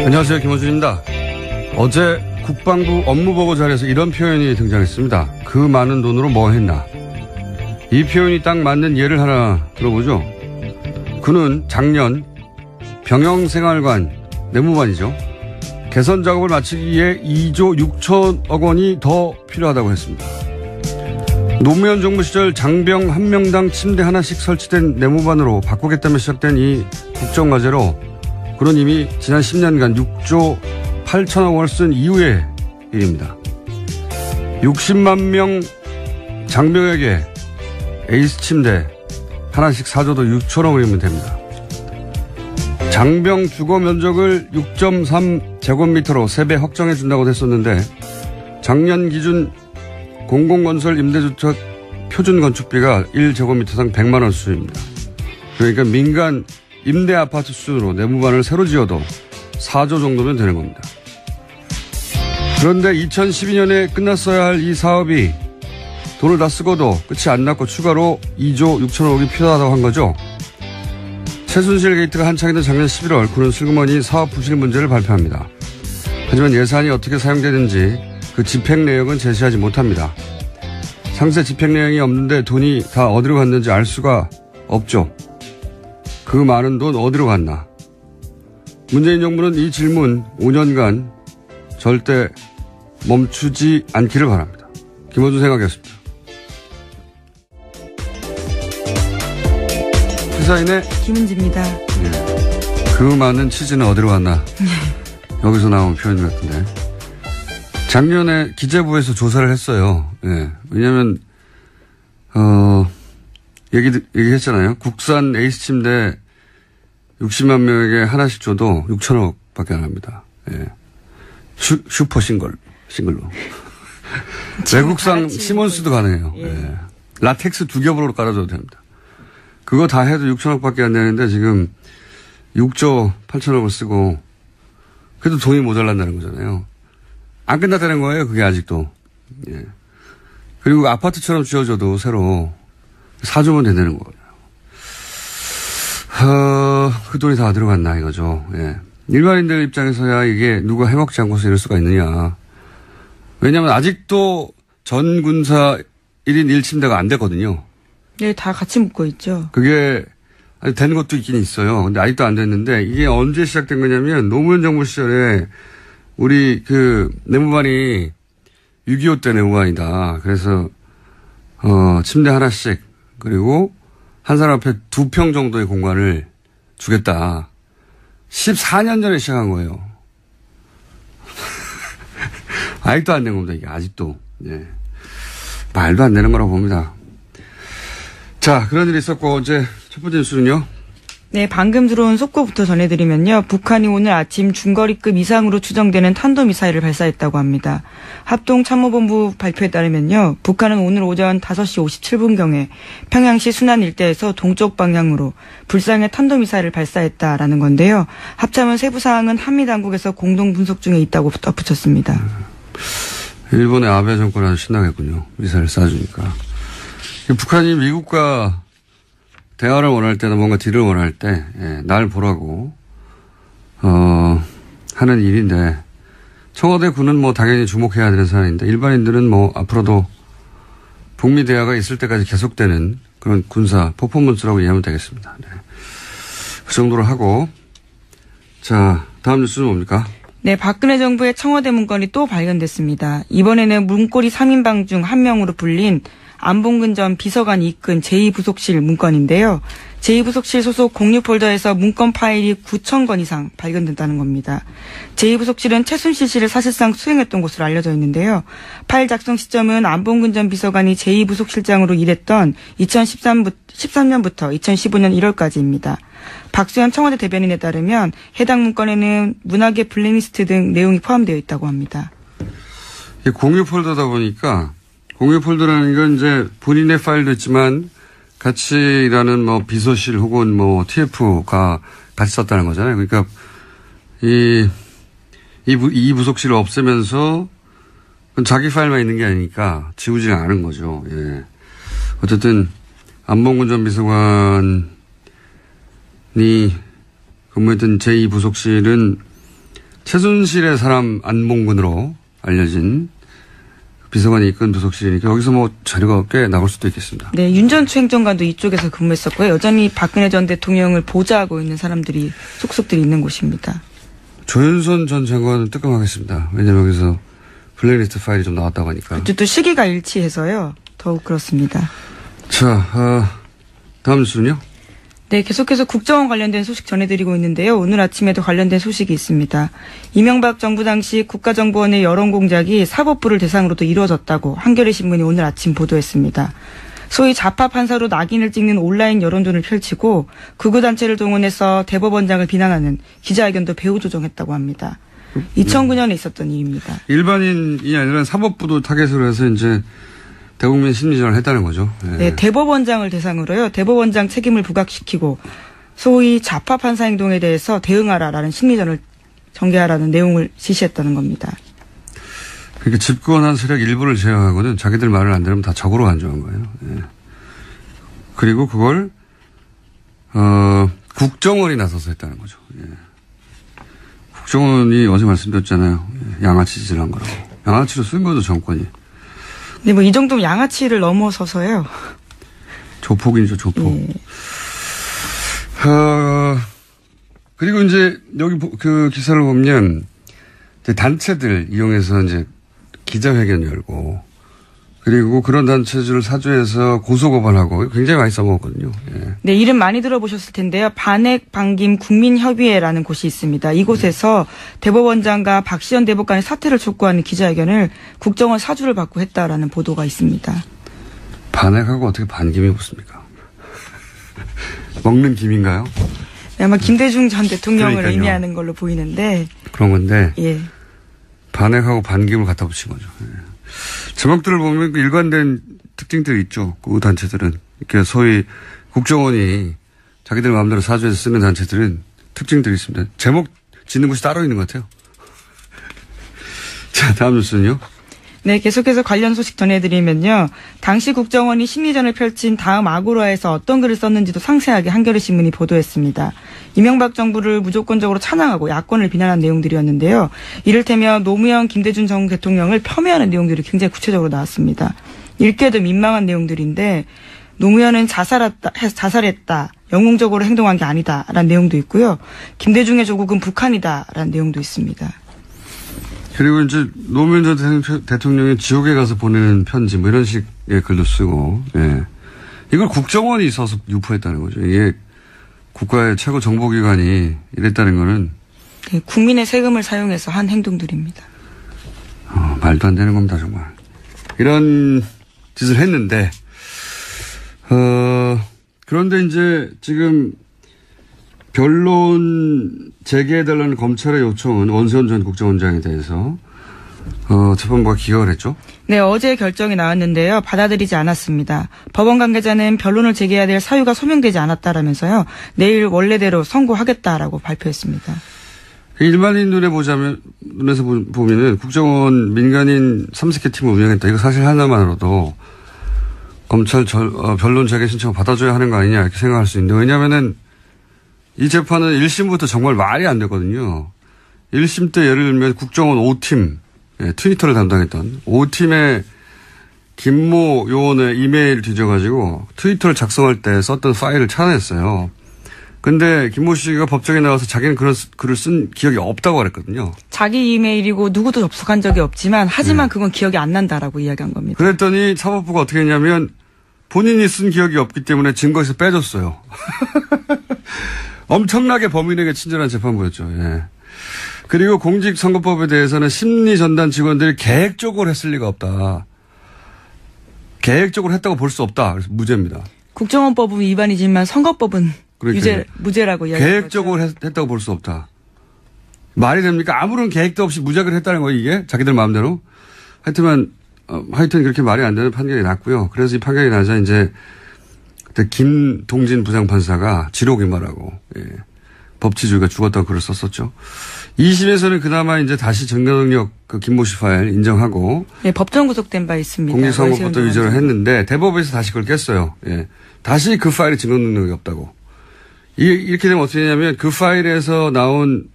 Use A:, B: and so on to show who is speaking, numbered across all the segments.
A: 안녕하세요. 김호준입니다. 어제 국방부 업무보고 자리에서 이런 표현이 등장했습니다. 그 많은 돈으로 뭐 했나. 이 표현이 딱 맞는 예를 하나 들어보죠. 그는 작년 병영생활관 내무반이죠. 개선 작업을 마치기 위해 2조 6천억 원이 더 필요하다고 했습니다. 노무현 정부 시절 장병 한 명당 침대 하나씩 설치된 내무반으로 바꾸겠다며 시작된 이 국정과제로 그는 이미 지난 10년간 6조 8천억 원을 쓴 이후의 일입니다. 60만 명 장병에게 에이스 침대 하나씩 사줘도 6천억 원이면 됩니다. 장병 주거 면적을 6.3제곱미터로 3배 확정해 준다고 했었는데 작년 기준 공공건설 임대주택 표준 건축비가 1제곱미터당 100만 원 수준입니다. 그러니까 민간 임대 아파트 수준으로 내무반을 새로 지어도 4조 정도면 되는 겁니다. 그런데 2012년에 끝났어야 할 이 사업이 돈을 다 쓰고도 끝이 안 났고 추가로 2조 6천억이 필요하다고 한 거죠. 최순실 게이트가 한창이던 작년 11월 그는 슬그머니 사업 부실 문제를 발표합니다. 하지만 예산이 어떻게 사용되는지 그 집행 내역은 제시하지 못합니다. 상세 집행 내용이 없는데 돈이 다 어디로 갔는지 알 수가 없죠. 그 많은 돈 어디로 갔나. 문재인 정부는 이 질문 5년간 절대 멈추지 않기를 바랍니다. 김호준 생각이었습니다. 시사인의
B: 김은지입니다.
A: 네. 그 많은 치즈는 어디로 갔나. 여기서 나온 표현 같은데. 작년에 기재부에서 조사를 했어요. 예. 왜냐면, 얘기했잖아요. 국산 에이스 침대 60만 명에게 하나씩 줘도 6천억 밖에 안 합니다. 예. 슈퍼 싱글로. 외국산 시몬스도 가능해요.
B: 예.
A: 예. 라텍스 2겹으로 깔아줘도 됩니다. 그거 다 해도 6천억 밖에 안 되는데 지금 6조 8천억을 쓰고 그래도 돈이 모자란다는 거잖아요. 안 끝났다는 거예요. 그게 아직도. 예. 그리고 아파트처럼 지어줘도 새로 4조면 된다는 거예요. 그 돈이 다 들어갔나 이거죠. 예. 일반인들 입장에서야 이게 누가 해먹지 않고서 이럴 수가 있느냐. 왜냐하면 아직도 전 군사 1인 1침대가 안 됐거든요.
B: 네, 다 같이 묶어 있죠.
A: 그게 아직 된 것도 있긴 있어요. 근데 아직도 안 됐는데 이게 언제 시작된 거냐면 노무현 정부 시절에 우리 내무반이 6.25 때 내무반이다. 그래서 침대 하나씩 그리고 한 사람 앞에 2평 정도의 공간을 주겠다. 14년 전에 시작한 거예요. 아직도 안 된 겁니다. 이게 아직도. 예. 말도 안 되는 거라고 봅니다. 자, 그런 일이 있었고 어제 첫 번째 뉴스는요.
B: 네, 방금 들어온 속보부터 전해드리면요. 북한이 오늘 아침 중거리급 이상으로 추정되는 탄도미사일을 발사했다고 합니다. 합동참모본부 발표에 따르면요. 북한은 오늘 오전 5시 57분경에 평양시 순안 일대에서 동쪽 방향으로 불상의 탄도미사일을 발사했다라는 건데요. 합참은 세부 사항은 한미당국에서 공동 분석 중에 있다고 덧붙였습니다.
A: 일본의 아베 정권 아주 신나겠군요. 미사일 쏴주니까. 북한이 미국과 대화를 원할 때나 뭔가 딜을 원할 때, 날 보라고, 하는 일인데, 청와대 군은 뭐 당연히 주목해야 되는 사안인데, 일반인들은 뭐 앞으로도 북미 대화가 있을 때까지 계속되는 그런 군사 퍼포먼스라고 이해하면 되겠습니다. 네. 그 정도로 하고, 자, 다음 뉴스는 뭡니까?
B: 네, 박근혜 정부의 청와대 문건이 또 발견됐습니다. 이번에는 문고리 3인방 중 한 명으로 불린 안봉근 전 비서관이 이끈 제2부속실 문건인데요. 제2부속실 소속 공유 폴더에서 문건 파일이 9,000건 이상 발견됐다는 겁니다. 제2부속실은 최순실 씨를 사실상 수행했던 곳으로 알려져 있는데요. 파일 작성 시점은 안봉근 전 비서관이 제2부속실장으로 일했던 2013년부터 2015년 1월까지입니다. 박수현 청와대 대변인에 따르면 해당 문건에는 문학의 블랙리스트 등 내용이 포함되어 있다고 합니다.
A: 공유 폴더다 보니까 공유 폴더라는 건 이제 본인의 파일도 있지만 같이 일하는 뭐 비서실 혹은 뭐 TF가 같이 썼다는 거잖아요. 그러니까 이 부속실을 없애면서 자기 파일만 있는 게 아니니까 지우지는 않은 거죠. 예. 어쨌든 안봉근 전 비서관이 근무했던 제2부속실은 최순실의 사람 안봉근으로 알려진 비서관이 이끈 부속실이니까 여기서 뭐 자료가 꽤 나올 수도 있겠습니다.
B: 네, 윤전추 행정관도 이쪽에서 근무했었고요. 여전히 박근혜 전 대통령을 보좌하고 있는 사람들이 속속들이 있는 곳입니다.
A: 조윤선 전 장관은 뜨끔하겠습니다. 왜냐하면 여기서 블랙리스트 파일이 좀 나왔다고 하니까.
B: 또 시기가 일치해서요. 더욱 그렇습니다.
A: 자, 다음 뉴스는요?
B: 네, 계속해서 국정원 관련된 소식 전해드리고 있는데요. 오늘 아침에도 관련된 소식이 있습니다. 이명박 정부 당시 국가정보원의 여론 공작이 사법부를 대상으로도 이루어졌다고 한겨레 신문이 오늘 아침 보도했습니다. 소위 좌파 판사로 낙인을 찍는 온라인 여론전을 펼치고 극우단체를 동원해서 대법원장을 비난하는 기자회견도 배후 조정했다고 합니다. 2009년에 있었던 일입니다.
A: 일반인이 아니라 사법부도 타겟으로 해서 이제 대국민 심리전을 했다는 거죠. 네.
B: 네, 대법원장을 대상으로요. 대법원장 책임을 부각시키고 소위 좌파 판사 행동에 대해서 대응하라라는 심리전을 전개하라는 내용을 지시했다는 겁니다.
A: 그러니까 집권한 세력 일부를 제외하고는 자기들 말을 안 들으면 다 적으로 간주한 거예요. 네. 그리고 그걸 국정원이 나서서 했다는 거죠. 네. 국정원이 어제 말씀드렸잖아요. 양아치 짓을 한 거라고. 양아치로 쓴 거죠, 정권이.
B: 네, 뭐 이 정도면 양아치를 넘어서서요.
A: 조폭이죠, 조폭. 예. 그리고 이제 여기 그 기사를 보면 이제 단체들 이용해서 이제 기자회견 열고 그리고 그런 단체들을 사주해서 고소고발하고 굉장히 많이 써먹었거든요. 예.
B: 네, 이름 많이 들어보셨을 텐데요. 반핵 반김 국민협의회라는 곳이 있습니다. 이곳에서 대법원장과 박시연 대법관의 사퇴를 촉구하는 기자회견을 국정원 사주를 받고 했다라는 보도가 있습니다.
A: 반핵하고 어떻게 반김이 붙습니까? 먹는 김인가요?
B: 네, 아마 김대중 전 대통령을
A: 그러니까요.
B: 의미하는 걸로 보이는데.
A: 그런 건데.
B: 예.
A: 반핵하고 반김을 갖다 붙인 거죠. 예. 제목들을 보면 일관된 특징들이 있죠. 그 단체들은. 그러니까 소위 국정원이 자기들 마음대로 사주해서 쓰는 단체들은 특징들이 있습니다. 제목 짓는 곳이 따로 있는 것 같아요. 자, 다음 뉴스는요.
B: 네, 계속해서 관련 소식 전해드리면요. 당시 국정원이 심리전을 펼친 다음 아고라에서 어떤 글을 썼는지도 상세하게 한겨레 신문이 보도했습니다. 이명박 정부를 무조건적으로 찬양하고 야권을 비난한 내용들이었는데요. 이를테면 노무현, 김대중 전 대통령을 폄훼하는 내용들이 굉장히 구체적으로 나왔습니다. 읽기에도 민망한 내용들인데 노무현은 자살했다. 영웅적으로 행동한 게 아니다라는 내용도 있고요. 김대중의 조국은 북한이다라는 내용도 있습니다.
A: 그리고 이제 노무현 전 대통령이 지옥에 가서 보내는 편지 뭐 이런 식의 글도 쓰고, 예. 이걸 국정원이 써서 유포했다는 거죠. 이게 국가의 최고 정보기관이 이랬다는 거는.
B: 네, 국민의 세금을 사용해서 한 행동들입니다.
A: 말도 안 되는 겁니다, 정말. 이런 짓을 했는데, 그런데 이제 지금 변론 재개해달라는 검찰의 요청은 원세훈 전 국정원장에 대해서 재판부가 기각을 했죠?
B: 네, 어제 결정이 나왔는데요. 받아들이지 않았습니다. 법원 관계자는 변론을 재개해야 될 사유가 소명되지 않았다라면서요. 내일 원래대로 선고하겠다라고 발표했습니다.
A: 일반인 눈에서 보면은 국정원 민간인 3스케 팀을 운영했다. 이거 사실 하나만으로도 검찰 변론 재개 신청을 받아줘야 하는 거 아니냐 이렇게 생각할 수 있는데 왜냐면은 이 재판은 1심부터 정말 말이 안 되거든요. 1심 때 예를 들면 국정원 5팀, 예, 트위터를 담당했던 5팀의 김모 요원의 이메일 뒤져가지고 트위터를 작성할 때 썼던 파일을 찾아냈어요. 근데 김모 씨가 법정에 나와서 자기는 그런 글을 쓴 기억이 없다고 그랬거든요.
B: 자기 이메일이고 누구도 접속한 적이 없지만 하지만 그건 기억이 안 난다라고 이야기한 겁니다.
A: 그랬더니 사법부가 어떻게 했냐면 본인이 쓴 기억이 없기 때문에 증거에서 빼줬어요. 엄청나게 범인에게 친절한 재판부였죠. 예. 그리고 공직선거법에 대해서는 심리전단 직원들이 계획적으로 했을 리가 없다. 계획적으로 했다고 볼 수 없다. 그래서 무죄입니다.
B: 국정원법은 위반이지만 선거법은 무죄라고 이야기했죠.
A: 계획적으로 했다고 볼 수 없다. 말이 됩니까? 아무런 계획도 없이 무작위로 했다는 거예요, 이게? 자기들 마음대로. 하여튼 그렇게 말이 안 되는 판결이 났고요. 그래서 이 판결이 나자 이제 그때 김동진 부장판사가 지록이말하고, 예. 법치주의가 죽었다고 글을 썼었죠. 2심에서는 그나마 이제 다시 증거능력 그 김모 씨 파일 인정하고.
B: 예, 법정 구속된 바 있습니다.
A: 공직선거법도 위조를 했는데 대법에서 다시 그걸 깼어요. 예. 다시 그 파일에 증거능력이 없다고. 이렇게 되면 어떻게 되냐면 그 파일에서 나온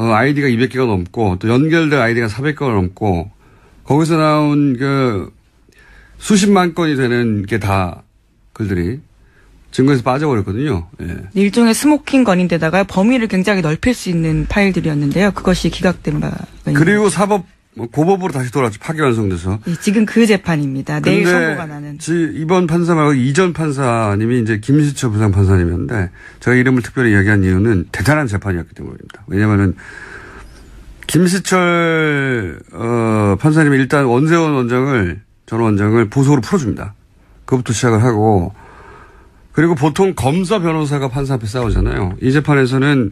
A: 아이디가 200개가 넘고 또 연결된 아이디가 400개가 넘고 거기서 나온 수십만 건이 되는 게 다 글들이 증거에서 빠져버렸거든요. 예.
B: 일종의 스모킹 건인데다가 범위를 굉장히 넓힐 수 있는 파일들이었는데요. 그것이 기각된 바가
A: 그리고 고법으로 다시 돌아왔죠. 파기환송돼서.
B: 예, 지금 그 재판입니다. 내일 선고가 나는.
A: 이번 판사 말고 이전 판사님이 이제 김시철 부장판사님이었는데 제가 이름을 특별히 이야기한 이유는 대단한 재판이었기 때문입니다. 왜냐면은 김시철 판사님이 일단 원세훈 전 원장을 보석으로 풀어줍니다. 그것부터 시작을 하고 그리고 보통 검사 변호사가 판사 앞에 싸우잖아요. 이 재판에서는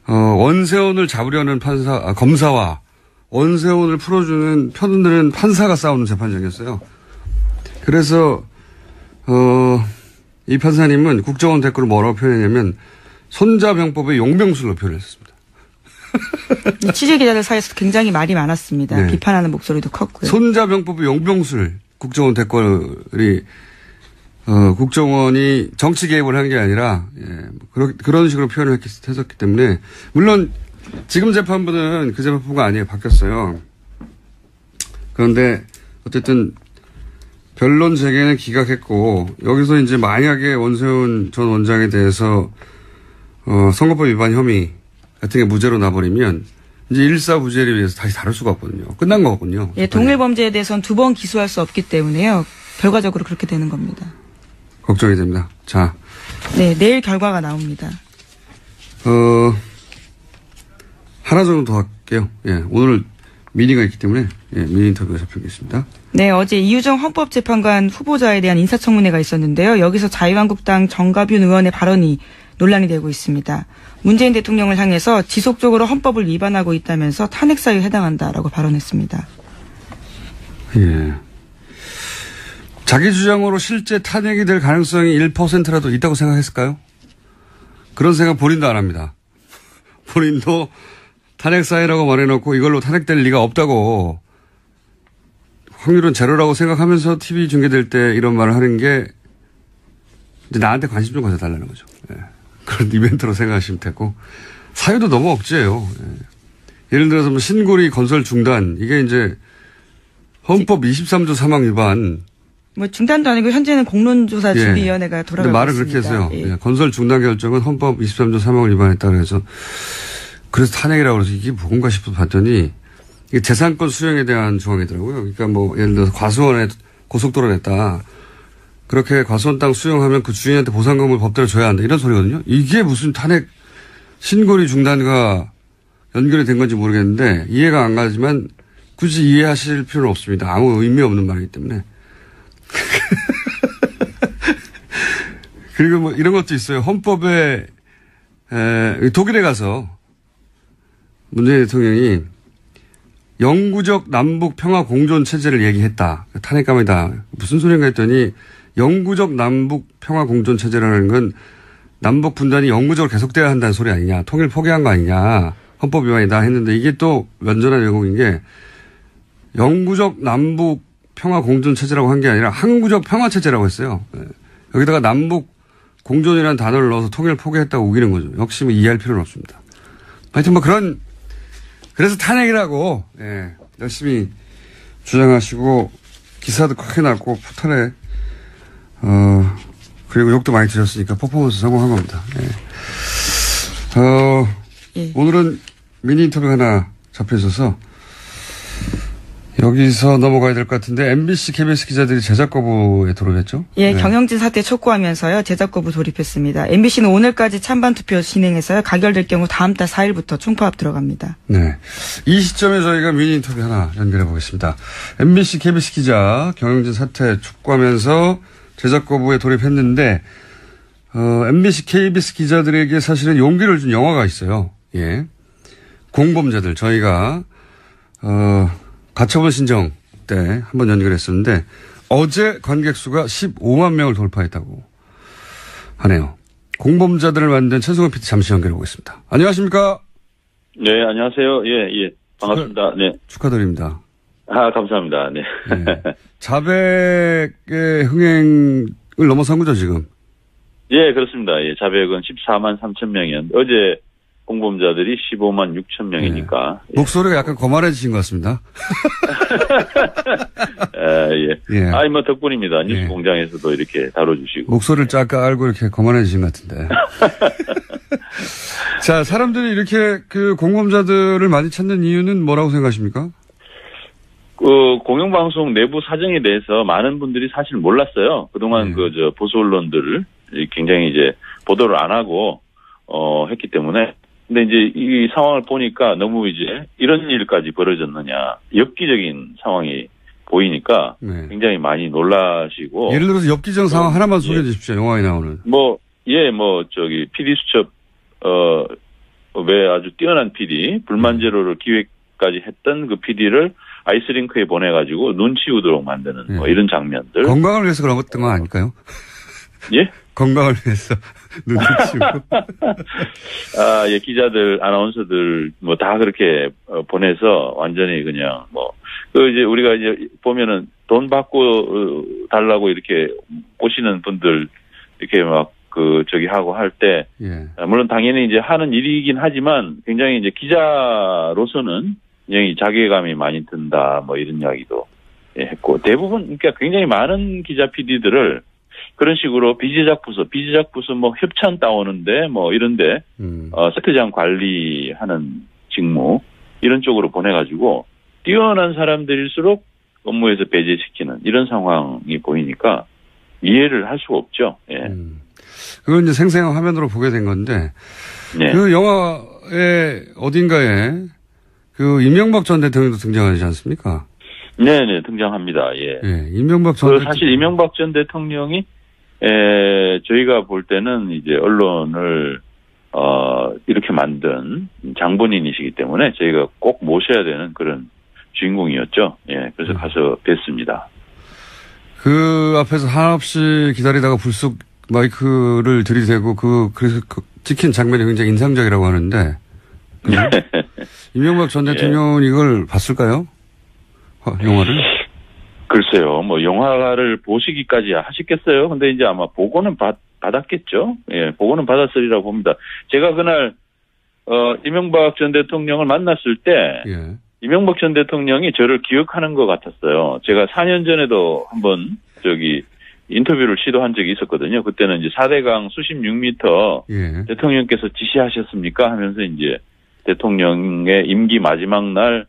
A: 원세훈을 잡으려는 검사와 원세훈을 풀어주는 편들은 판사가 싸우는 재판장이었어요. 그래서 이 판사님은 국정원 댓글을 뭐라고 표현했냐면 손자병법의 용병술로 표현했습니다.
B: 취재기자들 사이에서 굉장히 말이 많았습니다. 네. 비판하는 목소리도 컸고요.
A: 손자병법의 용병술 국정원 댓글이 국정원이 정치 개입을 한 게 아니라 그런 식으로 표현을 했었기 때문에 물론 지금 재판부는 그 재판부가 아니에요. 바뀌었어요. 그런데 어쨌든 변론 재개는 기각했고 여기서 이제 만약에 원세훈 전 원장에 대해서 선거법 위반 혐의 같은 게 무죄로 나버리면 이제 일사부재를 위해서 다시 다룰 수가 없거든요. 끝난 거거든요.
B: 예, 동일 범죄에 대해서는 2번 기소할 수 없기 때문에요. 결과적으로 그렇게 되는 겁니다.
A: 걱정이 됩니다. 자.
B: 네, 내일 결과가 나옵니다.
A: 하나 정도 더 할게요. 예, 오늘 미니가 있기 때문에 미니 인터뷰가 잡히겠습니다.
B: 네, 어제 이유정 헌법재판관 후보자에 대한 인사청문회가 있었는데요. 여기서 자유한국당 정가균 의원의 발언이 논란이 되고 있습니다. 문재인 대통령을 향해서 지속적으로 헌법을 위반하고 있다면서 탄핵 사유에 해당한다라고 발언했습니다.
A: 예. 자기 주장으로 실제 탄핵이 될 가능성이 1%라도 있다고 생각했을까요? 그런 생각 본인도 안 합니다. 본인도 탄핵 사유라고 말해놓고 이걸로 탄핵될 리가 없다고 확률은 제로라고 생각하면서 TV 중계될 때 이런 말을 하는 게 이제 나한테 관심 좀 가져달라는 거죠. 예. 그런 이벤트로 생각하시면 되고 사유도 너무 억지예요. 예. 예를 들어서 뭐 신고리 건설 중단 이게 이제 헌법 23조 3항 위반
B: 뭐 중단도 아니고 현재는 공론조사준비위원회가 돌아가고
A: 말을
B: 있습니다.
A: 그렇게 했어요.
B: 예.
A: 건설 중단 결정은 헌법 23조 3항을 위반했다 그래서 탄핵이라고 해서 이게 뭔가 싶어 봤더니 이게 재산권 수용에 대한 조항이더라고요. 그러니까 뭐 예를 들어서 과수원에 고속도로 냈다. 그렇게 과수원 땅 수용하면 그 주인한테 보상금을 법대로 줘야 한다. 이런 소리거든요. 이게 무슨 탄핵 신고리 중단과 연결이 된 건지 모르겠는데 이해가 안 가지만 굳이 이해하실 필요는 없습니다. 아무 의미 없는 말이기 때문에. 그리고 뭐 이런 것도 있어요. 헌법에 독일에 가서 문재인 대통령이 영구적 남북 평화 공존 체제를 얘기했다. 탄핵감이다. 무슨 소리인가 했더니 영구적 남북 평화 공존 체제라는 건 남북 분단이 영구적으로 계속돼야 한다는 소리 아니냐. 통일 포기한 거 아니냐. 헌법 위반이다 했는데 이게 또 완전한 왜곡인 게 영구적 남북 평화 공존 체제라고 한 게 아니라 항구적 평화 체제라고 했어요. 여기다가 남북 공존이라는 단어를 넣어서 통일을 포기했다고 우기는 거죠. 역시 뭐 이해할 필요는 없습니다. 하여튼 뭐 그래서 탄핵이라고 열심히 주장하시고 기사도 크게 났고 포털에 그리고 욕도 많이 드렸으니까 퍼포먼스 성공한 겁니다. 오늘은 미니 인터뷰 하나 잡혀 있어서 여기서 넘어가야 될 것 같은데 MBC, KBS 기자들이 제작 거부에 돌입했죠?
B: 예, 네. 경영진 사태 촉구하면서요. 제작 거부 돌입했습니다. MBC는 오늘까지 찬반 투표 진행해서요. 가결될 경우 다음 달 4일부터 총파업 들어갑니다.
A: 네. 이 시점에 저희가 미니 인터뷰 하나 연결해 보겠습니다. MBC, KBS 기자 경영진 사태 촉구하면서 제작 거부에 돌입했는데 MBC, KBS 기자들에게 사실은 용기를 준 영화가 있어요. 예. 공범자들 저희가 가처분 신청 때 한번 연결했었는데 어제 관객 수가 15만 명을 돌파했다고 하네요. 공범자들을 만든 최승원 PD 잠시 연결해 보겠습니다. 안녕하십니까?
C: 네, 안녕하세요. 예. 반갑습니다. 네.
A: 축하드립니다.
C: 감사합니다. 네.
A: 네. 자백의 흥행을 넘어선 거죠, 지금?
C: 예, 그렇습니다. 예, 자백은 14만 3천 명이었는데 어제 공범자들이 15만 6천 명이니까.
A: 네. 목소리가 약간 거만해지신 것 같습니다.
C: 예. 예. 아이, 뭐, 덕분입니다. 뉴스 공장에서도 이렇게 다뤄주시고.
A: 목소리를 쫙 깔고 이렇게 거만해지신 것 같은데. 자, 사람들이 이렇게 그 공범자들을 많이 찾는 이유는 뭐라고 생각하십니까?
C: 공영방송 내부 사정에 대해서 많은 분들이 사실 몰랐어요. 그동안 보수 언론들을 굉장히 이제 보도를 안 하고, 했기 때문에. 근데 이제 이 상황을 보니까 너무 이제 이런 일까지 벌어졌느냐. 엽기적인 상황이 보이니까 굉장히 많이 놀라시고.
A: 예를 들어서 엽기적 상황 하나만 소개해 주십시오. 영화에 나오는.
C: PD 수첩, 왜 아주 뛰어난 PD, 불만 제로를 기획까지 했던 그 PD를 아이스링크에 보내가지고 눈 치우도록 만드는 뭐 이런 장면들.
A: 건강을 위해서 그런 것던 거 아닐까요?
C: 예?
A: 건강을 위해서 눈 치우고.
C: 기자들, 아나운서들 뭐 다 그렇게 보내서 완전히 그냥 이제 우리가 이제 보면은 돈 받고 달라고 이렇게 오시는 분들 이렇게 하고 할 때. 물론 당연히 이제 하는 일이긴 하지만 굉장히 이제 기자로서는 굉장히 자괴감이 많이 든다, 뭐 이런 이야기도 했고, 대부분, 그러니까 굉장히 많은 기자 PD들을 그런 식으로 비제작 부서 뭐 협찬 따오는데, 뭐 이런데, 세트장 관리하는 직무, 이런 쪽으로 보내가지고, 뛰어난 사람들일수록 업무에서 배제시키는 이런 상황이 보이니까 이해를 할 수가 없죠. 예.
A: 그건 이제 생생한 화면으로 보게 된 건데,
C: 네.
A: 그 영화의 어딘가에 이명박 전 대통령도 등장하지 않습니까?
C: 네네, 등장합니다. 예.
A: 이명박 전
C: 사실 이명박 전 대통령이, 저희가 볼 때는 이제 언론을, 이렇게 만든 장본인이시기 때문에 저희가 꼭 모셔야 되는 그런 주인공이었죠. 예. 그래서 가서 뵀습니다.
A: 그 앞에서 한없이 기다리다가 불쑥 마이크를 들이대고 그래서 찍힌 장면이 굉장히 인상적이라고 하는데. 이명박 전 대통령은 이걸 봤을까요? 영화를?
C: 글쎄요, 영화를 보시기까지 하셨겠어요? 근데 이제 아마 보고는 받았겠죠? 예, 보고는 받았으리라고 봅니다. 제가 그날, 이명박 전 대통령을 만났을 때, 이명박 전 대통령이 저를 기억하는 것 같았어요. 제가 4년 전에도 한번, 인터뷰를 시도한 적이 있었거든요. 그때는 이제 4대강 수심 6m 대통령께서 지시하셨습니까? 하면서 이제 대통령의 임기 마지막 날,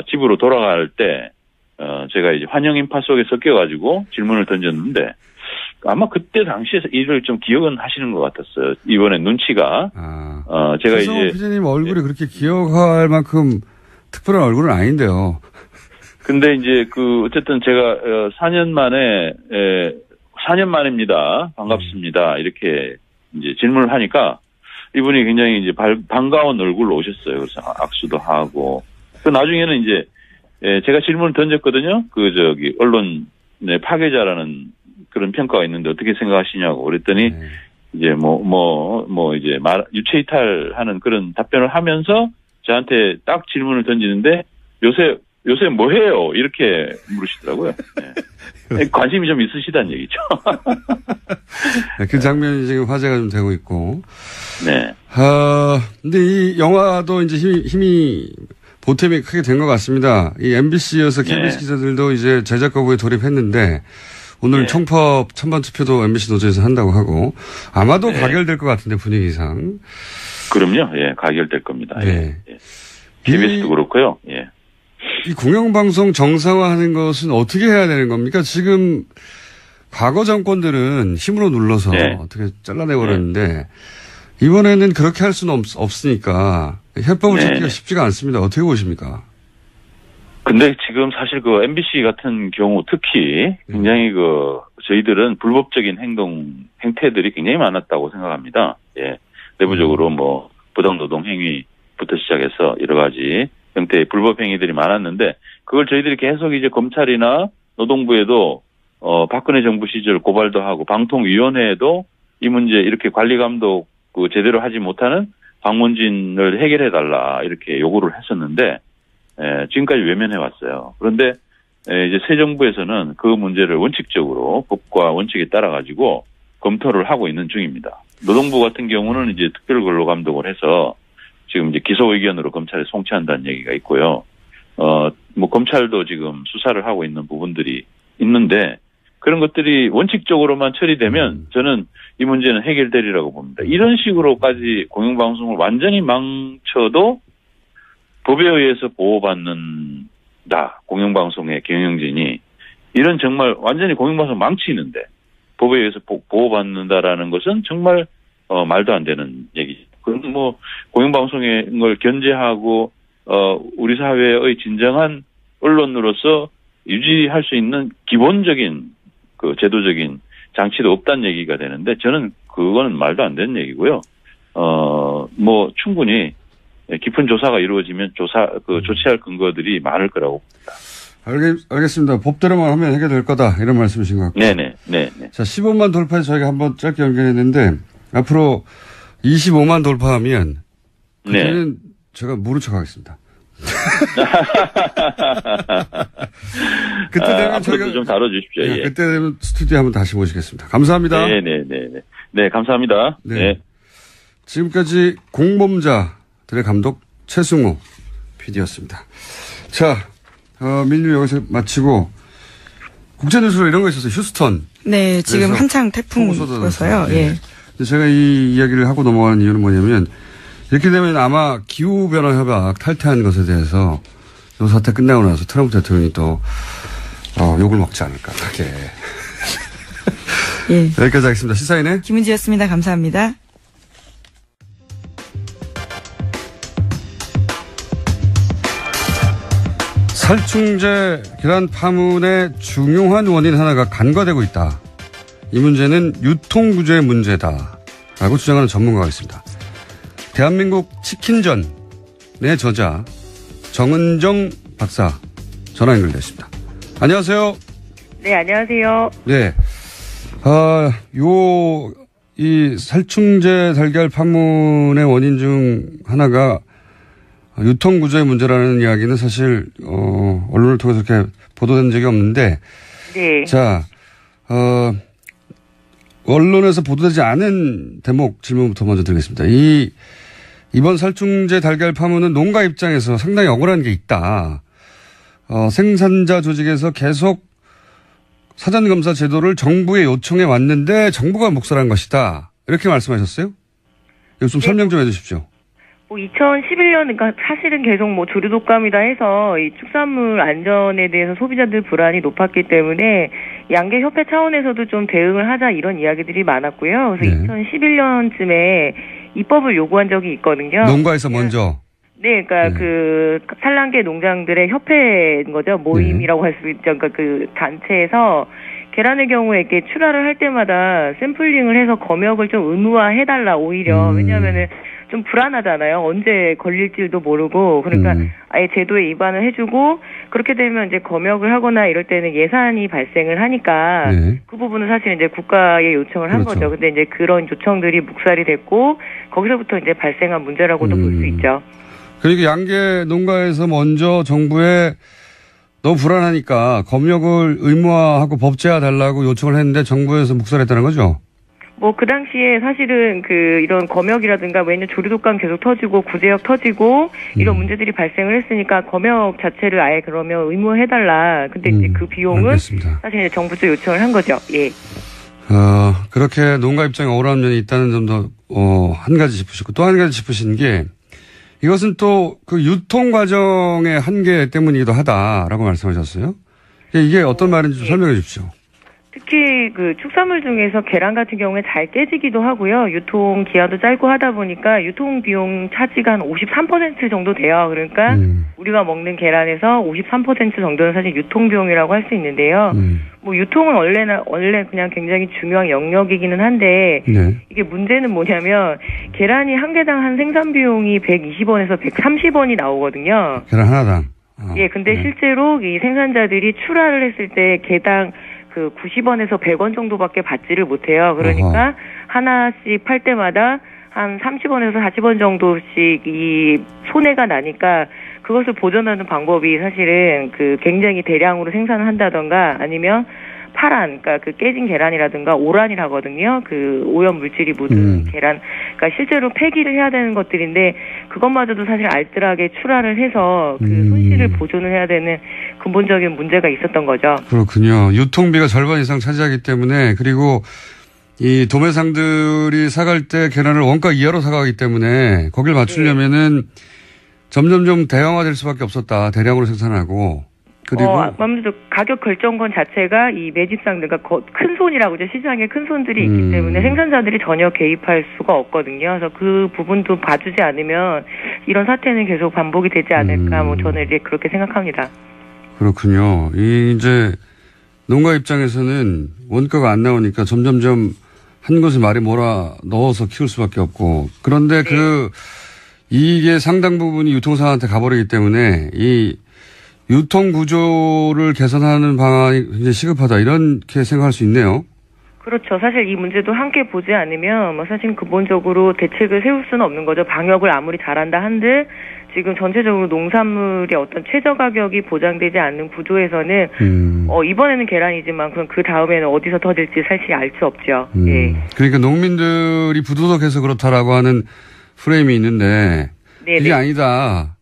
C: 집으로 돌아갈 때, 제가 이제 환영 인파 속에 섞여가지고 질문을 던졌는데, 아마 그때 당시에 이를 좀 기억은 하시는 것 같았어요. 이번에 눈치가. 제가 이제.
A: 피디님 얼굴이 그렇게 기억할 만큼 특별한 얼굴은 아닌데요.
C: 근데 이제 어쨌든 제가 4년 만입니다. 반갑습니다. 이렇게 이제 질문을 하니까 이분이 굉장히 이제 반가운 얼굴로 오셨어요. 그래서 악수도 하고. 나중에는 이제, 제가 질문을 던졌거든요. 언론의 파괴자라는 그런 평가가 있는데 어떻게 생각하시냐고 그랬더니 이제 이제 유체이탈하는 그런 답변을 하면서 저한테 딱 질문을 던지는데 요새 뭐 해요? 이렇게 물으시더라고요. 네. 관심이 좀 있으시다는 얘기죠.
A: 그 장면이 지금 화제가 좀 되고 있고.
C: 네.
A: 근데 이 영화도 이제 힘이 보탬이 크게 된 것 같습니다. 이 MBC여서 KBS 기자들도 이제 제작 거부에 돌입했는데 오늘 총법 찬반 투표도 MBC 노조에서 한다고 하고 아마도 가결될 것 같은데 분위기상.
C: 그럼요. 예, 가결될 겁니다. 예. KBS도 그렇고요. 예.
A: 이 공영방송 정상화하는 것은 어떻게 해야 되는 겁니까? 지금 과거 정권들은 힘으로 눌러서 어떻게 잘라내버렸는데 이번에는 그렇게 할 수는 없으니까 협법을 찾기가 쉽지가 않습니다. 어떻게 보십니까?
C: 근데 지금 사실 MBC 같은 경우 특히 굉장히 저희들은 불법적인 행태들이 굉장히 많았다고 생각합니다. 예. 내부적으로 부당노동 행위부터 시작해서 여러 가지 형태의 불법 행위들이 많았는데 그걸 저희들이 계속 이제 검찰이나 노동부에도 박근혜 정부 시절 고발도 하고 방통위원회에도 이 문제 이렇게 관리 감독 제대로 하지 못하는 방문진을 해결해 달라 이렇게 요구를 했었는데 지금까지 외면해 왔어요. 그런데 이제 새 정부에서는 그 문제를 원칙적으로 법과 원칙에 따라 가지고 검토를 하고 있는 중입니다. 노동부 같은 경우는 이제 특별근로감독을 해서 지금 이제 기소 의견으로 검찰에 송치한다는 얘기가 있고요. 뭐 검찰도 지금 수사를 하고 있는 부분들이 있는데 그런 것들이 원칙적으로만 처리되면 저는 이 문제는 해결되리라고 봅니다. 이런 식으로까지 공영방송을 완전히 망쳐도 법에 의해서 보호받는다. 공영방송의 경영진이 이런 정말 완전히 공영방송 망치는데 법에 의해서 보호받는다라는 것은 정말 말도 안 되는 얘기죠. 그건 뭐 공영방송의 걸 견제하고 우리 사회의 진정한 언론으로서 유지할 수 있는 기본적인 그 제도적인 장치도 없다는 얘기가 되는데 저는 그거는 말도 안 되는 얘기고요. 뭐 충분히 깊은 조사가 이루어지면 조치할 근거들이 많을 거라고 봅니다.
A: 알겠습니다. 법대로만 하면 해결될 거다 이런 말씀이신 것 같고요.
C: 네네.
A: 자, 15만 돌파해서 저희가 한번 짧게 연결했는데 앞으로 25만 돌파하면 그때는 제가 모른 척하겠습니다. 그때 되면
C: 저희가 좀 다뤄주십시오.
A: 예. 그때 되면 스튜디오에 한번 다시 모시겠습니다. 감사합니다.
C: 네, 감사합니다. 네.
A: 지금까지 공범자들의 감독 최승우 PD였습니다. 자, 민주 여기서 마치고 국제뉴스로 이런 거 있었어요. 휴스턴.
B: 네, 지금 한창 태풍 불어서요. 예.
A: 제가 이 이야기를 하고 넘어가는 이유는 뭐냐면 이렇게 되면 아마 기후변화협약 탈퇴한 것에 대해서 이 사태 끝나고 나서 트럼프 대통령이 또 욕을 먹지 않을까. 크게.
B: 예.
A: 여기까지 하겠습니다. 시사인의
B: 김은지였습니다. 감사합니다.
A: 살충제 계란 파문의 중요한 원인 하나가 간과되고 있다. 이 문제는 유통구조의 문제다라고 주장하는 전문가가 있습니다. 대한민국 치킨전의 저자 정은정 박사 전화 연결됐습니다. 안녕하세요.
D: 네, 안녕하세요.
A: 네. 이 살충제 달걀 파문의 원인 중 하나가 유통구조의 문제라는 이야기는 사실, 언론을 통해서 그렇게 보도된 적이 없는데.
D: 네.
A: 자, 언론에서 보도되지 않은 대목 질문부터 먼저 드리겠습니다. 이번 살충제 달걀 파문은 농가 입장에서 상당히 억울한 게 있다. 생산자 조직에서 계속 사전검사 제도를 정부에 요청해 왔는데 정부가 묵살한 것이다. 이렇게 말씀하셨어요? 이거 좀 설명 좀 해 주십시오.
D: 2011년, 그러니까 사실은 계속 조류독감이다 해서 이 축산물 안전에 대해서 소비자들 불안이 높았기 때문에 양계협회 차원에서도 좀 대응을 하자 이런 이야기들이 많았고요. 그래서 2011년쯤에 입법을 요구한 적이 있거든요.
A: 농가에서 먼저.
D: 네, 그러니까 그 산란계 농장들의 협회인 거죠. 모임이라고 할 수 있죠. 그러니까 그 단체에서 계란의 경우에 이렇게 출하를 할 때마다 샘플링을 해서 검역을 좀 의무화해달라 오히려. 왜냐하면은 좀 불안하잖아요. 언제 걸릴지도 모르고. 그러니까 아예 제도에 위반을 해주고 그렇게 되면 이제 검역을 하거나 이럴 때는 예산이 발생을 하니까 그 부분은 사실 이제 국가에 요청을 한 거죠. 근데 이제 그런 요청들이 묵살이 됐고 거기서부터 이제 발생한 문제라고도 볼 수 있죠.
A: 그러니까 양계 농가에서 먼저 정부에 너무 불안하니까 검역을 의무화하고 법제화 달라고 요청을 했는데 정부에서 묵살했다는 거죠?
D: 그 당시에 사실은 이런 검역이라든가 왜냐면 조류독감 계속 터지고 구제역 터지고 이런 문제들이 발생을 했으니까 검역 자체를 아예 그러면 의무해달라. 근데 이제 그 비용은
A: 알겠습니다.
D: 사실 이제 정부도 요청을 한 거죠. 예.
A: 그렇게 농가 입장에 억울한 면이 있다는 점도, 한 가지 짚으시고 또 한 가지 짚으신 게 이것은 또 그 유통 과정의 한계 때문이기도 하다라고 말씀하셨어요. 이게 어떤 말인지 좀 설명해 주십시오.
D: 특히 축산물 중에서 계란 같은 경우에 잘 깨지기도 하고요. 유통 기한도 짧고 하다 보니까 유통 비용 차지가 한 53% 정도 돼요. 그러니까 우리가 먹는 계란에서 53% 정도는 사실 유통 비용이라고 할 수 있는데요. 유통은 원래 그냥 굉장히 중요한 영역이기는 한데 이게 문제는 뭐냐면 계란이 한 개당 한 생산 비용이 120원에서 130원이 나오거든요.
A: 계란 하나당.
D: 예, 근데 실제로 이 생산자들이 출하를 했을 때 개당 90원에서 100원 정도밖에 받지를 못해요. 그러니까 하나씩 팔 때마다 한 30원에서 40원 정도씩 이 손해가 나니까 그것을 보전하는 방법이 사실은 굉장히 대량으로 생산을 한다던가 아니면 파란, 그러니까 그 깨진 계란이라든가 오란이라거든요. 그 오염 물질이 묻은 계란. 그러니까 실제로 폐기를 해야 되는 것들인데 그것마저도 사실 알뜰하게 출하를 해서 그 손실을 보존을 해야 되는 근본적인 문제가 있었던 거죠.
A: 그렇군요. 유통비가 절반 이상 차지하기 때문에 그리고 이 도매상들이 사갈 때 계란을 원가 이하로 사가기 때문에 거길 맞추려면은 점점점 대형화될 수밖에 없었다. 대량으로 생산하고. 그리고
D: 아무래도 가격 결정권 자체가 이 매집상들, 그러니까 큰 손이라고 죠. 시장에 큰 손들이 있기 때문에 생산자들이 전혀 개입할 수가 없거든요. 그래서 그 부분도 봐주지 않으면 이런 사태는 계속 반복이 되지 않을까. 뭐 저는 이제 그렇게 생각합니다. 그렇군요.
A: 이제 농가 입장에서는 원가가 안 나오니까 점점점 한 곳에 말이 몰아 넣어서 키울 수밖에 없고 그런데 그 이게 상당 부분이 유통사한테 가버리기 때문에 이 유통 구조를 개선하는 방안이 굉장히 시급하다 이렇게 생각할 수 있네요.
D: 그렇죠. 사실 이 문제도 함께 보지 않으면 뭐 사실 근본적으로 대책을 세울 수는 없는 거죠. 방역을 아무리 잘한다 한들 지금 전체적으로 농산물의 어떤 최저 가격이 보장되지 않는 구조에서는 이번에는 계란이지만 그럼 그 다음에는 어디서 터질지 사실 알 수 없죠. 예.
A: 그러니까 농민들이 부도덕해서 그렇다라고 하는 프레임이 있는데 네네. 그게 아니다.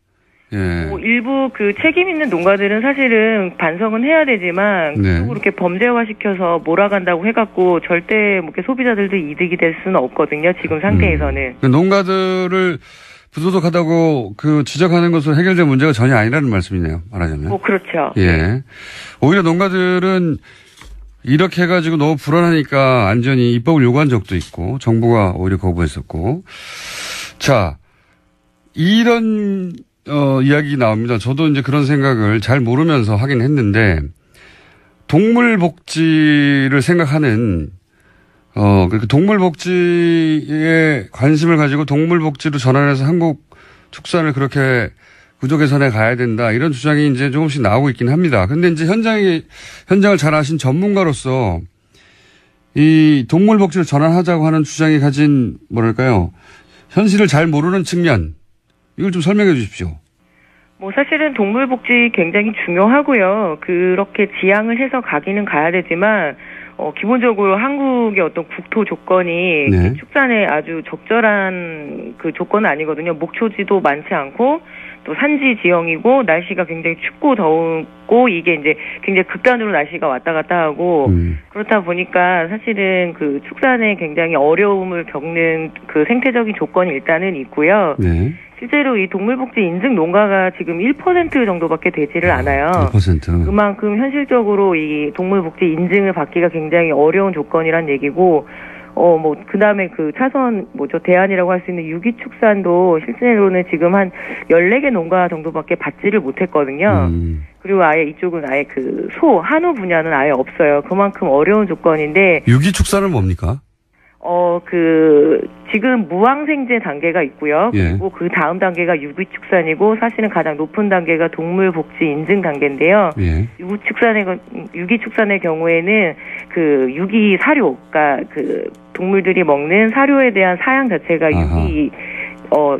A: 예.
D: 뭐 일부 그 책임 있는 농가들은 사실은 반성은 해야 되지만 그렇게 범죄화시켜서 몰아간다고 해갖고 절대 뭐 소비자들도 이득이 될 수는 없거든요. 지금 상태에서는.
A: 농가들을 부도덕하다고 그 지적하는 것으로 해결될 문제가 전혀 아니라는 말씀이네요. 말하자면.
D: 그렇죠.
A: 예. 오히려 농가들은 이렇게 해가지고 너무 불안하니까 안전히 입법을 요구한 적도 있고 정부가 오히려 거부했었고. 자, 이런 이야기 나옵니다. 저도 이제 그런 생각을 잘 모르면서 하긴 했는데 동물 복지를 생각하는 그렇게 동물 복지에 관심을 가지고 동물 복지로 전환해서 한국 축산을 그렇게 구조 개선에 가야 된다 이런 주장이 이제 조금씩 나오고 있긴 합니다. 근데 이제 현장을 잘 아신 전문가로서 이 동물 복지를 전환하자고 하는 주장이 가진 뭐랄까요 현실을 잘 모르는 측면 이걸 좀 설명해 주십시오.
D: 뭐 사실은 동물 복지 굉장히 중요하고요. 그렇게 지향을 해서 가기는 가야 되지만 기본적으로 한국의 어떤 국토 조건이 축산에 아주 적절한 그 조건은 아니거든요. 목초지도 많지 않고 또 산지 지형이고 날씨가 굉장히 춥고 더우고 이게 이제 굉장히 극단으로 날씨가 왔다 갔다 하고 그렇다 보니까 사실은 그 축산에 굉장히 어려움을 겪는 그 생태적인 조건이 일단은 있고요. 실제로 이 동물복지 인증 농가가 지금 1% 정도밖에 되지를 않아요.
A: 1%.
D: 그만큼 현실적으로 이 동물복지 인증을 받기가 굉장히 어려운 조건이란 얘기고, 그 다음에 그 차선, 대안이라고 할 수 있는 유기축산도 실제로는 지금 한 14개 농가 정도밖에 받지를 못했거든요. 그리고 아예 이쪽은 아예 그 한우 분야는 아예 없어요. 그만큼 어려운 조건인데.
A: 유기축산은 뭡니까?
D: 지금 무항생제 단계가 있고요. 그리고 그 다음 단계가 유기축산이고 사실은 가장 높은 단계가 동물복지 인증 단계인데요. 유기축산의 경우에는 그 유기 사료, 그러니까 그 동물들이 먹는 사료에 대한 사양 자체가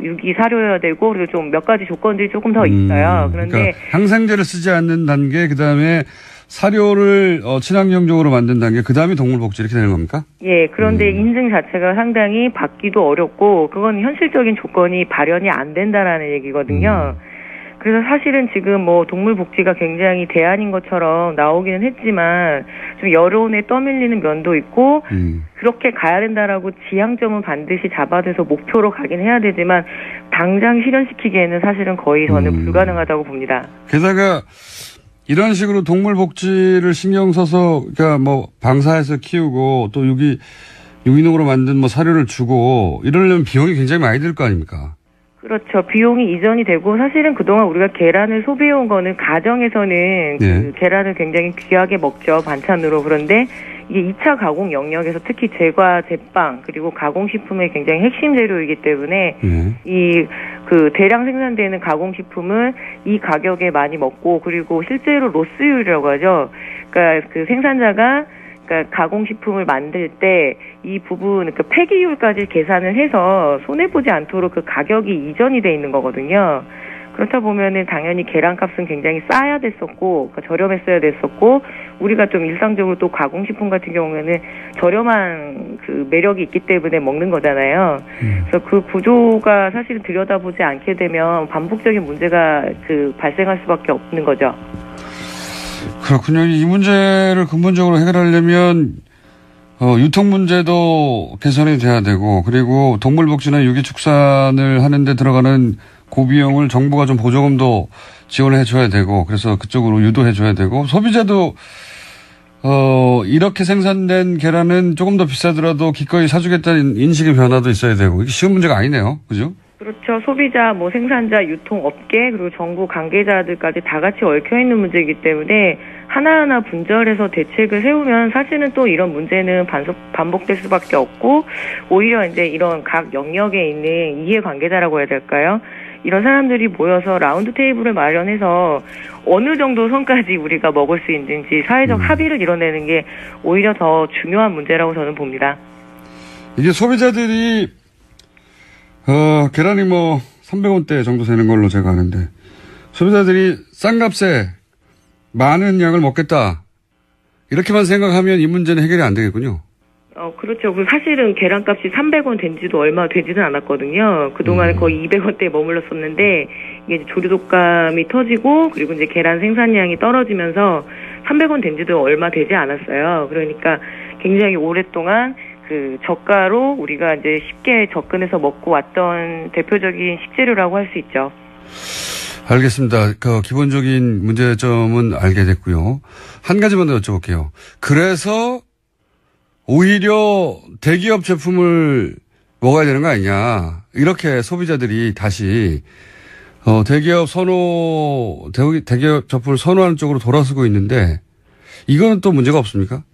D: 유기 사료여야 되고 그리고 좀 몇 가지 조건들이 조금 더 있어요. 그런데
A: 그러니까 항생제를 쓰지 않는 단계, 그 다음에 사료를 친환경적으로 만든 단계, 그 다음에 동물복지 이렇게 되는 겁니까?
D: 예, 그런데 인증 자체가 상당히 받기도 어렵고 그건 현실적인 조건이 발현이 안 된다라는 얘기거든요. 그래서 사실은 지금 동물복지가 굉장히 대안인 것처럼 나오기는 했지만 좀 여론에 떠밀리는 면도 있고 그렇게 가야 된다라고 지향점은 반드시 잡아둬서 목표로 가긴 해야 되지만 당장 실현시키기에는 사실은 거의 저는 불가능하다고 봅니다.
A: 게다가 이런 식으로 동물 복지를 신경 써서, 그러니까 방사해서 키우고 또 유기농으로 만든 사료를 주고 이러려면 비용이 굉장히 많이 들 거 아닙니까?
D: 그렇죠. 비용이 이전이 되고 사실은 그동안 우리가 계란을 소비해온 거는 가정에서는 그 계란을 굉장히 귀하게 먹죠. 반찬으로. 그런데 이게 2차 가공 영역에서 특히 제과, 제빵 그리고 가공식품의 굉장히 핵심 재료이기 때문에 이 그 대량 생산되는 가공식품은 이 가격에 많이 먹고 그리고 실제로 로스율이라고 하죠. 그러니까 그 생산자가 가공식품을 만들 때 이 부분, 그 폐기율까지 계산을 해서 손해보지 않도록 그 가격이 이전이 돼 있는 거거든요. 그렇다 보면은 당연히 계란값은 굉장히 싸야 됐었고, 그러니까 저렴했어야 됐었고, 우리가 좀 일상적으로 또 가공식품 같은 경우에는 저렴한 그 매력이 있기 때문에 먹는 거잖아요. 그래서 그 구조가 사실은 들여다보지 않게 되면 반복적인 문제가 발생할 수밖에 없는 거죠.
A: 그렇군요. 이 문제를 근본적으로 해결하려면 유통 문제도 개선이 돼야 되고, 그리고 동물복지나 유기축산을 하는데 들어가는 고비용을 정부가 좀 보조금도 지원해 줘야 되고, 그래서 그쪽으로 유도해 줘야 되고, 소비자도 이렇게 생산된 계란은 조금 더 비싸더라도 기꺼이 사주겠다는 인식의 변화도 있어야 되고, 이게 쉬운 문제가 아니네요. 그죠?
D: 그렇죠. 소비자, 생산자, 유통업계, 그리고 정부 관계자들까지 다 같이 얽혀있는 문제이기 때문에 하나하나 분절해서 대책을 세우면 사실은 또 이런 문제는 반복될 수밖에 없고, 오히려 이제 이런 각 영역에 있는 이해관계자라고 해야 될까요? 이런 사람들이 모여서 라운드 테이블을 마련해서 어느 정도 선까지 우리가 먹을 수 있는지 사회적 합의를 이뤄내는 게 오히려 더 중요한 문제라고 저는 봅니다.
A: 이게 소비자들이 계란이 300원대 정도 되는 걸로 제가 아는데, 소비자들이 싼 값에 많은 양을 먹겠다, 이렇게만 생각하면 이 문제는 해결이 안 되겠군요.
D: 그렇죠. 사실은 계란값이 300원 된 지도 얼마 되지는 않았거든요. 그동안 거의 200원대에 머물렀었는데, 이게 조류독감이 터지고, 그리고 이제 계란 생산량이 떨어지면서 300원 된 지도 얼마 되지 않았어요. 그러니까 굉장히 오랫동안 저가로 우리가 이제 쉽게 접근해서 먹고 왔던 대표적인 식재료라고 할 수 있죠.
A: 알겠습니다. 기본적인 문제점은 알게 됐고요. 한 가지만 더 여쭤볼게요. 그래서 오히려 대기업 제품을 먹어야 되는 거 아니냐, 이렇게 소비자들이 다시 대기업 제품을 선호하는 쪽으로 돌아서고 있는데, 이거는 또 문제가 없습니까?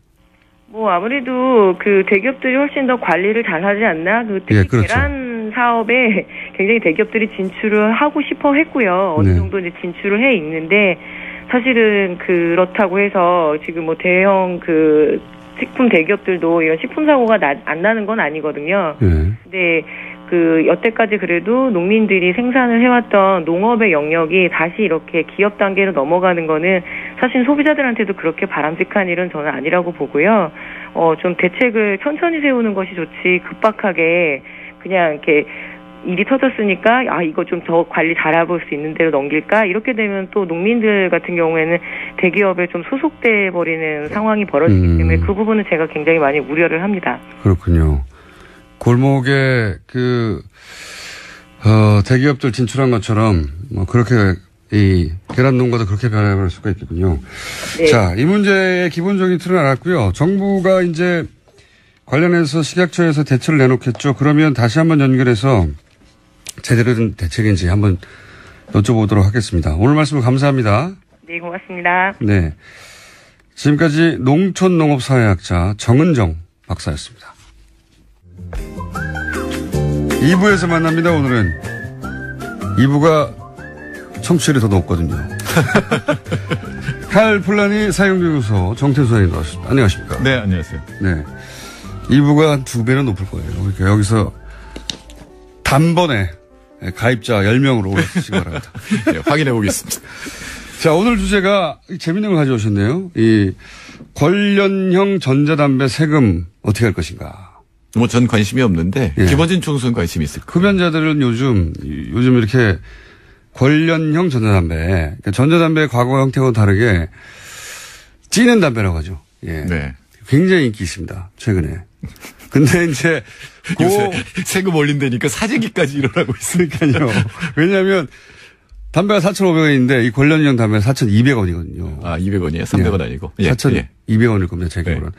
D: 아무래도 대기업들이 훨씬 더 관리를 잘 하지 않나? 특히
A: 그렇죠.
D: 계란 사업에 굉장히 대기업들이 진출을 하고 싶어 했고요. 어느 정도 이제 진출을 해 있는데, 사실은 그렇다고 해서 지금 대형 식품 대기업들도 이런 식품 사고가 안 나는 건 아니거든요. 근데 여태까지 그래도 농민들이 생산을 해왔던 농업의 영역이 다시 이렇게 기업 단계로 넘어가는 거는 사실 소비자들한테도 그렇게 바람직한 일은 저는 아니라고 보고요. 좀 대책을 천천히 세우는 것이 좋지, 급박하게 그냥 이렇게 일이 터졌으니까 이거 좀 더 관리 잘해볼 수 있는 대로 넘길까, 이렇게 되면 또 농민들 같은 경우에는 대기업에 좀 소속돼 버리는 상황이 벌어지기 때문에 그 부분은 제가 굉장히 많이 우려를 합니다.
A: 그렇군요. 골목에 대기업들 진출한 것처럼 그렇게 이 계란 농가도 그렇게 변해버릴 수가 있겠군요. 네. 자, 이 문제의 기본적인 틀은 알았고요. 정부가 이제 관련해서 식약처에서 대책을 내놓겠죠. 그러면 다시 한번 연결해서 제대로 된 대책인지 한번 여쭤보도록 하겠습니다. 오늘 말씀 감사합니다.
D: 네, 고맙습니다.
A: 네, 지금까지 농촌농업사회학자 정은정 박사였습니다. 2부에서 만납니다. 오늘은 2부가 청취율이 더 높거든요. 칼플라니 사용연구소 정태수 선생님 나왔습니다. 안녕하십니까?
E: 네, 안녕하세요.
A: 네, 2부가 한 2배는 높을 거예요. 그러니까 여기서 단번에 가입자 10명으로 올려주시기 바랍니다.
E: 네, 확인해 보겠습니다.
A: 자, 오늘 주제가 재밌는 걸 가져오셨네요. 이 관련형 전자담배 세금 어떻게 할 것인가.
E: 전 관심이 없는데, 기본적인 총수는 관심이 있을 거예요.
A: 흡연자들은 요즘 이렇게 관련형 전자담배, 그러니까 전자담배의 과거 형태와 다르게 찌는 담배라고 하죠. 네. 굉장히 인기 있습니다. 최근에. 근데 이제
E: 요새 세금 올린다니까 사재기까지 일어나고 있으니까요.
A: 왜냐하면 담배가 4,500원인데 이 관련형 담배가 4,200원이거든요.
E: 200원이에요? 300원 아니고?
A: 4,200원일 겁니다. 제 기억으로는.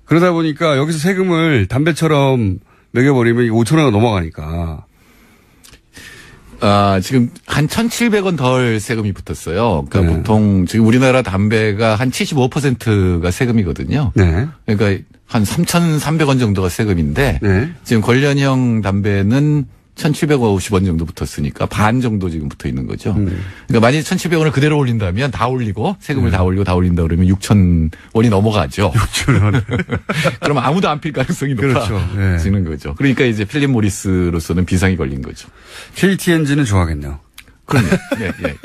A: 그러다 보니까 여기서 세금을 담배처럼 매겨버리면 5,000원이 넘어가니까.
E: 지금 한 1,700원 덜 세금이 붙었어요. 그러니까 보통 지금 우리나라 담배가 한 75%가 세금이거든요. 네. 그러니까 한 3,300원 정도가 세금인데 지금 관련형 담배는 1,750원 정도 붙었으니까 반 정도 지금 붙어 있는 거죠. 그러니까 만약에 1,700원을 그대로 올린다면 다 올리고 세금을 다 올리고 다 올린다 그러면 6,000원이 넘어가죠.
A: 6,000원.
E: 그러면 아무도 안 필 가능성이 높아지는 거죠. 그러니까 이제 필립 모리스로서는 비상이 걸린 거죠.
A: KT 엔진은 좋아하겠네요.
E: 그럼요. 네, 네.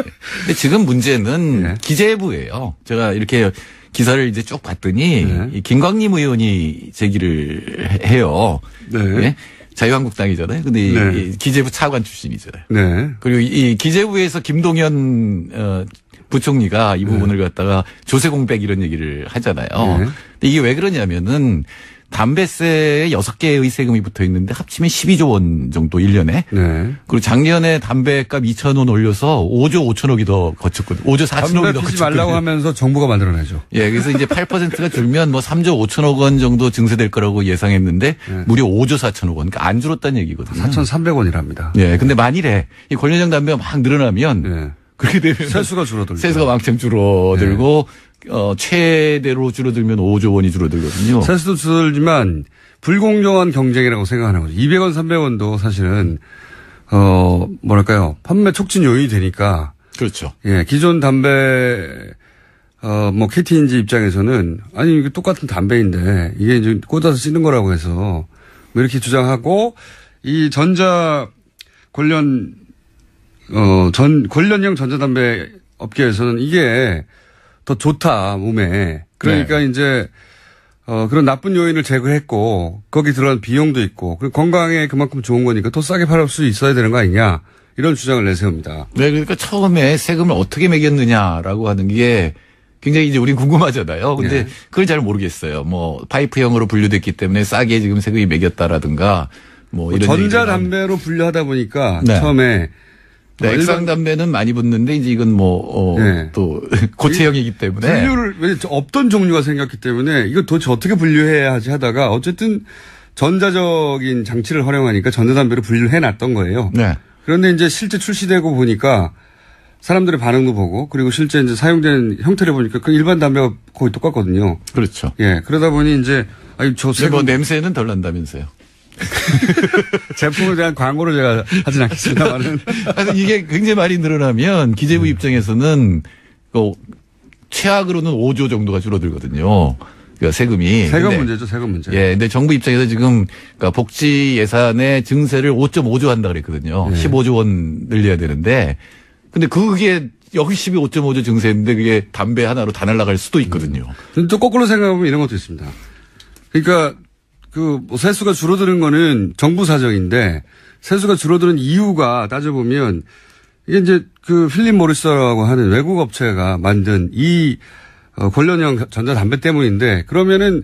E: 근데 지금 문제는 네. 기재부예요. 제가 이렇게 기사를 이제 쭉 봤더니 네. 이 김광림 의원이 제기를 해요. 네. 네? 자유한국당이잖아요. 근데 네. 이 기재부 차관 출신이잖아요. 네. 그리고 이 기재부에서 김동연 부총리가 이 부분을 갖다가 조세 공백 이런 얘기를 하잖아요. 네. 근데 이게 왜 그러냐면은 담배세에 6개의 세금이 붙어 있는데 합치면 12조 원 정도 1년에. 네. 그리고 작년에 담배값 2,000원 올려서 5조 5천억이 더 거쳤거든요. 5조 4천억이 더 거쳤거든요.
A: 담배 피지 말라고 하면서 정부가 만들어내죠.
E: 예, 그래서 이제 8%가 줄면 뭐 3조 5천억 원 정도 증세될 거라고 예상했는데 네. 무려 5조 4천억 원. 그러니까 안 줄었다는 얘기거든요.
A: 4,300원이랍니다.
E: 예, 근데 만일에 이 권련형 담배가 막 늘어나면 네. 그렇게 되면
A: 세수가 줄어들고
E: 세수가 왕창 줄어들고 네. 최대로 줄어들면 5조 원이 줄어들거든요.
A: 세수도 줄어들지만 불공정한 경쟁이라고 생각하는 거죠. 200원, 300원도 사실은 뭐랄까요 판매 촉진 요인이 되니까.
E: 그렇죠.
A: 예, 기존 담배 뭐 KT인지 입장에서는 아니 이게 똑같은 담배인데 이게 이제 꽂아서 쓰는 거라고 해서 뭐 이렇게 주장하고 이 전자 관련 관련형 전자담배 업계에서는 이게 더 좋다, 몸에. 그러니까 네. 이제, 그런 나쁜 요인을 제거했고, 거기 들어간 비용도 있고, 그리고 건강에 그만큼 좋은 거니까 더 싸게 팔을 수 있어야 되는 거 아니냐, 이런 주장을 내세웁니다.
E: 네, 그러니까 처음에 세금을 어떻게 매겼느냐라고 하는 게 굉장히 이제 우린 궁금하잖아요. 근데 네. 그걸 잘 모르겠어요. 뭐, 파이프형으로 분류됐기 때문에 싸게 지금 세금이 매겼다라든가, 뭐, 이런.
A: 전자담배로 분류하다 보니까 네. 처음에
E: 네, 액상 담배는 많이 붙는데 이제 이건 뭐
A: 네.
E: 또 고체형이기 때문에
A: 분류를 왜 없던 종류가 생겼기 때문에 이거 도대체 어떻게 분류해야 하지 하다가 어쨌든 전자적인 장치를 활용하니까 전자담배로 분류를 해놨던 거예요. 네. 그런데 이제 실제 출시되고 보니까 사람들의 반응도 보고 그리고 실제 이제 사용된 형태를 보니까 그 일반 담배가 거의 똑같거든요.
E: 그렇죠.
A: 예, 그러다 보니 이제 저 세금
E: 뭐 냄새는 덜 난다면서요.
A: 제품에 대한 광고를 제가 하진 않겠습니다만은.
E: 이게 굉장히 많이 늘어나면 기재부 입장에서는 최악으로는 5조 정도가 줄어들거든요. 그러니까 세금이.
A: 세금 문제죠, 세금 문제.
E: 예, 근데 정부 입장에서 지금 그러니까 복지 예산의 증세를 5.5조 한다 그랬거든요. 네. 15조 원 늘려야 되는데. 근데 그게 역시 5.5조 증세인데 그게 담배 하나로 다 날아갈 수도 있거든요.
A: 또 거꾸로 생각하면 이런 것도 있습니다. 그러니까 뭐 세수가 줄어드는 거는 정부 사정인데 세수가 줄어드는 이유가 따져보면 이게 이제 필립 모리스라고 하는 외국 업체가 만든 이 관련형 전자담배 때문인데 그러면은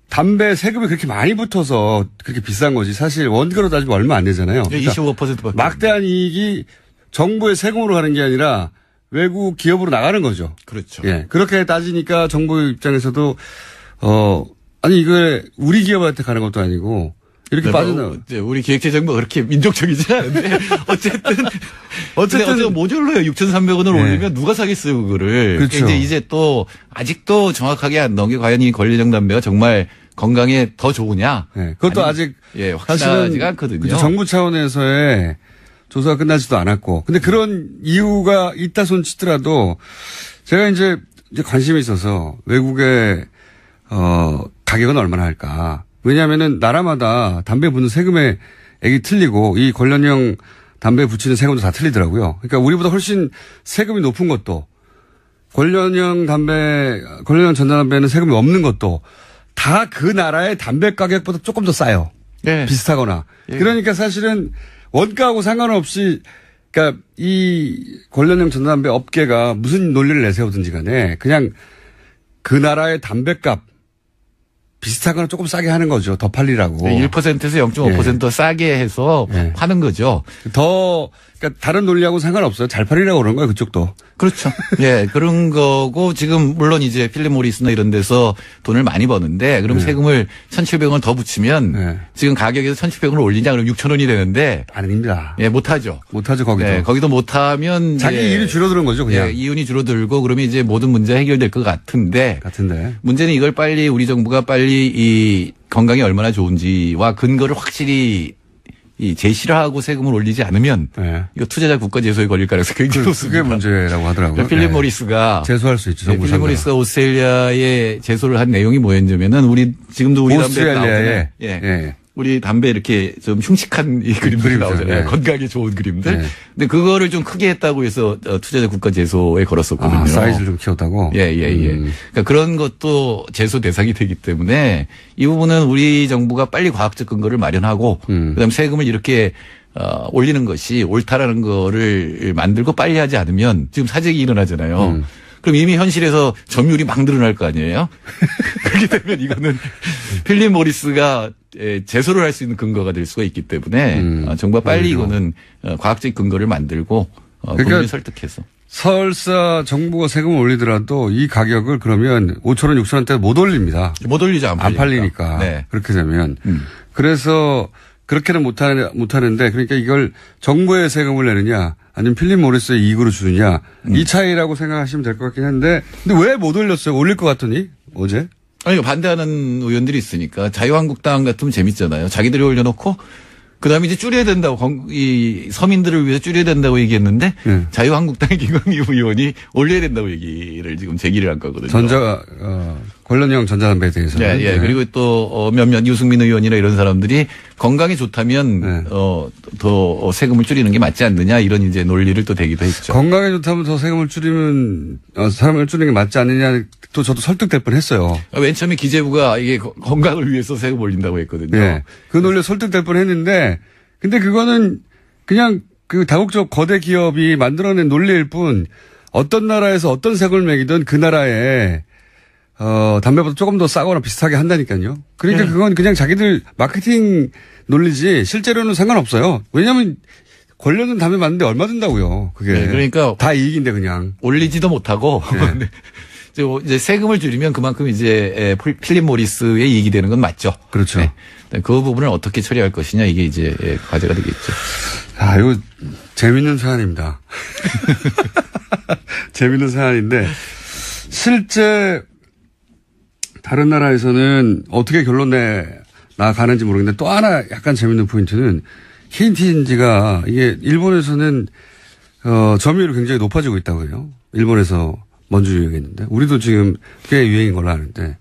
A: 담배 세금이 그렇게 많이 붙어서 그렇게 비싼 거지 사실 원가로 따지면 얼마 안 되잖아요.
E: 그러니까 25%밖에.
A: 막대한 이익이 정부의 세금으로 가는 게 아니라 외국 기업으로 나가는 거죠.
E: 그렇죠.
A: 예. 그렇게 따지니까 정부 입장에서도 아니, 이거 우리 기업한테 가는 것도 아니고, 이렇게 빠져나와.
E: 우리 기획재정부가 그렇게 민족적이지 않은데, 어쨌든 모듈로요. 6,300원을 네. 올리면 누가 사겠어요, 그거를.
A: 그렇죠.
E: 이제 또, 아직도 정확하게 안 나온 게 과연 이 관련형 담배가 정말 건강에 더 좋으냐.
A: 네. 그것도 아직.
E: 예, 확실하지가 않거든요.
A: 그렇죠. 정부 차원에서의 조사가 끝나지도 않았고. 근데 그런 이유가 있다 손 치더라도, 제가 이제 관심이 있어서 외국의, 가격은 얼마나 할까. 왜냐하면은 나라마다 담배 붙는 세금의 액이 틀리고 이 관련형 담배 붙이는 세금도 다 틀리더라고요. 그러니까 우리보다 훨씬 세금이 높은 것도 관련형 전자담배는 세금이 없는 것도 다 그 나라의 담배 가격보다 조금 더 싸요. 네. 비슷하거나. 네. 그러니까 사실은 원가하고 상관없이 그러니까 이 관련형 전자담배 업계가 무슨 논리를 내세우든지 간에 그냥 그 나라의 담배값 비슷하거나 조금 싸게 하는 거죠. 더 팔리라고.
E: 1%에서 0.5% 더 싸게 해서 파는 거죠.
A: 그러니까 다른 논리하고 상관없어요. 잘 팔리라고 그런 거예요. 그쪽도.
E: 그렇죠. 예, 그런 거고 지금 물론 이제 필립 모리스나 이런 데서 돈을 많이 버는데 그럼 세금을 1,700원 더 붙이면 지금 가격에서 1,700원을 올리냐 그럼 6,000원이 되는데
A: 아닙니다.
E: 예, 못하죠.
A: 못하죠, 거기도.
E: 네, 거기도 못하면
A: 자기 이윤이 줄어드는 거죠, 그냥.
E: 예, 이윤이 줄어들고 그러면 이제 모든 문제 해결될 것 같은데 문제는 이걸 빨리 우리 정부가 빨리 이 건강이 얼마나 좋은지와 근거를 확실히 제시를 하고 세금을 올리지 않으면 이거 투자자 국가 제소에 걸릴 가능성이 굉장히 높습니다.
A: 그게 문제라고 하더라고요.
E: 필립 모리스가
A: 제소할 수 있죠.
E: 필립 모리스가 오스트레일리아에 제소를 한 내용이 뭐였냐면은 지금도 우리 담배 나오잖아요. 우리 담배 이렇게 좀 흉측한 이 그림들이 나오잖아요. 네. 건강에 좋은 그림들. 네. 근데 그거를 좀 크게 했다고 해서 투자자 국가 제소에 걸었었거든요.
A: 아, 사이즈를 좀 키웠다고?
E: 예. 그러니까 그런 것도 제소 대상이 되기 때문에 이 부분은 우리 정부가 빨리 과학적 근거를 마련하고 그다음에 세금을 이렇게 올리는 것이 옳다라는 거를 만들고 빨리 하지 않으면 지금 사재기 일어나잖아요. 그럼 이미 현실에서 점유율이 막 늘어날 거 아니에요? 그렇기 때문에 이거는 필립 모리스가 제소를 할 수 있는 근거가 될 수가 있기 때문에 정부가 빨리 이거는 과학적 근거를 만들고 국민을 설득해서.
A: 설사 정부가 세금을 올리더라도 이 가격을 그러면 5,000원, 6,000원대 못 올립니다.
E: 못 올리죠. 안
A: 팔리니까. 네. 그렇게 되면. 그래서 그렇게는 못하는데 그러니까 이걸 정부의 세금을 내느냐 아니면 필립 모리스의 이익으로 주느냐 이 차이라고 생각하시면 될 것 같긴 한데 근데 왜 못 올렸어요? 올릴 것 같더니 어제?
E: 아니 반대하는 의원들이 있으니까 자유한국당 같으면 재밌잖아요. 자기들이 올려놓고 그다음에 이제 줄여야 된다고 이 서민들을 위해서 줄여야 된다고 얘기했는데 자유한국당의 김광희 의원이 올려야 된다고 얘기를 지금 제기를 한 거거든요.
A: 관련형 전자담배에 대해서.
E: 예. 그리고 또 몇몇 유승민 의원이나 이런 사람들이 건강에 좋다면 더 세금을 줄이는 게 맞지 않느냐 이런 이제 논리를 또 대기도 했죠.
A: 건강에 좋다면 더 세금을 줄이면 사람을 줄이는 게 맞지 않느냐 또 저도 설득될 뻔했어요.
E: 맨 처음에 기재부가 이게 건강을 위해서 세금 올린다고 했거든요.
A: 네. 그 논리 설득될 뻔했는데 근데 그거는 그냥 그 다국적 거대 기업이 만들어낸 논리일 뿐 어떤 나라에서 어떤 세금을 매기든 그 나라에 담배보다 조금 더 싸거나 비슷하게 한다니까요. 그러니까 그건 그냥 자기들 마케팅 논리지 실제로는 상관없어요. 왜냐하면 권력은 담배 맞는데 얼마 든다고요. 그게.
E: 네, 그러니까
A: 다 이익인데 그냥.
E: 올리지도 못하고. 네. 이제 세금을 줄이면 그만큼 이제 필립 모리스의 이익이 되는 건 맞죠.
A: 그렇죠.
E: 네. 그 부분을 어떻게 처리할 것이냐 이게 이제 과제가 되겠죠.
A: 아, 이거 재밌는 사안입니다. 재밌는 사안인데 실제 다른 나라에서는 어떻게 결론 나가는지 모르겠는데 또 하나 약간 재밌는 포인트는 KTNG가 이게 일본에서는 점유율이 굉장히 높아지고 있다고 해요. 일본에서 먼저 유행했는데 우리도 지금 꽤 유행인 걸로 아는데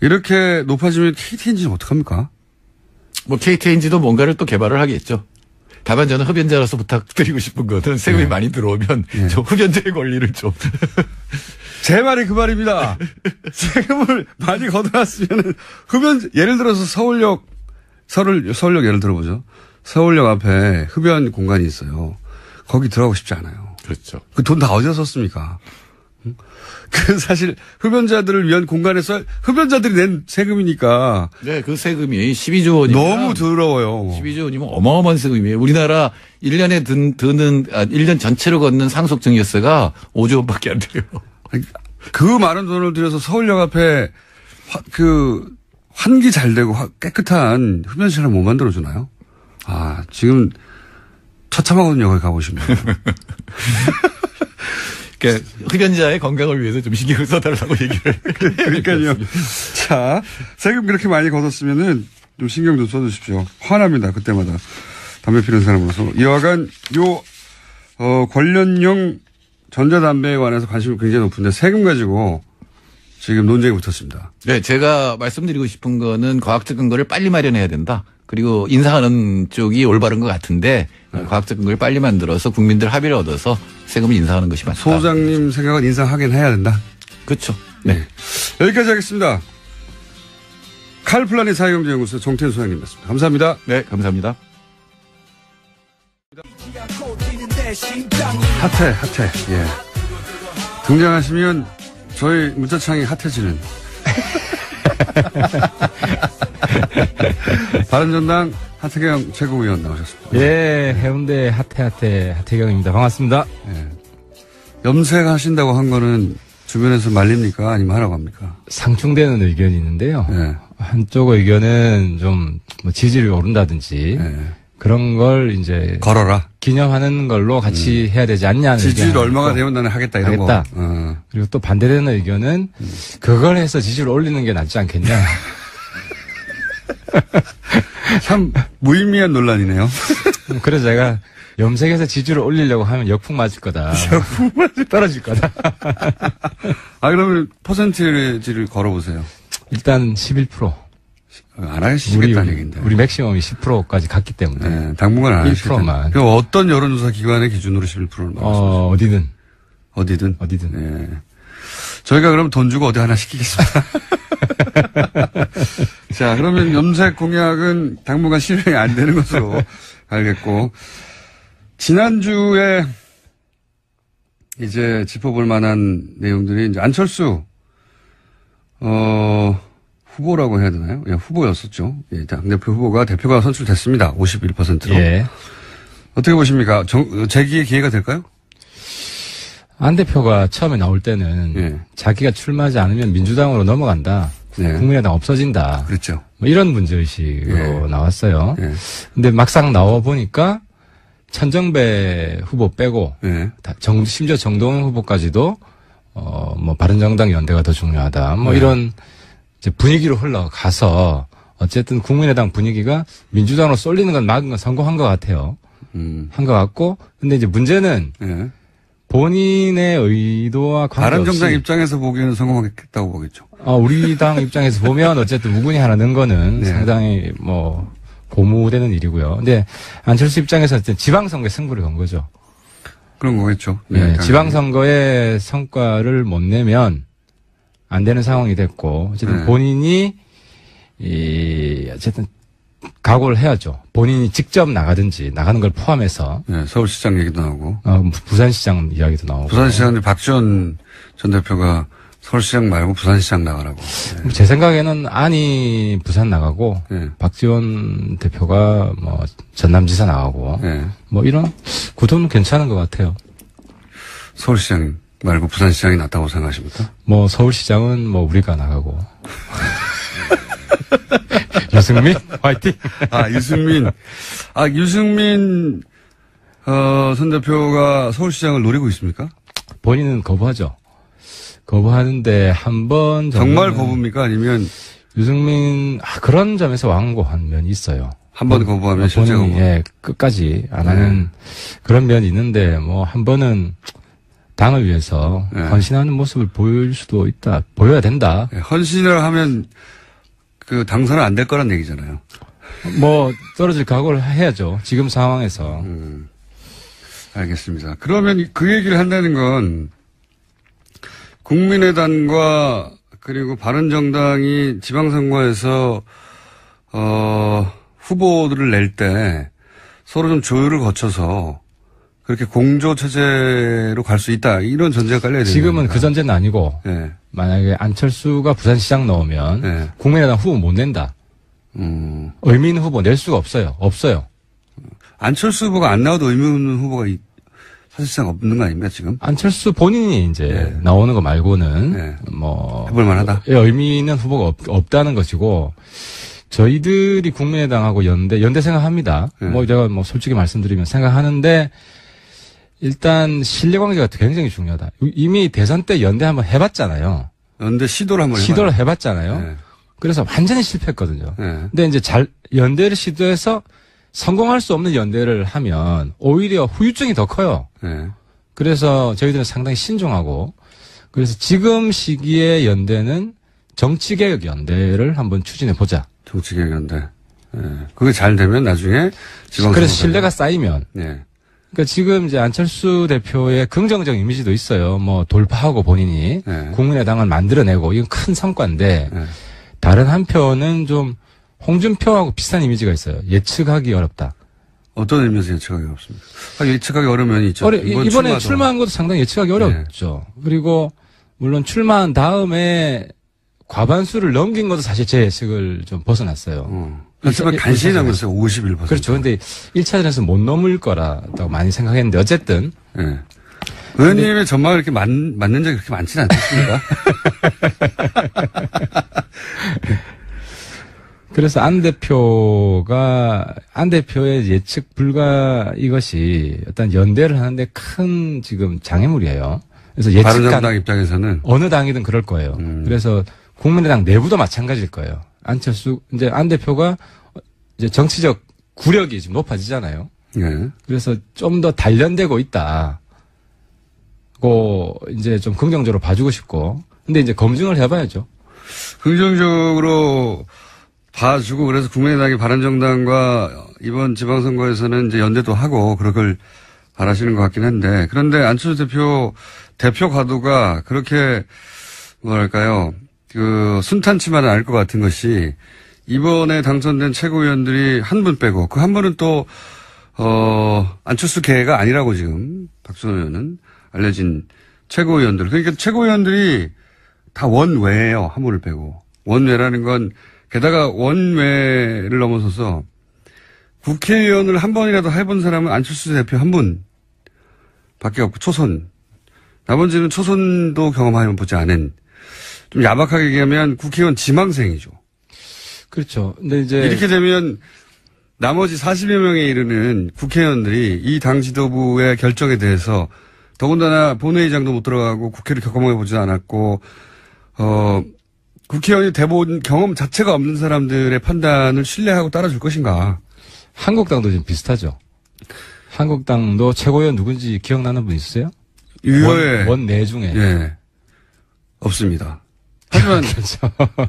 A: 이렇게 높아지면 KTNG는 어떡합니까?
E: 뭐 KTNG도 뭔가를 또 개발을 하겠죠. 다만 저는 흡연자로서 부탁드리고 싶은 거는 세금이 많이 들어오면 저 흡연자의 권리를 좀.
A: 제 말이 그 말입니다. 세금을 많이 걷어놨으면 예를 들어서 서울역 예를 들어보죠. 서울역 앞에 흡연 공간이 있어요. 거기 들어가고 싶지 않아요.
E: 그렇죠.
A: 그 돈 다 어디서 썼습니까? 그 사실 흡연자들을 위한 공간에서 흡연자들이 낸 세금이니까.
E: 네, 그 세금이 12조 원이면
A: 너무 더러워요.
E: 12조 원이면 어마어마한 세금이에요. 우리나라 1년에 드는 1년 전체로 걷는 상속 증여세가 5조 원밖에 안 돼요.
A: 그 많은 돈을 들여서 서울역 앞에 환기 잘 되고 깨끗한 흡연실을 못 만들어 주나요? 아, 지금 처참하거든요. 거기 가보시면.
E: 그러니까 흡연자의 건강을 위해서 좀 신경을 써달라고 얘기를.
A: 그러니까요. 자, 세금 그렇게 많이 걷었으면은 좀 신경 좀 써주십시오. 화납니다. 그때마다 담배 피우는 사람으로서. 이와간 관련형 전자담배에 관해서 관심이 굉장히 높은데 세금 가지고 지금 논쟁이 붙었습니다.
E: 네, 제가 말씀드리고 싶은 거는 과학적 근거를 빨리 마련해야 된다. 그리고 인상하는 쪽이 올바른 것 같은데 과학적 근거를 빨리 만들어서 국민들 합의를 얻어서 세금을 인상하는 것이 맞다.
A: 소장님 생각은 인상하긴 해야 된다.
E: 그렇죠. 네.
A: 여기까지 하겠습니다. 칼플라닛 사회경제연구소 정태현 소장님이었습니다. 감사합니다.
E: 네, 감사합니다.
A: 핫해. 예. 등장하시면 저희 문자창이 핫해지는. 바른정당 하태경 최고위원 나오셨습니다.
F: 예, 해운대 하태경입니다. 반갑습니다.
A: 예. 염색하신다고 한 거는 주변에서 말립니까? 아니면 하라고 합니까?
F: 상충되는 의견이 있는데요. 예. 한쪽 의견은 좀 지지율이 오른다든지 그런 걸 이제
A: 걸어라.
F: 기념하는 걸로 같이 해야 되지 않냐는
A: 지지율 얼마가 되면 나는 하겠다 이런 거.
F: 그리고 또 반대되는 의견은 그걸 해서 지지율을 올리는 게 낫지 않겠냐.
A: 참 무의미한 논란이네요.
F: 그래서 제가 염색해서 지지율을 올리려고 하면 역풍 맞을 거다. 떨어질 거다.
A: 아, 그러면 퍼센티지를 걸어보세요.
F: 일단 11%.
A: 안 하시겠다는 얘기인데.
F: 우리 맥시멈이 10%까지 갔기 때문에.
A: 네, 당분간 안 하시겠다.
F: 1%만.
A: 그럼 어떤 여론조사 기관의 기준으로 11%를 말씀하시죠?
F: 어디든.
A: 네. 저희가 그럼 돈 주고 어디 하나 시키겠습니다. 자, 그러면 염색 공약은 당분간 실행이 안 되는 것으로 알겠고, 지난주에 이제 짚어볼 만한 내용들이 이제 안철수, 후보라고 해야 되나요? 예, 후보였었죠. 예, 당대표 후보가 대표가 선출됐습니다. 51%로.
F: 예.
A: 어떻게 보십니까? 재기의 기회가 될까요?
F: 안 대표가 처음에 나올 때는
A: 예.
F: 자기가 출마하지 않으면 민주당으로 넘어간다.
A: 예.
F: 국민의당 없어진다.
A: 그렇죠.
F: 뭐 이런 문제의식으로
A: 예.
F: 나왔어요.
A: 예.
F: 근데 막상 나와 보니까 천정배 후보 빼고
A: 예.
F: 심지어 정동영 후보까지도 뭐 바른정당 연대가 더 중요하다. 뭐
A: 예.
F: 이런 이제 분위기로 흘러가서 어쨌든 국민의당 분위기가 민주당으로 쏠리는 건 막은 건 성공한 것 같아요. 한 것 같고 근데 이제 문제는
A: 예.
F: 본인의 의도와 관계없이
A: 바른정당 입장에서 보기에는 성공하겠다고 보겠죠.
F: 우리 당 입장에서 보면 어쨌든 우군이 하나 는 거는
A: 네.
F: 상당히 뭐 고무되는 일이고요. 근데 안철수 입장에서 어쨌든 지방선거에 승부를 건 거죠.
A: 그런 거겠죠.
F: 네, 지방선거의 성과를 못 내면 안 되는 상황이 됐고 어쨌든
A: 네.
F: 본인이 어쨌든 각오를 해야죠. 본인이 직접 나가든지 나가는 걸 포함해서.
A: 네, 서울시장 얘기도 나오고.
F: 부산시장 이야기도 나오고.
A: 부산시장인데 박지원 전 대표가 서울시장 말고 부산시장 나가라고. 네.
F: 제 생각에는 안이 부산 나가고
A: 네.
F: 박지원 대표가 뭐 전남지사 나가고
A: 네.
F: 뭐 이런 구도는 괜찮은 것 같아요.
A: 서울시장 말고 부산시장이 낫다고 생각하십니까?
F: 뭐 서울시장은 뭐 우리가 나가고. 유승민 화이팅.
A: 유승민 선 대표가 서울시장을 노리고 있습니까?
F: 본인은 거부하죠. 거부하는데 한 번
A: 정말 거부입니까? 아니면
F: 유승민 그런 점에서 완고한 면이 있어요.
A: 한 번 거부하면 실제 거부.
F: 예, 끝까지 안 하는 그런 면이 있는데 뭐 한 번은 당을 위해서 헌신하는 모습을 보일 수도 있다. 보여야 된다.
A: 헌신을 하면 그 당선은 안 될 거란 얘기잖아요.
F: 뭐 떨어질 각오를 해야죠. 지금 상황에서.
A: 알겠습니다. 그러면 그 얘기를 한다는 건 국민의당과 그리고 바른정당이 지방선거에서 후보들을 낼 때 서로 좀 조율을 거쳐서 그렇게 공조 체제로 갈 수 있다. 이런 전제가 깔려야 되는
F: 지금은
A: 겁니까?
F: 그 전제는 아니고
A: 네.
F: 만약에 안철수가 부산시장 넣으면
A: 네.
F: 국민의당 후보 못 낸다. 의미 있는 후보 낼 수가 없어요. 없어요.
A: 안철수 후보가 안 나와도 의미 있는 후보가 사실상 없는 거 아닙니까 지금?
F: 안철수 본인이 이제 나오는 거 말고는 뭐
A: 해볼 만하다.
F: 의미 있는 후보가 없다는 것이고 저희들이 국민의당하고 연대 생각합니다. 뭐 제가 뭐 솔직히 말씀드리면 생각하는데 일단 신뢰관계가 굉장히 중요하다. 이미 대선 때 연대 한번 해봤잖아요.
A: 연대 시도를
F: 해봤잖아요.
A: 네.
F: 그래서 완전히 실패했거든요.
A: 네.
F: 근데 이제 연대를 시도해서 성공할 수 없는 연대를 하면 오히려 후유증이 더 커요.
A: 네.
F: 그래서 저희들은 상당히 신중하고 그래서 지금 시기에 연대는 정치개혁 연대를 한번 추진해 보자.
A: 정치개혁 연대. 네. 그게 잘 되면 나중에 지방선거.
F: 그래서 신뢰가 쌓이면.
A: 네.
F: 그러니까 지금 이제 안철수 대표의 긍정적 이미지도 있어요. 뭐 돌파하고 본인이 국민의당을 만들어내고 이건 큰 성과인데 다른 한편은 좀 홍준표하고 비슷한 이미지가 있어요. 예측하기 어렵다.
A: 어떤 의미에서 예측하기 어렵습니까? 예측하기 어려운 면이 있죠.
F: 이번에 출마한 것도 상당히 예측하기 어렵죠. 그리고 물론 출마한 다음에 과반수를 넘긴 것도 사실 제 예측을 좀 벗어났어요.
A: 하지만 간신히 남았어요. 51%.
F: 그렇죠. 근데 1차전에서 못 넘을 거라고 많이 생각했는데 어쨌든.
A: 네. 의원님의 전망을 이렇게 맞는 적이 그렇게 많지는 않습니까?
F: 그래서 안 대표의 예측 불가 이것이 어떤 연대를 하는데 큰 지금 장애물이에요. 그래서
A: 바른정당 입장에서는
F: 어느 당이든 그럴 거예요. 그래서 국민의당 내부도 마찬가지일 거예요. 이제 안 대표가 이제 정치적 구력이 지금 높아지잖아요.
A: 네.
F: 그래서 좀 더 단련되고 있다. 고 이제 좀 긍정적으로 봐주고 싶고. 근데 이제 검증을 해봐야죠.
A: 긍정적으로 봐주고 그래서 국민의당이 바른정당과 이번 지방선거에서는 이제 연대도 하고 그걸 바라시는 것 같긴 한데 그런데 안철수 대표 가도가 그렇게 뭐랄까요 순탄치만은 않을 것 같은 것이 이번에 당선된 최고위원들이 한 분 빼고 그 한 분은 또 안철수 계가 아니라고 지금 박준호 의원은 알려진 최고위원들 그러니까 최고위원들이 다 원외예요. 한 분을 빼고 원외라는 건 게다가 원외를 넘어서서 국회의원을 한 번이라도 해본 사람은 안철수 대표 한 분밖에 없고 초선. 나머지는 초선도 경험해보지 않은 좀 야박하게 얘기하면 국회의원 지망생이죠.
F: 그렇죠. 근데 이제
A: 이렇게 되면 나머지 40여 명에 이르는 국회의원들이 이 당 지도부의 결정에 대해서 더군다나 본회의장도 못 들어가고 국회를 경험해보지 않았고 국회의원이 대본 경험 자체가 없는 사람들의 판단을 신뢰하고 따라줄 것인가.
F: 한국당도 좀 비슷하죠. 한국당도 최고위원 누군지 기억나는 분 있으세요?
A: 유효의
F: 원내 중에.
A: 예. 없습니다.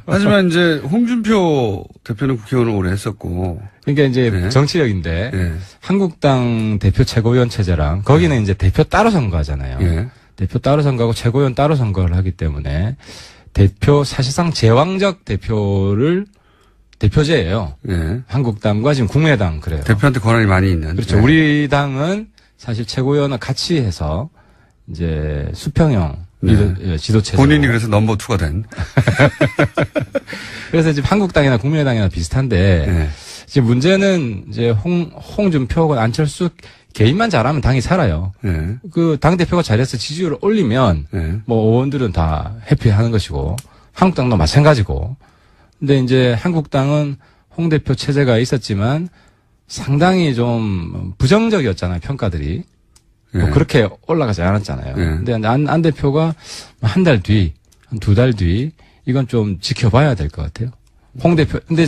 A: 하지만 이제 홍준표 대표는 국회의원을 오래 했었고.
F: 그러니까 이제
A: 네.
F: 정치력인데
A: 네.
F: 한국당 대표 최고위원 체제랑 거기는 이제 대표 따로 선거하잖아요.
A: 네.
F: 대표 따로 선거하고 최고위원 따로 선거를 하기 때문에 대표 사실상 제왕적 대표제예요.
A: 네.
F: 한국당과 지금 국민의당 그래요.
A: 대표한테 권한이 많이 있는.
F: 그렇죠.
A: 네.
F: 우리 당은 사실 최고위원을 같이 해서 이제 수평형
A: 네.
F: 지도체제.
A: 본인이 그래서 넘버 2가 된.
F: 그래서 지금 한국당이나 국민의당이나 비슷한데
A: 네.
F: 지금 문제는 이제 홍준표 혹은 안철수 개인만 잘하면 당이 살아요.
A: 네.
F: 그 당 대표가 잘해서 지지율을 올리면
A: 네.
F: 뭐 의원들은 다 해피하는 것이고 한국당도 마찬가지고. 근데 이제 한국당은 홍 대표 체제가 있었지만 상당히 좀 부정적이었잖아요, 평가들이.
A: 네.
F: 뭐 그렇게 올라가지 않았잖아요.
A: 네.
F: 근데 안 대표가 한 달 뒤, 한 2달 뒤 이건 좀 지켜봐야 될 것 같아요. 홍 대표. 근데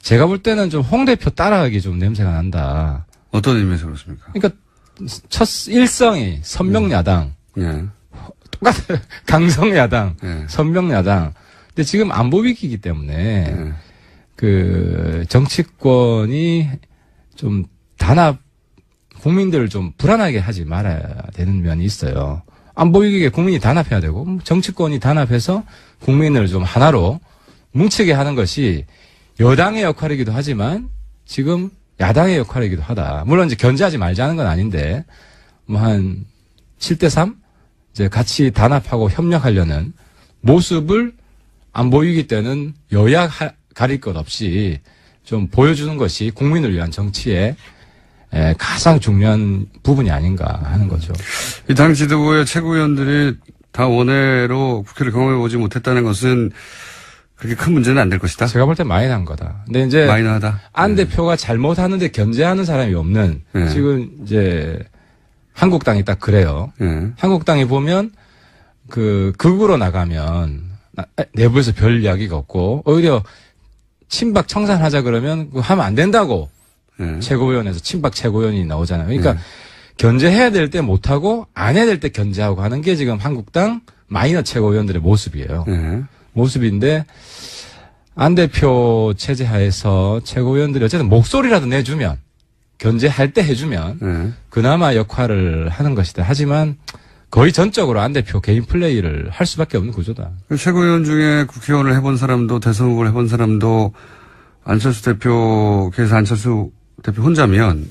F: 제가 볼 때는 좀 홍 대표 따라가기 좀 냄새가 난다.
A: 어떤 의미에서 그렇습니까?
F: 그러니까 일성이 선명야당.
A: 네.
F: 똑같아요. 강성야당.
A: 네.
F: 선명야당. 근데 지금 안보 위기이기 때문에
A: 네.
F: 그 정치권이 좀 국민들을 좀 불안하게 하지 말아야 되는 면이 있어요. 안보 위기에 국민이 단합해야 되고 정치권이 단합해서 국민을 좀 하나로 뭉치게 하는 것이 여당의 역할이기도 하지만 지금 야당의 역할이기도 하다. 물론 이제 견제하지 말자는 건 아닌데 뭐 한 7대3 이제 같이 단합하고 협력하려는 모습을 안보 위기 때는 여야 가릴 것 없이 좀 보여주는 것이 국민을 위한 정치의 가장 중요한 부분이 아닌가 하는 거죠.
A: 이 당 지도부의 최고위원들이 다 원외로 국회를 경험해보지 못했다는 것은 그렇게 큰 문제는 안 될 것이다.
F: 제가 볼 때 마이너한 거다. 근데 이제
A: 마이너하다.
F: 안 대표가 잘못하는데 견제하는 사람이 없는
A: 네.
F: 지금 이제 한국당이 딱 그래요.
A: 네.
F: 한국당이 보면 극으로 나가면 내부에서 별 이야기가 없고 오히려 친박 청산하자 그러면 그거 하면 안 된다고
A: 네.
F: 최고위원회에서 친박 최고위원이 나오잖아요. 그러니까
A: 네.
F: 견제해야 될 때 못하고 안 해야 될 때 견제하고 하는 게 지금 한국당 마이너 최고위원들의 모습이에요.
A: 네.
F: 모습인데 안 대표 체제 하에서 최고위원들이 어쨌든 목소리라도 내주면 견제할 때 해주면
A: 네.
F: 그나마 역할을 하는 것이다. 하지만 거의 전적으로 안 대표 개인 플레이를 할 수밖에 없는 구조다.
A: 최고위원 중에 국회의원을 해본 사람도 대선 후보를 해본 사람도 안철수 대표께서 안철수 대표 혼자면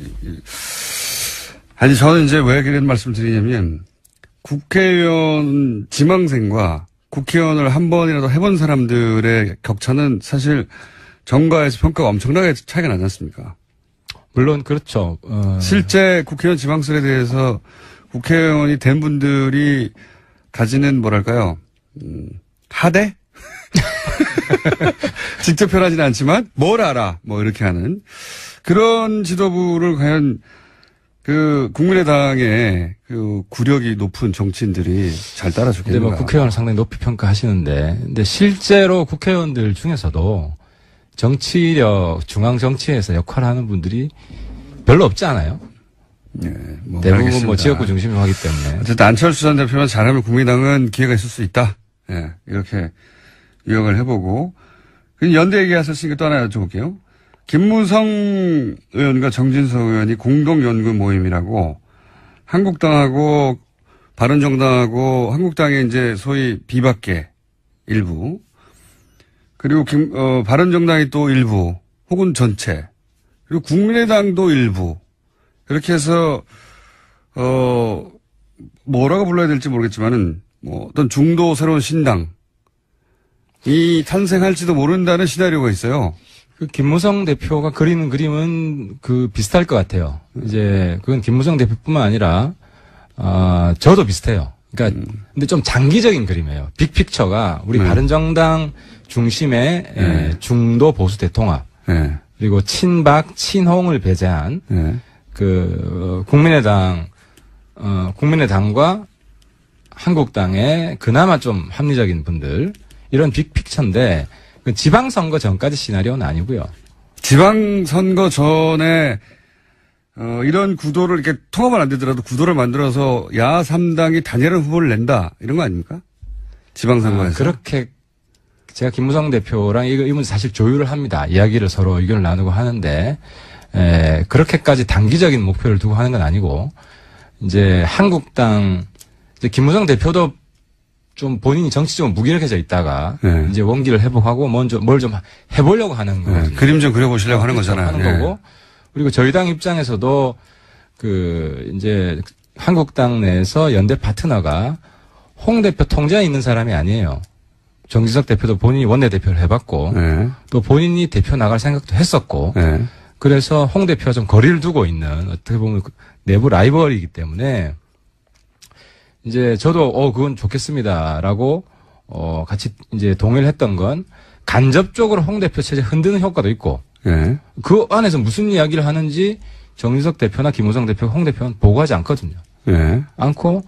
A: 아니 저는 이제 왜 그런 말씀을 드리냐면 국회의원 지망생과 국회의원을 한 번이라도 해본 사람들의 격차는 사실 정가에서 평가가 엄청나게 차이가 나지 않습니까?
F: 물론 그렇죠.
A: 실제 국회의원 지망설에 대해서 국회의원이 된 분들이 가지는 뭐랄까요 하대? 직접 표현하지는 않지만 뭘 알아 뭐 이렇게 하는 그런 지도부를 과연 그 국민의당의 그 구력이 높은 정치인들이 잘 따라주겠는가.
F: 근데 뭐 국회의원을 상당히 높이 평가하시는데 근데 실제로 국회의원들 중에서도 정치력 중앙 정치에서 역할을 하는 분들이 별로 없지 않아요?
A: 네, 뭐
F: 대부분
A: 알겠습니다.
F: 뭐 지역구 중심으로 하기 때문에.
A: 어쨌든 안철수 전 대표만 잘하면 국민의당은 기회가 있을 수 있다. 예, 이렇게 유형을 해보고 연대 얘기하셨으니까 또 하나 여쭤볼게요. 김무성 의원과 정진석 의원이 공동연구 모임이라고 한국당하고 바른정당하고 한국당의 이제 소위 비박계 일부 그리고 바른정당이 또 일부 혹은 전체 그리고 국민의당도 일부 이렇게 해서 뭐라고 불러야 될지 모르겠지만은 뭐 어떤 중도 새로운 신당이 탄생할지도 모른다는 시나리오가 있어요.
F: 그 김무성 대표가 그리는 그림은 비슷할 것 같아요. 이제 그건 김무성 대표뿐만 아니라 저도 비슷해요. 그러니까 근데 좀 장기적인 그림이에요. 빅픽처가 우리 바른정당 중심의 중도 보수 대통합 그리고 친박 친홍을 배제한 국민의당과 한국당의 그나마 좀 합리적인 분들 이런 빅픽처인데 그 지방선거 전까지 시나리오는 아니고요.
A: 지방선거 전에 이런 구도를 이렇게 통합은 안 되더라도 구도를 만들어서 야 3당이 단일한 후보를 낸다 이런 거 아닙니까? 지방선거에서.
F: 그렇게 제가 김무성 대표랑 이 문제 사실 조율을 합니다. 이야기를 서로 의견을 나누고 하는데 그렇게까지 단기적인 목표를 두고 하는 건 아니고 이제 한국당 이제 김무성 대표도 좀 본인이 정치적으로 무기력해져 있다가 이제 원기를 회복하고 먼저 뭘 좀 해보려고 하는 거예요.
A: 그림 좀 그려보시려고 하는 거잖아요.
F: 하는 거고 그리고 저희 당 입장에서도 이제 한국당 내에서 연대 파트너가 홍 대표 통제에 있는 사람이 아니에요. 정진석 대표도 본인이 원내대표를 해봤고 또 본인이 대표 나갈 생각도 했었고 그래서 홍 대표와 좀 거리를 두고 있는 어떻게 보면 내부 라이벌이기 때문에 이제 저도 그건 좋겠습니다라고 같이 이제 동의를 했던 건 간접적으로 홍 대표 체제 흔드는 효과도 있고 그 안에서 무슨 이야기를 하는지 정진석 대표나 김무성 대표, 홍 대표는 보고하지 않거든요. 않고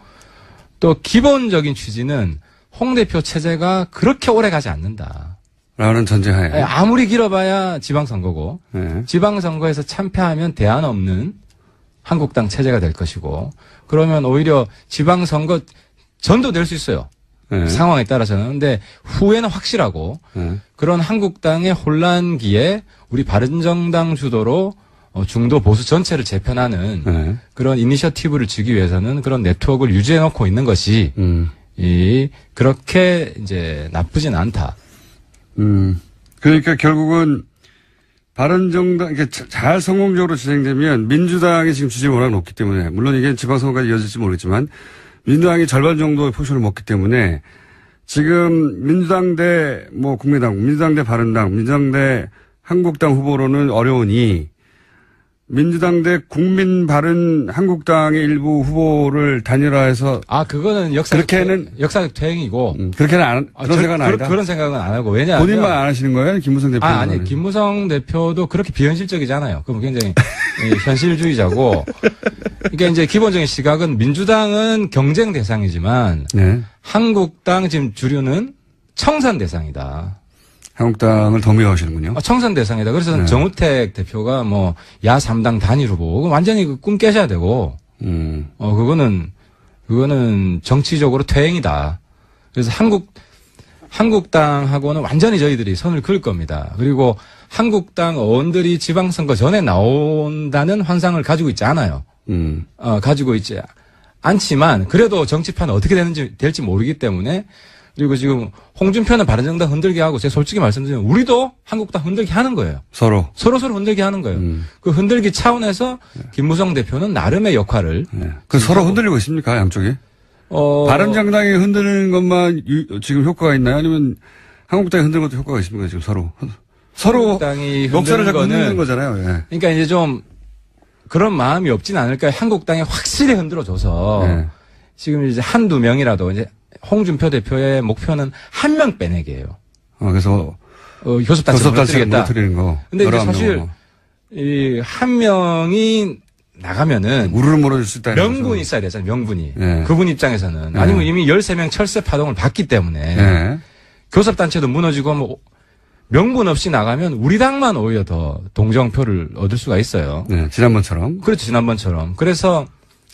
F: 또 기본적인 취지는 홍 대표 체제가 그렇게 오래 가지 않는다.
A: 라는 전제하에.
F: 아무리 길어봐야 지방선거고 지방선거에서 참패하면 대안 없는 한국당 체제가 될 것이고 그러면 오히려 지방선거 전도될 수 있어요. 상황에 따라서는. 근데 후에는 확실하고 그런 한국당의 혼란기에 우리 바른정당 주도로 중도 보수 전체를 재편하는 그런 이니셔티브를 주기 위해서는 그런 네트워크를 유지해 놓고 있는 것이 그렇게 이제 나쁘진 않다.
A: 그러니까 결국은 바른정당, 이게 잘 성공적으로 진행되면 민주당이 지금 지지율이 워낙 높기 때문에, 물론 이게 지방선거까지 이어질지 모르겠지만, 민주당이 절반 정도의 표심을 먹기 때문에, 지금 민주당 대 국민의당, 민주당 대 바른당, 민주당 대 한국당 후보로는 어려우니, 민주당 대 국민 바른 한국당의 일부 후보를 단일화해서
F: 그거는 역사적 퇴행이고
A: 그렇게는 그런 생각은 아니다.
F: 그런 생각은 안 하고 왜냐하면
A: 본인만 안 하시는 거예요, 김무성 대표?
F: 아니 김무성 대표도 그렇게 비현실적이잖아요. 그럼 굉장히 현실주의자고. 그러니까 이제 기본적인 시각은 민주당은 경쟁 대상이지만 한국당 지금 주류는 청산 대상이다.
A: 한국당을 더 미워하시는군요.
F: 청산 대상이다. 그래서 정우택 대표가 야 3당 단일 후보 완전히 꿈 깨셔야 되고 그거는 정치적으로 퇴행이다. 그래서 한국당하고는 완전히 저희들이 선을 그을 겁니다. 그리고 한국당 의원들이 지방선거 전에 나온다는 환상을 가지고 있지 않아요. 가지고 있지 않지만 그래도 정치판은 어떻게 될지 모르기 때문에 그리고 지금 홍준표는 바른정당 흔들게 하고 제가 솔직히 말씀드리면 우리도 한국당 흔들게 하는 거예요. 서로 흔들게 하는 거예요. 그 흔들기 차원에서 김무성 대표는 나름의 역할을.
A: 그 서로 흔들리고 있습니까, 양쪽이? 바른정당이 흔드는 것만 지금 효과가 있나요? 아니면 한국당이 흔드는 것도 효과가 있습니까, 지금 서로?
F: 한국당이
A: 역사를 자꾸 흔드는 거잖아요. 예.
F: 그러니까 이제 좀 그런 마음이 없진 않을까요? 한국당이 확실히 흔들어줘서 지금 이제 한두 명이라도 이제 홍준표 대표의 목표는 한 명 빼내기예요.
A: 그래서
F: 교섭단체
A: 무너뜨리는 거.
F: 근데 이제 사실 이 한 명이 나가면은
A: 우르르 몰아줄 수 있다.
F: 명분이 있어야 되잖아요. 명분이. 그분 입장에서는 아니면 이미 13명 철새 파동을 봤기 때문에 교섭단체도 무너지고 명분 없이 나가면 우리 당만 오히려 더 동정표를 얻을 수가 있어요.
A: 지난번처럼.
F: 그렇죠. 지난번처럼. 그래서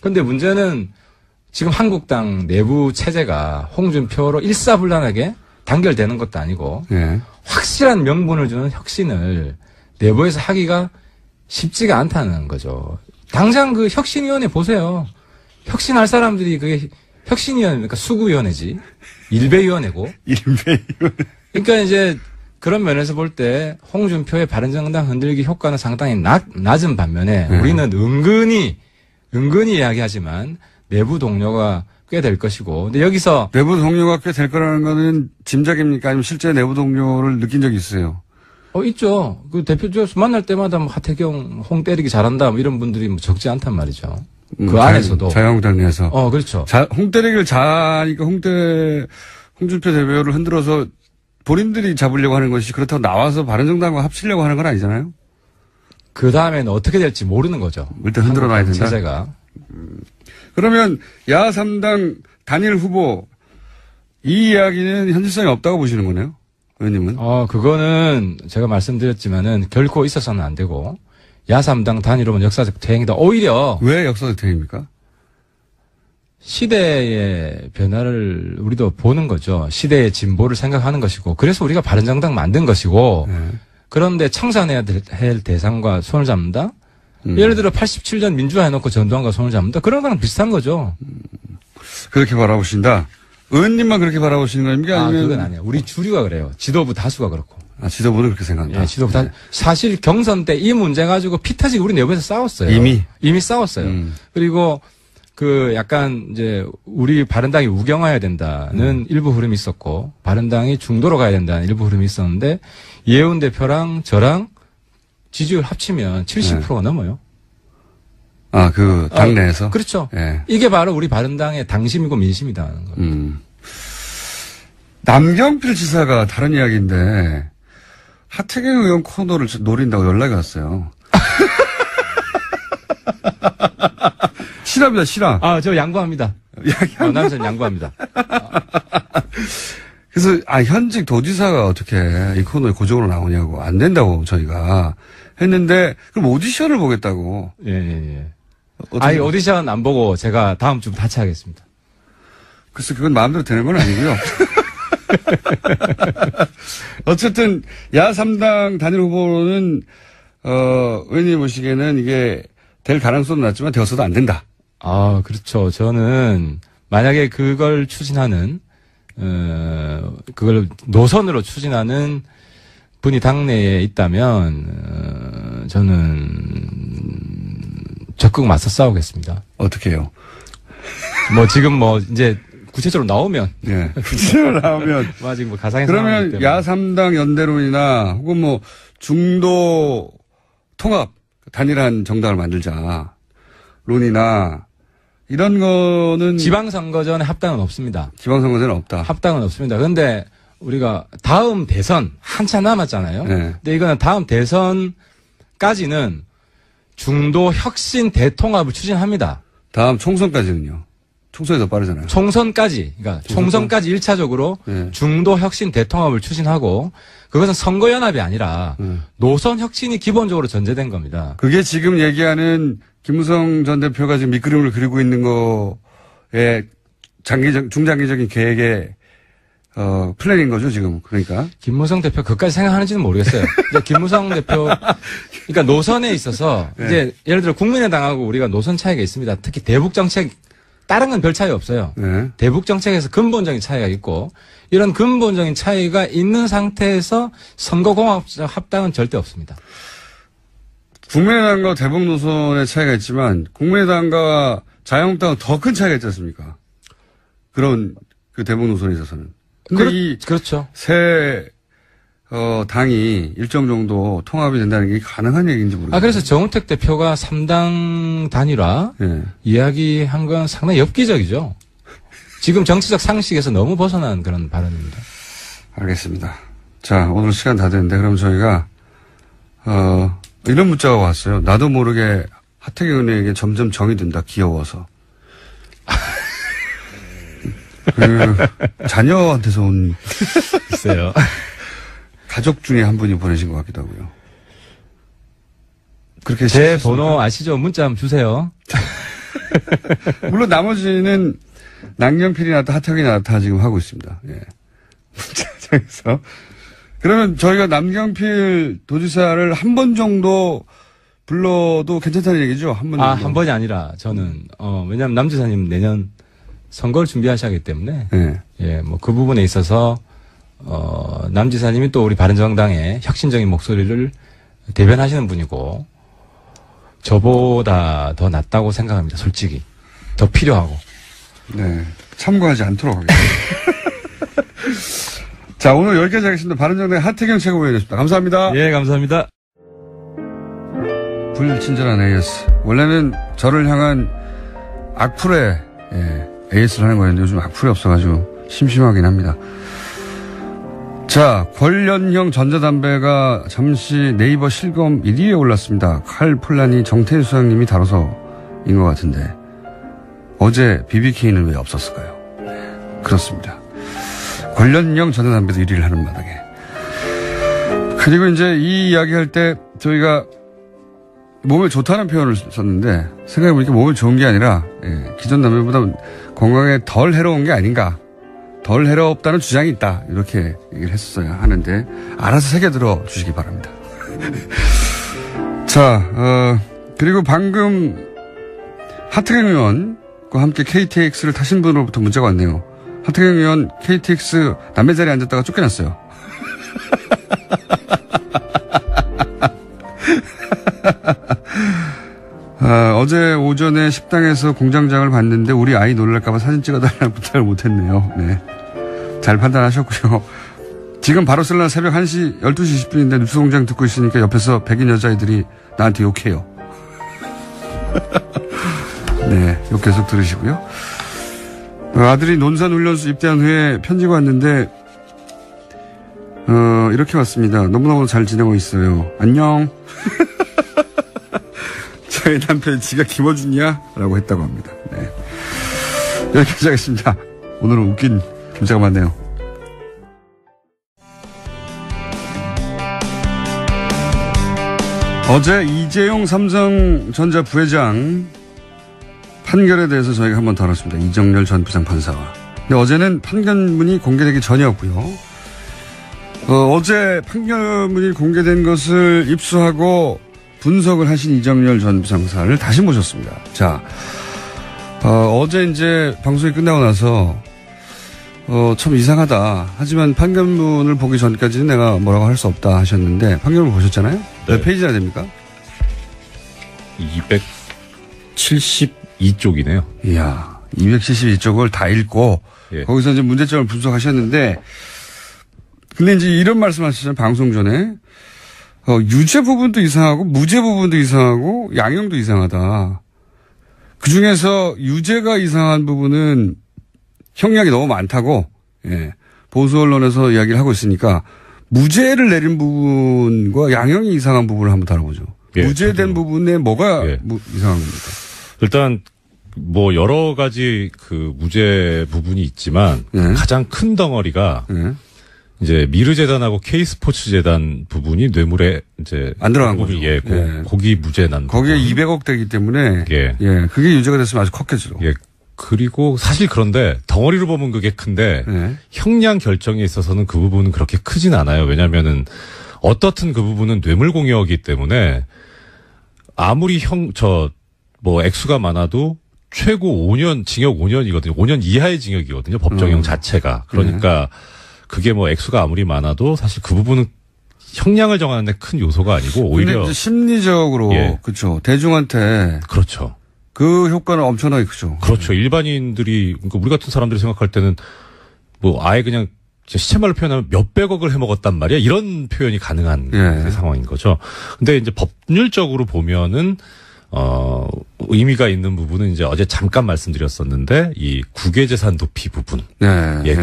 F: 근데 문제는 지금 한국당 내부 체제가 홍준표로 일사불란하게 단결되는 것도 아니고
A: 예.
F: 확실한 명분을 주는 혁신을 내부에서 하기가 쉽지가 않다는 거죠. 당장 그 혁신위원회 보세요. 혁신할 사람들이 그게 혁신위원회, 그러니까 수구위원회지. 일배위원회고.
A: 일배위원회.
F: 그러니까 이제 그런 면에서 볼 때 홍준표의 바른정당 흔들기 효과는 상당히 낮은 반면에 우리는 은근히 이야기하지만 내부 동료가 꽤 될 것이고. 근데 여기서
A: 내부 동료가 꽤 될 거라는 거는 짐작입니까? 아니면 실제 내부 동료를 느낀 적이 있어요?
F: 있죠. 그 대표적으로 만날 때마다 뭐 하태경 홍 때리기 잘한다 뭐 이런 분들이 뭐 적지 않단 말이죠. 그 안에서도.
A: 자유한국당 내에서.
F: 그렇죠.
A: 홍 때리기를 잘하니까 홍준표 대표를 흔들어서 본인들이 잡으려고 하는 것이 그렇다고 나와서 바른정당과 합치려고 하는 건 아니잖아요?
F: 그 다음에는 어떻게 될지 모르는 거죠.
A: 일단 흔들어 놔야 된다.
F: 체제가.
A: 그러면 야 3당 단일 후보 이 이야기는 현실성이 없다고 보시는 거네요? 의원님은?
F: 그거는 제가 말씀드렸지만은 결코 있어서는 안 되고 야3당 단일 후보는 역사적 대행이다. 오히려.
A: 왜 역사적 대행입니까?
F: 시대의 변화를 우리도 보는 거죠. 시대의 진보를 생각하는 것이고 그래서 우리가 바른정당 만든 것이고 그런데 청산해야 할 대상과 손을 잡는다? 예를 들어 87년 민주화 해놓고 전두환과 손을 잡는다? 그런 거랑 비슷한 거죠.
A: 그렇게 바라보신다? 의원님만 그렇게 바라보시는 겁니까? 아니면
F: 그건 아니에요. 우리 주류가 그래요. 지도부 다수가 그렇고.
A: 지도부는 그렇게 생각한다?
F: 예, 지도부 다수. 사실 경선 때 이 문제 가지고 피 터지게 우리 내부에서 싸웠어요. 이미 싸웠어요. 그리고 약간 이제 우리 바른당이 우경화해야 된다는 일부 흐름이 있었고 바른당이 중도로 가야 된다는 일부 흐름이 있었는데 이해운 대표랑 저랑 지지율 합치면 70%가 넘어요.
A: 당내에서?
F: 그렇죠.
A: 예.
F: 이게 바로 우리 바른당의 당심이고 민심이다 하는 거예요.
A: 남경필 지사가 다른 이야기인데 하태경 의원 코너를 노린다고 연락이 왔어요. 실합니다, 실합.
F: 저 양보합니다. 남선 양보합니다.
A: 그래서, 현직 도지사가 어떻게 이 코너에 고정으로 나오냐고, 안 된다고 저희가 했는데, 그럼 오디션을 보겠다고.
F: 예. 오디션 안 보고 제가 다음 주부터 하차하겠습니다.
A: 글쎄, 그건 마음대로 되는 건 아니고요. 어쨌든, 야3당 단일 후보는, 의원님 보시기에는 이게 될 가능성은 낮지만 되어서도 안 된다.
F: 그렇죠. 저는 만약에 그걸 추진하는 그걸 노선으로 추진하는 분이 당내에 있다면 저는 적극 맞서 싸우겠습니다.
A: 어떻게 해요?
F: 지금 이제 구체적으로 나오면.
A: 예. 구체적으로 나오면.
F: 지금 가상의
A: 그러면 야3당 연대론이나 혹은 중도 통합 단일한 정당을 만들자. 론이나 이런 거는
F: 지방선거전에 합당은 없습니다.
A: 지방선거전은 없다.
F: 합당은 없습니다. 그런데 우리가 다음 대선 한참 남았잖아요.
A: 네.
F: 근데 이거는 다음 대선까지는 중도 혁신 대통합을 추진합니다.
A: 다음 총선까지는요? 총선이 더 빠르잖아요.
F: 총선까지 1차적으로 네. 중도 혁신 대통합을 추진하고 그것은 선거연합이 아니라 노선 혁신이 기본적으로 전제된 겁니다.
A: 그게 지금 얘기하는 김무성 전 대표가 지금 밑그림을 그리고 있는 거에 중장기적인 계획의 플랜인 거죠, 지금. 그러니까.
F: 김무성 대표 그것까지 생각하는지는 모르겠어요. 김무성 대표, 그러니까 노선에 있어서 네. 이제 예를 들어 국민의당하고 우리가 노선 차이가 있습니다. 특히 대북 정책, 다른 건 별 차이 없어요. 네. 대북 정책에서 근본적인 차이가 있고 이런 근본적인 차이가 있는 상태에서 선거공학적 합당은 절대 없습니다.
A: 국민의당과 대북 노선의 차이가 있지만 국민의당과 자유한국당은 더 큰 차이가 있지 않습니까? 그런 그 대북 노선에 있어서는. 근데
F: 그렇죠.
A: 새 당이 일정 정도 통합이 된다는 게 가능한 얘기인지 모르겠어요.
F: 그래서 정우택 대표가 3당 단일화 네. 이야기한 건 상당히 엽기적이죠. 지금 정치적 상식에서 너무 벗어난 그런 발언입니다.
A: 알겠습니다. 자, 오늘 시간 다 됐는데 그럼 저희가 이런 문자가 왔어요. 나도 모르게 하태경 의원에게 점점 정이 든다. 귀여워서. 자녀한테서 온.
F: 글쎄요.
A: 가족 중에 한 분이 보내신 것 같기도 하고요. 그렇게
F: 제 번호 아시죠? 문자 한번 주세요.
A: 물론 나머지는 낭년필이 나왔다, 하태경이 나왔다 지금 하고 있습니다. 예. 문자 입장에서. 그러면 저희가 남경필 도지사를 한 번 정도 불러도 괜찮다는 얘기죠? 한 번 정도.
F: 한 번이 아니라 저는, 왜냐면 남 지사님 내년 선거를 준비하셔야 하기 때문에. 네. 예, 뭐 그 부분에 있어서, 남 지사님이 또 우리 바른정당의 혁신적인 목소리를 대변하시는 분이고, 저보다 더 낫다고 생각합니다, 솔직히. 더 필요하고.
A: 네. 참고하지 않도록 하겠습니다. 자, 오늘 여기까지 하겠습니다. 바른정당의 하태경 최고위원이었습니다. 감사합니다.
F: 예, 감사합니다.
A: 불친절한 AS. 원래는 저를 향한 악플에, AS를 하는 거였는데 요즘 악플이 없어가지고 심심하긴 합니다. 자, 관련형 전자담배가 잠시 네이버 실검 1위에 올랐습니다. 칼폴란이 정태일 수장님이 다뤄서인 것 같은데 어제 BBK는 왜 없었을까요? 그렇습니다. 관련형 전자담배도 1위를 하는 마당에. 그리고 이제 이 이야기할 때 저희가 몸에 좋다는 표현을 썼는데 생각해보니까 몸에 좋은 게 아니라 기존 담배보다 건강에 덜 해로운 게 아닌가. 덜 해롭다는 주장이 있다. 이렇게 얘기를 했었어야 하는데 알아서 새겨들어 주시기 바랍니다. 자, 그리고 방금 하태경 의원과 함께 KTX를 타신 분으로부터 문자가 왔네요. 하태경 의원 KTX 남의 자리에 앉았다가 쫓겨났어요. 어제 오전에 식당에서 공장장을 봤는데 우리 아이 놀랄까봐 사진 찍어달라는 부탁을 못했네요. 네. 잘 판단하셨고요. 지금 바로 쓸라 새벽 1시, 12시 20분인데 뉴스공장 듣고 있으니까 옆에서 백인 여자애들이 나한테 욕해요. 네, 욕 계속 들으시고요. 아들이 논산훈련소 입대한 후에 편지가 왔는데 이렇게 왔습니다. 너무너무 잘 지내고 있어요. 안녕. 저희 남편이 지가 김어준이야? 라고 했다고 합니다. 네. 여기까지 하겠습니다. 오늘은 웃긴 문자가 많네요. 어제 이재용 삼성전자 부회장 판결에 대해서 저희가 한번 다뤘습니다. 이정열 전 부장판사와. 근데 어제는 판결문이 공개되기 전이었고요. 어제 판결문이 공개된 것을 입수하고 분석을 하신 이정열 전 부장판사를 다시 모셨습니다. 자, 어제 이제 방송이 끝나고 나서 참 이상하다. 하지만 판결문을 보기 전까지는 내가 뭐라고 할 수 없다 하셨는데 판결문 보셨잖아요? 네. 몇 페이지나 됩니까?
G: 272쪽이네요.
A: 이야, 272쪽을 다 읽고 예. 거기서 이제 문제점을 분석하셨는데 근데 이제 이런 말씀 하시잖아요. 방송 전에. 유죄 부분도 이상하고 무죄 부분도 이상하고 양형도 이상하다. 그중에서 유죄가 이상한 부분은 형량이 너무 많다고 보수 언론에서 이야기를 하고 있으니까 무죄를 내린 부분과 양형이 이상한 부분을 한번 다뤄보죠. 예, 무죄된 부분에 뭐가 이상한 겁니까?
G: 일단 뭐 여러 가지 그 무죄 부분이 있지만 가장 큰 덩어리가 이제 미르재단하고 K스포츠재단 부분이 뇌물에 이제
A: 안 들어간 거죠.
G: 거기 무죄 난
A: 거기에 200억 되기 때문에 그게 유죄가 됐으면 아주 컸겠죠.
G: 예. 그리고 사실 그런데 덩어리로 보면 그게 큰데 형량 결정에 있어서는 그 부분은 그렇게 크진 않아요. 왜냐면은 어떻든 그 부분은 뇌물공여이기 때문에 아무리 액수가 많아도 최고 5년 징역 5년이거든요. 5년 이하의 징역이거든요. 법정형 자체가. 그러니까 그게 뭐 액수가 아무리 많아도 사실 그 부분은 형량을 정하는 데 큰 요소가 아니고 오히려
A: 근데 심리적으로 그렇죠. 대중한테
G: 그렇죠.
A: 그 효과는 엄청나게 크죠.
G: 그렇죠. 일반인들이 그러니까 우리 같은 사람들이 생각할 때는 뭐 아예 그냥 시체말로 표현하면 몇백억을 해먹었단 말이야. 이런 표현이 가능한 상황인 거죠. 근데 이제 법률적으로 보면은 의미가 있는 부분은 이제 어제 잠깐 말씀드렸었는데 이 국외재산 도피 부분.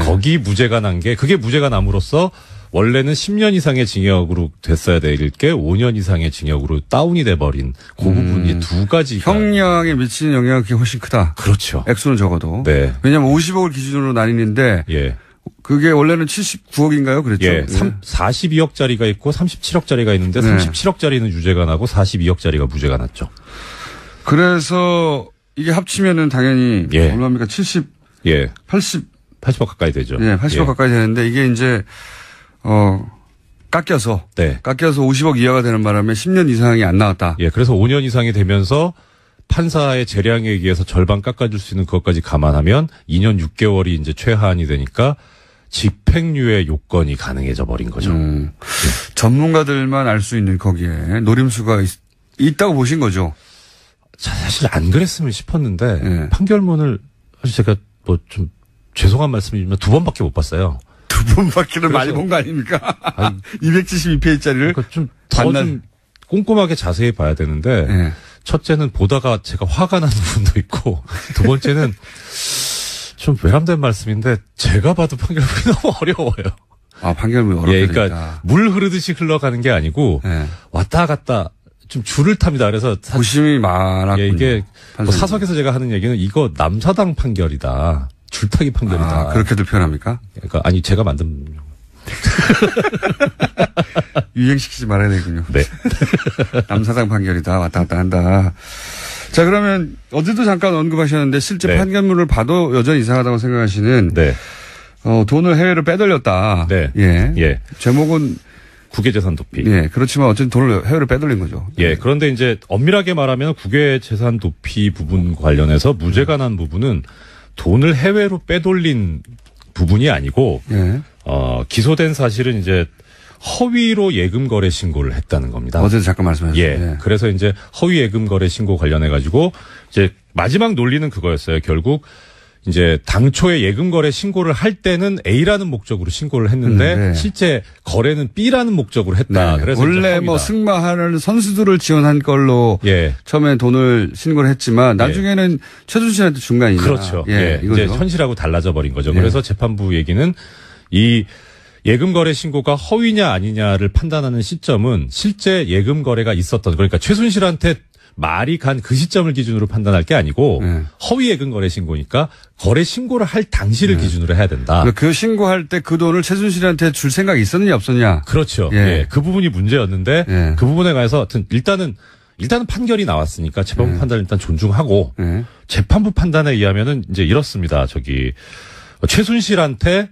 G: 거기 무죄가 난 게 그게 무죄가 남으로써 원래는 10년 이상의 징역으로 됐어야 될 게 5년 이상의 징역으로 다운이 돼버린 그 부분이 두 가지.
A: 형량에 미치는 영향이 훨씬 크다.
G: 그렇죠.
A: 액수는 적어도. 네. 왜냐하면 50억을 기준으로 나뉘는데. 그게 원래는 79억인가요? 그랬죠.
G: 42억짜리가 있고 37억짜리가 있는데 37억짜리는 유죄가 나고 42억짜리가 무죄가 났죠.
A: 그래서 이게 합치면은 당연히 얼마입니까? 80
G: 80억 가까이 되죠.
A: 네, 80억 가까이 되는데 이게 이제 깎여서 50억 이하가 되는 바람에 10년 이상이 안 나왔다.
G: 예, 그래서 5년 이상이 되면서 판사의 재량에 의해서 절반 깎아줄 수 있는 그것까지 감안하면 2년 6개월이 이제 최하한이 되니까 집행유예 요건이 가능해져 버린 거죠.
A: 전문가들만 알 수 있는 거기에 노림수가 있다고 보신 거죠?
G: 사실 안 그랬으면 싶었는데 판결문을 사실 제가 뭐 좀 죄송한 말씀이지만 2번밖에 못 봤어요.
A: 2번밖에는 많이 본 거 아닙니까? 272페이지짜리를
G: 그러니까 좀 더 좀 꼼꼼하게 자세히 봐야 되는데 첫째는 보다가 제가 화가 나는 부분도 있고 두 번째는 좀 외람된 말씀인데 제가 봐도 판결문이 너무 어려워요.
A: 아, 판결문이 어렵다.
G: 예, 그러니까 물 흐르듯이 흘러가는 게 아니고 왔다 갔다 좀 줄을 탑니다. 그래서
A: 고심이 많았군요.
G: 예, 이게 뭐 사석에서 제가 하는 얘기는 이거 남사당 판결이다. 줄타기 판결이다.
A: 아, 그렇게들 표현합니까?
G: 그러니까 아니 제가 만든
A: 유행시키지 말아야 되군요.
G: 네.
A: 남사당 판결이다. 왔다 갔다 한다. 자, 그러면 어제도 잠깐 언급하셨는데 실제 판결문을 봐도 여전히 이상하다고 생각하시는 돈을 해외로 빼돌렸다.
G: 네.
A: 예. 제목은
G: 국외재산 도피.
A: 예. 그렇지만 어쨌든 돈을 해외로 빼돌린 거죠.
G: 예. 그런데 이제 엄밀하게 말하면 국외재산 도피 부분 관련해서 무죄가 난 부분은 돈을 해외로 빼돌린 부분이 아니고 기소된 사실은 이제 허위로 예금 거래 신고를 했다는 겁니다.
A: 어제도 잠깐 말씀하셨죠.
G: 예. 그래서 이제 허위 예금 거래 신고 관련해 가지고 이제 마지막 논리는 그거였어요. 결국 이제 당초에 예금 거래 신고를 할 때는 A라는 목적으로 신고를 했는데 실제 거래는 B라는 목적으로 했다. 그래서
A: 원래 뭐 승마하는 선수들을 지원한 걸로 처음에 돈을 신고를 했지만 나중에는 최순실한테 준 거 아니냐.
G: 그렇죠.
A: 예.
G: 이제 현실하고 달라져 버린 거죠. 그래서 재판부 얘기는 이 예금 거래 신고가 허위냐 아니냐를 판단하는 시점은 실제 예금 거래가 있었던, 그러니까 최순실한테 말이 간 그 시점을 기준으로 판단할 게 아니고 허위 예금 거래 신고니까 거래 신고를 할 당시를 기준으로 해야 된다.
A: 그 신고할 때 그 돈을 최순실한테 줄 생각이 있었느냐 없었냐.
G: 그렇죠. 예. 그 부분이 문제였는데 그 부분에 관해서 하여튼 일단은 판결이 나왔으니까 재판부 판단을 일단 존중하고 재판부 판단에 의하면은 이제 이렇습니다. 최순실한테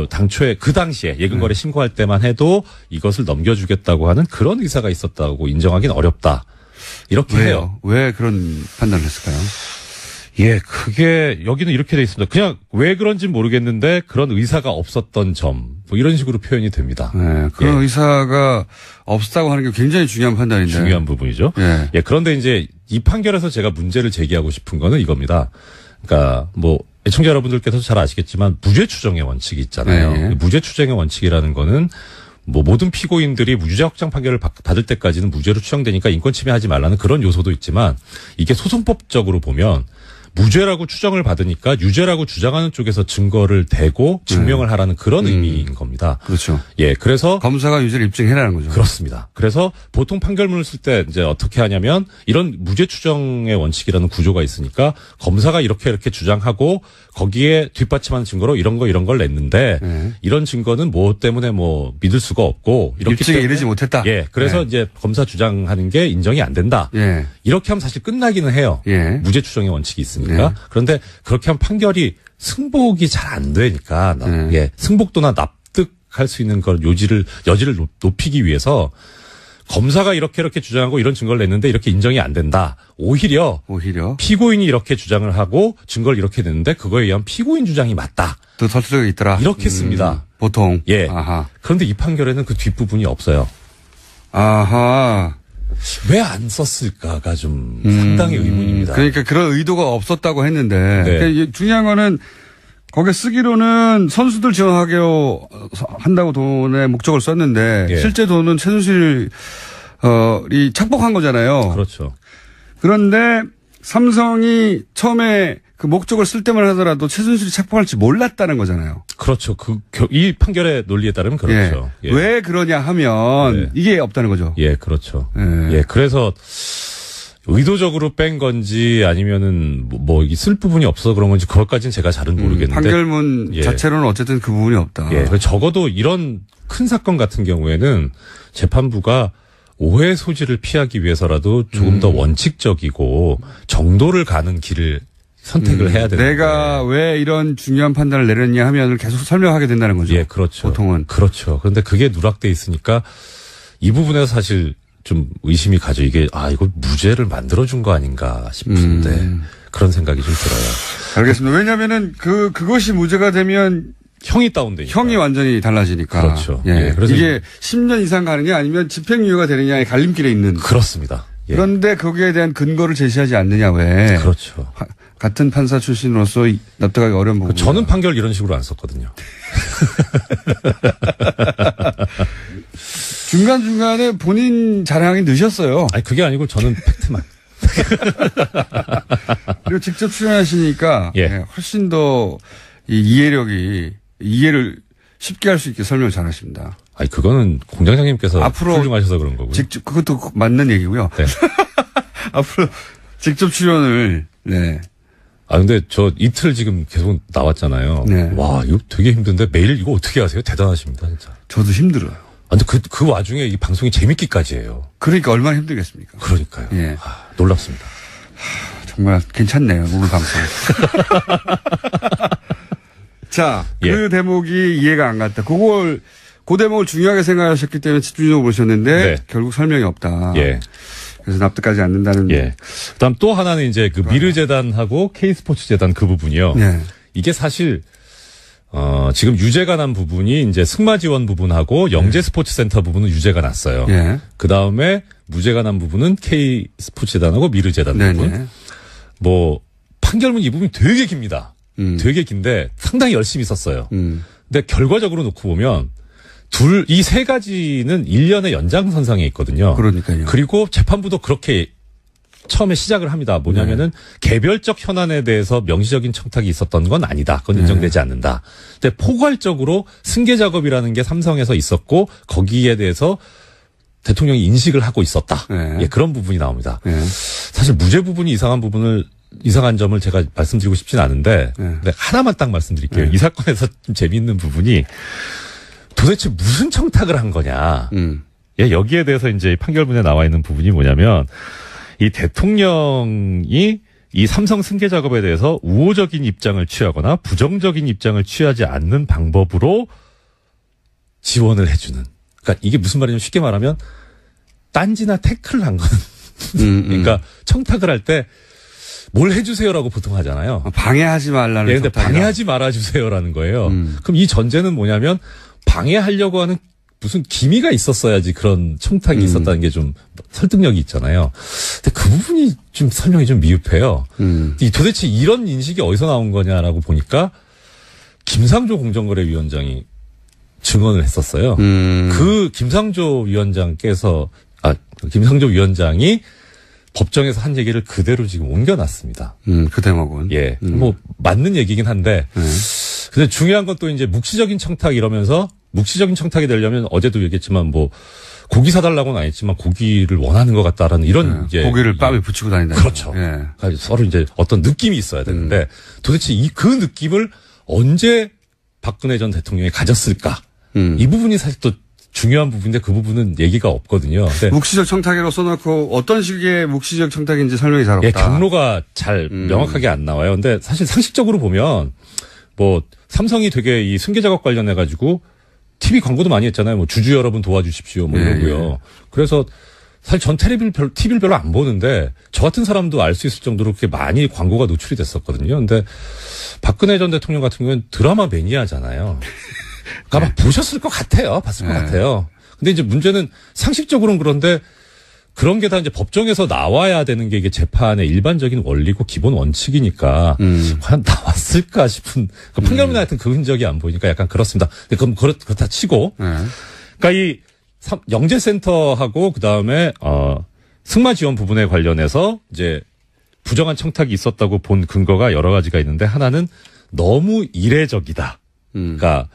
G: 당초에 그 당시에 예금거래 신고할 때만 해도 이것을 넘겨주겠다고 하는 그런 의사가 있었다고 인정하기는 어렵다. 이렇게 해요.
A: 왜 그런 판단을 했을까요?
G: 예, 그게 여기는 이렇게 돼 있습니다. 그냥 왜 그런지 모르겠는데 그런 의사가 없었던 점, 뭐 이런 식으로 표현이 됩니다.
A: 네, 그런 의사가 없었다고 하는 게 굉장히 중요한 판단인데.
G: 중요한 부분이죠. 예, 그런데 이제 이 판결에서 제가 문제를 제기하고 싶은 거는 이겁니다. 그러니까 뭐 애청자 여러분들께서 잘 아시겠지만 무죄 추정의 원칙이 있잖아요. 무죄 추정의 원칙이라는 거는 뭐 모든 피고인들이 무죄 확정 판결을 받을 때까지는 무죄로 추정되니까 인권 침해하지 말라는 그런 요소도 있지만 이게 소송법적으로 보면 무죄라고 추정을 받으니까 유죄라고 주장하는 쪽에서 증거를 대고 증명을 하라는 그런 의미인 겁니다.
A: 그렇죠.
G: 예, 그래서
A: 검사가 유죄를 입증해라는 거죠.
G: 그렇습니다. 그래서 보통 판결문을 쓸 때 이제 어떻게 하냐면 이런 무죄 추정의 원칙이라는 구조가 있으니까 검사가 이렇게 주장하고 거기에 뒷받침하는 증거로 이런 걸 냈는데 이런 증거는 뭐 때문에 뭐 믿을 수가 없고 이렇기
A: 입증에
G: 때문에
A: 이르지 못했다.
G: 예, 그래서 이제 검사 주장하는 게 인정이 안 된다. 이렇게 하면 사실 끝나기는 해요. 무죄 추정의 원칙이 있으니까. 그런데 그렇게 하면 판결이 승복이 잘 안 되니까 승복도나 납득할 수 있는 걸 여지를 높이기 위해서 검사가 이렇게 주장하고 이런 증거를 냈는데 이렇게 인정이 안 된다. 오히려 피고인이 이렇게 주장을 하고 증거를 이렇게 냈는데 그거에 의한 피고인 주장이 맞다.
A: 또 설득력이 있더라.
G: 이렇게 씁니다.
A: 보통.
G: 예.
A: 아하.
G: 그런데 이 판결에는 그 뒷부분이 없어요.
A: 아하.
G: 왜 안 썼을까가 좀 상당히 의문입니다.
A: 그러니까 그런 의도가 없었다고 했는데 그러니까 중요한 거는 거기에 쓰기로는 선수들 지원하기로 한다고 돈의 목적을 썼는데 실제 돈은 최순실이 착복한 거잖아요.
G: 그렇죠.
A: 그런데 삼성이 처음에 그 목적을 쓸 때만 하더라도 최순실이 착복할지 몰랐다는 거잖아요.
G: 그렇죠. 이 판결의 논리에 따르면 그렇죠.
A: 왜 그러냐 하면 이게 없다는 거죠.
G: 예, 그렇죠. 예, 그래서 의도적으로 뺀 건지 아니면은 뭐 쓸 부분이 없어서 그런 건지 그것까지는 제가 잘은 모르겠는데
A: 판결문 자체로는 어쨌든 그 부분이 없다.
G: 예, 적어도 이런 큰 사건 같은 경우에는 재판부가 오해 소지를 피하기 위해서라도 조금 더 원칙적이고 정도를 가는 길을 선택을 해야 되는데.
A: 내가 왜 이런 중요한 판단을 내렸냐 하면 계속 설명하게 된다는 거죠.
G: 예, 그렇죠.
A: 보통은.
G: 그렇죠. 그런데 그게 누락돼 있으니까 이 부분에서 사실 좀 의심이 가죠. 이게 이거 무죄를 만들어준 거 아닌가 싶은데 그런 생각이 좀 들어요.
A: 알겠습니다. 왜냐면은 그것이 무죄가 되면
G: 형이 다운되니까.
A: 형이 완전히 달라지니까.
G: 그렇죠.
A: 예. 그래서 이게 10년 이상 가느냐 아니면 집행유예가 되느냐의 갈림길에 있는.
G: 그렇습니다. 예.
A: 그런데 거기에 대한 근거를 제시하지 않느냐 왜.
G: 그렇죠.
A: 같은 판사 출신으로서 납득하기 어려운 부분.
G: 저는 판결 이런 식으로 안 썼거든요.
A: 중간중간에 본인 자랑이 늦었어요.
G: 아니, 그게 아니고 저는 팩트만.
A: 그리고 직접 출연하시니까
G: 예.
A: 훨씬 더 이해를 쉽게 할 수 있게 설명을 잘 하십니다.
G: 아니, 그거는 공장장님께서
A: 앞으로
G: 훌륭하셔서 그런 거고요.
A: 그것도 맞는 얘기고요.
G: 네.
A: 앞으로 직접 출연을, 네.
G: 근데 저 이틀 지금 계속 나왔잖아요.
A: 네.
G: 와, 이거 되게 힘든데 매일 이거 어떻게 하세요? 대단하십니다, 진짜.
A: 저도 힘들어요.
G: 근데 그 와중에 이 방송이 재밌기까지 해요.
A: 그러니까 얼마나 힘들겠습니까?
G: 그러니까요.
A: 예.
G: 놀랍습니다.
A: 정말 괜찮네요, 오늘 방송. 자, 그 대목이 이해가 안 갔다. 그 대목을 중요하게 생각하셨기 때문에 집중적으로 보셨는데, 결국 설명이 없다.
G: 예.
A: 그래서 납득하지 않는다는.
G: 예. 그다음 또 하나는 이제 그 미르재단하고 K스포츠재단 그 부분이요.
A: 네.
G: 이게 사실 지금 유죄가 난 부분이 이제 승마 지원 부분하고 영재 스포츠센터 부분은 유죄가 났어요.
A: 예.
G: 그 다음에 무죄가 난 부분은 K스포츠재단하고 미르재단 부분. 뭐 판결문 이 부분이 되게 깁니다. 되게 긴데 상당히 열심히 썼어요. 근데 결과적으로 놓고 보면 이 세 가지는 1년의 연장선상에 있거든요.
A: 그러니까요.
G: 그리고 재판부도 그렇게 처음에 시작을 합니다. 뭐냐면은 개별적 현안에 대해서 명시적인 청탁이 있었던 건 아니다. 그건 인정되지 않는다. 근데 포괄적으로 승계 작업이라는 게 삼성에서 있었고 거기에 대해서 대통령이 인식을 하고 있었다. 예, 그런 부분이 나옵니다. 사실 무죄 부분이 이상한 점을 제가 말씀드리고 싶진 않은데 근데 하나만 딱 말씀드릴게요. 이 사건에서 좀 재미있는 부분이 도대체 무슨 청탁을 한 거냐. 예, 여기에 대해서 이제 판결문에 나와 있는 부분이 뭐냐면 이 대통령이 이 삼성 승계 작업에 대해서 우호적인 입장을 취하거나 부정적인 입장을 취하지 않는 방법으로 지원을 해주는. 그러니까 이게 무슨 말이냐면 쉽게 말하면 딴지나 태클을 한 거는. 그러니까 청탁을 할 때 뭘 해주세요라고 보통 하잖아요.
A: 방해하지 말라는.
G: 예, 근데 방해하지 말아주세요라는 거예요. 그럼 이 전제는 뭐냐면 방해하려고 하는 무슨 기미가 있었어야지 그런 청탁이 있었다는 게 좀 설득력이 있잖아요. 근데 그 부분이 좀 설명이 좀 미흡해요. 도대체 이런 인식이 어디서 나온 거냐라고 보니까 김상조 공정거래위원장이 증언을 했었어요. 그 김상조 위원장이 법정에서 한 얘기를 그대로 지금 옮겨놨습니다.
A: 그 대목은.
G: 예. 뭐 맞는 얘기긴 한데 근데 중요한 건 또 이제 묵시적인 청탁 이러면서 묵시적인 청탁이 되려면 어제도 얘기했지만 뭐 고기 사달라고는 안 했지만 고기를 원하는 것 같다라는 이런 이제
A: 고기를 뺨에 붙이고 다닌다.
G: 그렇죠. 그러니까 서로 이제 어떤 느낌이 있어야 되는데 도대체 그 느낌을 언제 박근혜 전 대통령이 가졌을까? 이 부분이 사실 또 중요한 부분인데 그 부분은 얘기가 없거든요.
A: 묵시적 청탁이라고 써놓고 어떤 식의 묵시적 청탁인지 설명이 잘 없다.
G: 예, 경로가 잘 명확하게 안 나와요. 근데 사실 상식적으로 보면 뭐 삼성이 되게 이 승계 작업 관련해 가지고 TV 광고도 많이 했잖아요. 뭐 주주 여러분 도와주십시오. 뭐 이러고요. 그래서 사실 전 TV를 별로 안 보는데 저 같은 사람도 알 수 있을 정도로 그렇게 많이 광고가 노출이 됐었거든요. 근데 박근혜 전 대통령 같은 경우는 드라마 매니아잖아요. 그러니까 아마 보셨을 것 같아요. 봤을 것 같아요. 근데 이제 문제는 상식적으로는 그런데 그런 게 다 이제 법정에서 나와야 되는 게 이게 재판의 일반적인 원리고 기본 원칙이니까 과연 나왔을까 싶은 판결문에 하여튼 그 흔적이 안 보이니까 약간 그렇습니다. 그럼 그렇다 치고 그러니까 이 영재센터하고 그다음에 승마 지원 부분에 관련해서 이제 부정한 청탁이 있었다고 본 근거가 여러 가지가 있는데 하나는 너무 이례적이다. 그러니까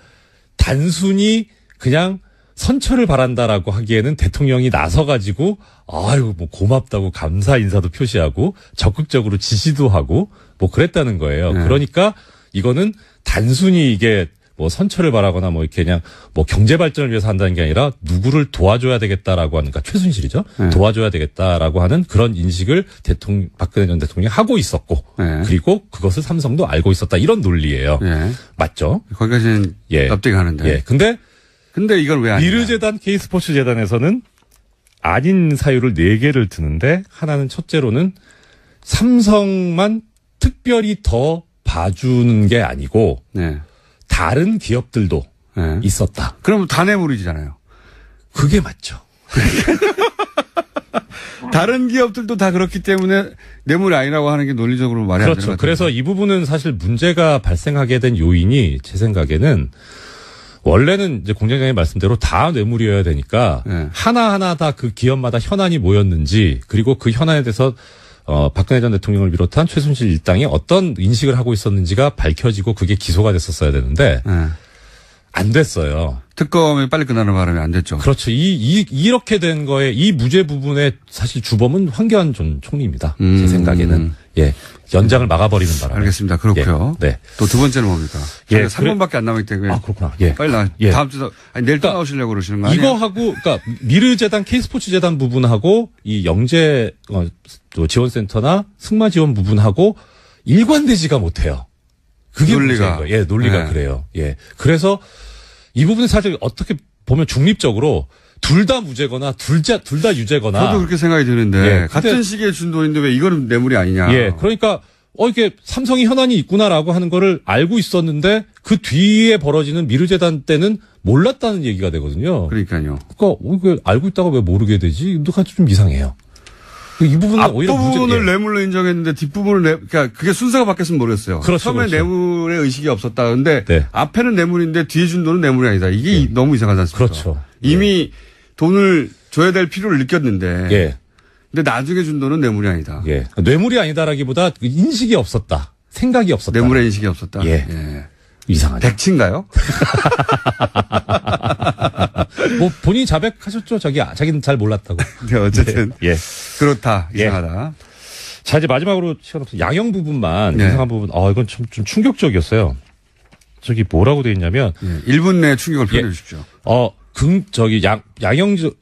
G: 단순히 그냥 선처를 바란다라고 하기에는 대통령이 나서가지고 아유 뭐 고맙다고 감사 인사도 표시하고 적극적으로 지시도 하고 뭐 그랬다는 거예요. 그러니까 이거는 단순히 이게 뭐 선처를 바라거나 뭐 이렇게 그냥 뭐 경제 발전을 위해서 한다는 게 아니라 누구를 도와줘야 되겠다라고 하는, 그러니까 최순실이죠. 네. 도와줘야 되겠다라고 하는 그런 인식을 박근혜 전 대통령이 하고 있었고, 네. 그리고 그것을 삼성도 알고 있었다, 이런 논리예요. 네. 맞죠?
A: 거기까지는 납득이 가는데.
G: 예. 근데
A: 이걸 왜 안 해요?
G: 미르재단 K스포츠재단에서는 아닌 사유를 4개를 드는데, 하나는 첫째로는 삼성만 특별히 더 봐주는 게 아니고, 네. 다른 기업들도 네. 있었다.
A: 그럼 다 뇌물이잖아요.
G: 그게 맞죠.
A: 다른 기업들도 다 그렇기 때문에 뇌물이 아니라고 하는 게 논리적으로 말이 안 되는 것 같아요.
G: 그래서 이 부분은 사실 문제가 발생하게 된 요인이 제 생각에는, 원래는 이제 공장장님 말씀대로 다 뇌물이어야 되니까 네. 하나하나 다 그 기업마다 현안이 뭐였는지, 그리고 그 현안에 대해서 박근혜 전 대통령을 비롯한 최순실 일당이 어떤 인식을 하고 있었는지가 밝혀지고 그게 기소가 됐었어야 되는데 네. 안 됐어요.
A: 특검이 빨리 끝나는 바람에 안 됐죠.
G: 그렇죠. 이렇게 된 거에 이 무죄 부분의 사실 주범은 황교안 전 총리입니다. 제 생각에는. 예. 연장을 막아버리는 바람에.
A: 알겠습니다. 그렇고요.
G: 예. 네.
A: 또 두 번째는 뭡니까?
G: 예.
A: 3번밖에 안 남았기 때문에.
G: 아, 그렇구나. 예.
A: 빨리
G: 예.
A: 다음 주에 내일 또 나오시려고 그러시는 거 아니에요?
G: 이거하고, 그러니까 미르재단 K스포츠재단 부분하고 이 영재 또 지원센터나 승마 지원 부분하고 일관되지가 못해요. 그게 논리가. 문제인 거예요. 예, 논리가 네. 그래요. 예. 그래서 이 부분은 사실 어떻게 보면 중립적으로 둘 다 무죄거나 둘 다 유죄거나.
A: 저도 그렇게 생각이 드는데. 예, 같은 시기에 준 돈인데 왜 이거는 뇌물이 아니냐.
G: 예. 그러니까 이게 삼성이 현안이 있구나라고 하는 거를 알고 있었는데 그 뒤에 벌어지는 미르재단 때는 몰랐다는 얘기가 되거든요.
A: 그러니까요.
G: 그러니까 알고 있다가 왜 모르게 되지? 이것도 좀 이상해요. 이 부분은 오히려
A: 앞부분을 뇌물로 인정했는데 뒷부분을 그러니까 그게 순서가 바뀌었으면 모르겠어요.
G: 그렇죠,
A: 처음에
G: 그렇죠.
A: 뇌물의 의식이 없었다. 근데
G: 네.
A: 앞에는 뇌물인데 뒤에 준 돈은 뇌물이 아니다. 이게 네. 너무 이상하지 않습니까?
G: 그렇죠.
A: 이미 돈을 줘야 될 필요를 느꼈는데.
G: 예.
A: 근데 나중에 준 돈은 뇌물이 아니다.
G: 예. 뇌물이 아니다라기보다 인식이 없었다. 생각이 없었다.
A: 뇌물의 인식이 없었다.
G: 예.
A: 예.
G: 이상하죠.
A: 백치인가요?
G: 뭐 본인이 자백하셨죠. 자기는 잘 몰랐다고.
A: 네, 어쨌든
G: 네. 예.
A: 그렇다. 이상하다.
G: 예. 자, 이제 마지막으로 시간 없어. 양형 부분만
A: 네.
G: 이상한 부분. 이건 좀 충격적이었어요. 저기 뭐라고 돼 있냐면
A: 1분 내에 충격을 표현해 주십시오.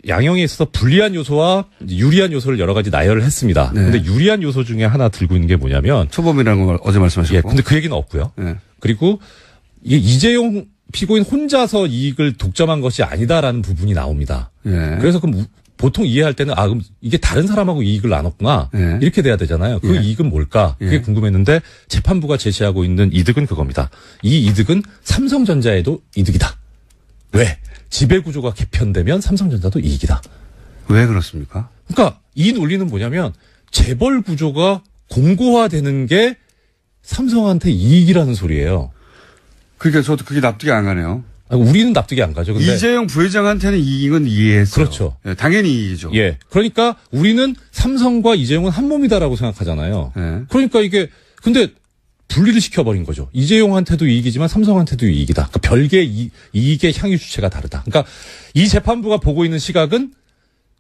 G: 양형에 있어서 불리한 요소와 유리한 요소를 여러 가지 나열을 했습니다.
A: 네.
G: 근데 유리한 요소 중에 하나 들고 있는 게 뭐냐면
A: 초범이라는 걸 어제 말씀하셨고.
G: 예. 근데 그 얘기는 없고요.
A: 네.
G: 그리고 이게 이재용 피고인 혼자서 이익을 독점한 것이 아니다라는 부분이 나옵니다.
A: 네.
G: 그래서 그럼 보통 이해할 때는 그럼 이게 다른 사람하고 이익을 나눴구나.
A: 네.
G: 이렇게 돼야 되잖아요. 그 이익은 뭘까? 그게 궁금했는데 재판부가 제시하고 있는 이득은 그겁니다. 이 이득은 삼성전자에도 이득이다. 왜? 지배구조가 개편되면 삼성전자도 이익이다.
A: 왜 그렇습니까?
G: 그러니까 이 논리는 뭐냐면 재벌 구조가 공고화되는 게 삼성한테 이익이라는 소리예요.
A: 그러니까 저도 그게 납득이 안 가네요.
G: 우리는 납득이 안 가죠. 근데
A: 이재용 부회장한테는 이익은 이해했어요.
G: 그렇죠.
A: 네, 당연히 이익이죠.
G: 예. 그러니까 우리는 삼성과 이재용은 한 몸이다라고 생각하잖아요.
A: 네.
G: 그러니까 이게 근데 분리를 시켜버린 거죠. 이재용한테도 이익이지만 삼성한테도 이익이다. 그러니까 별개의 이익의 향유 주체가 다르다. 그러니까 이 재판부가 보고 있는 시각은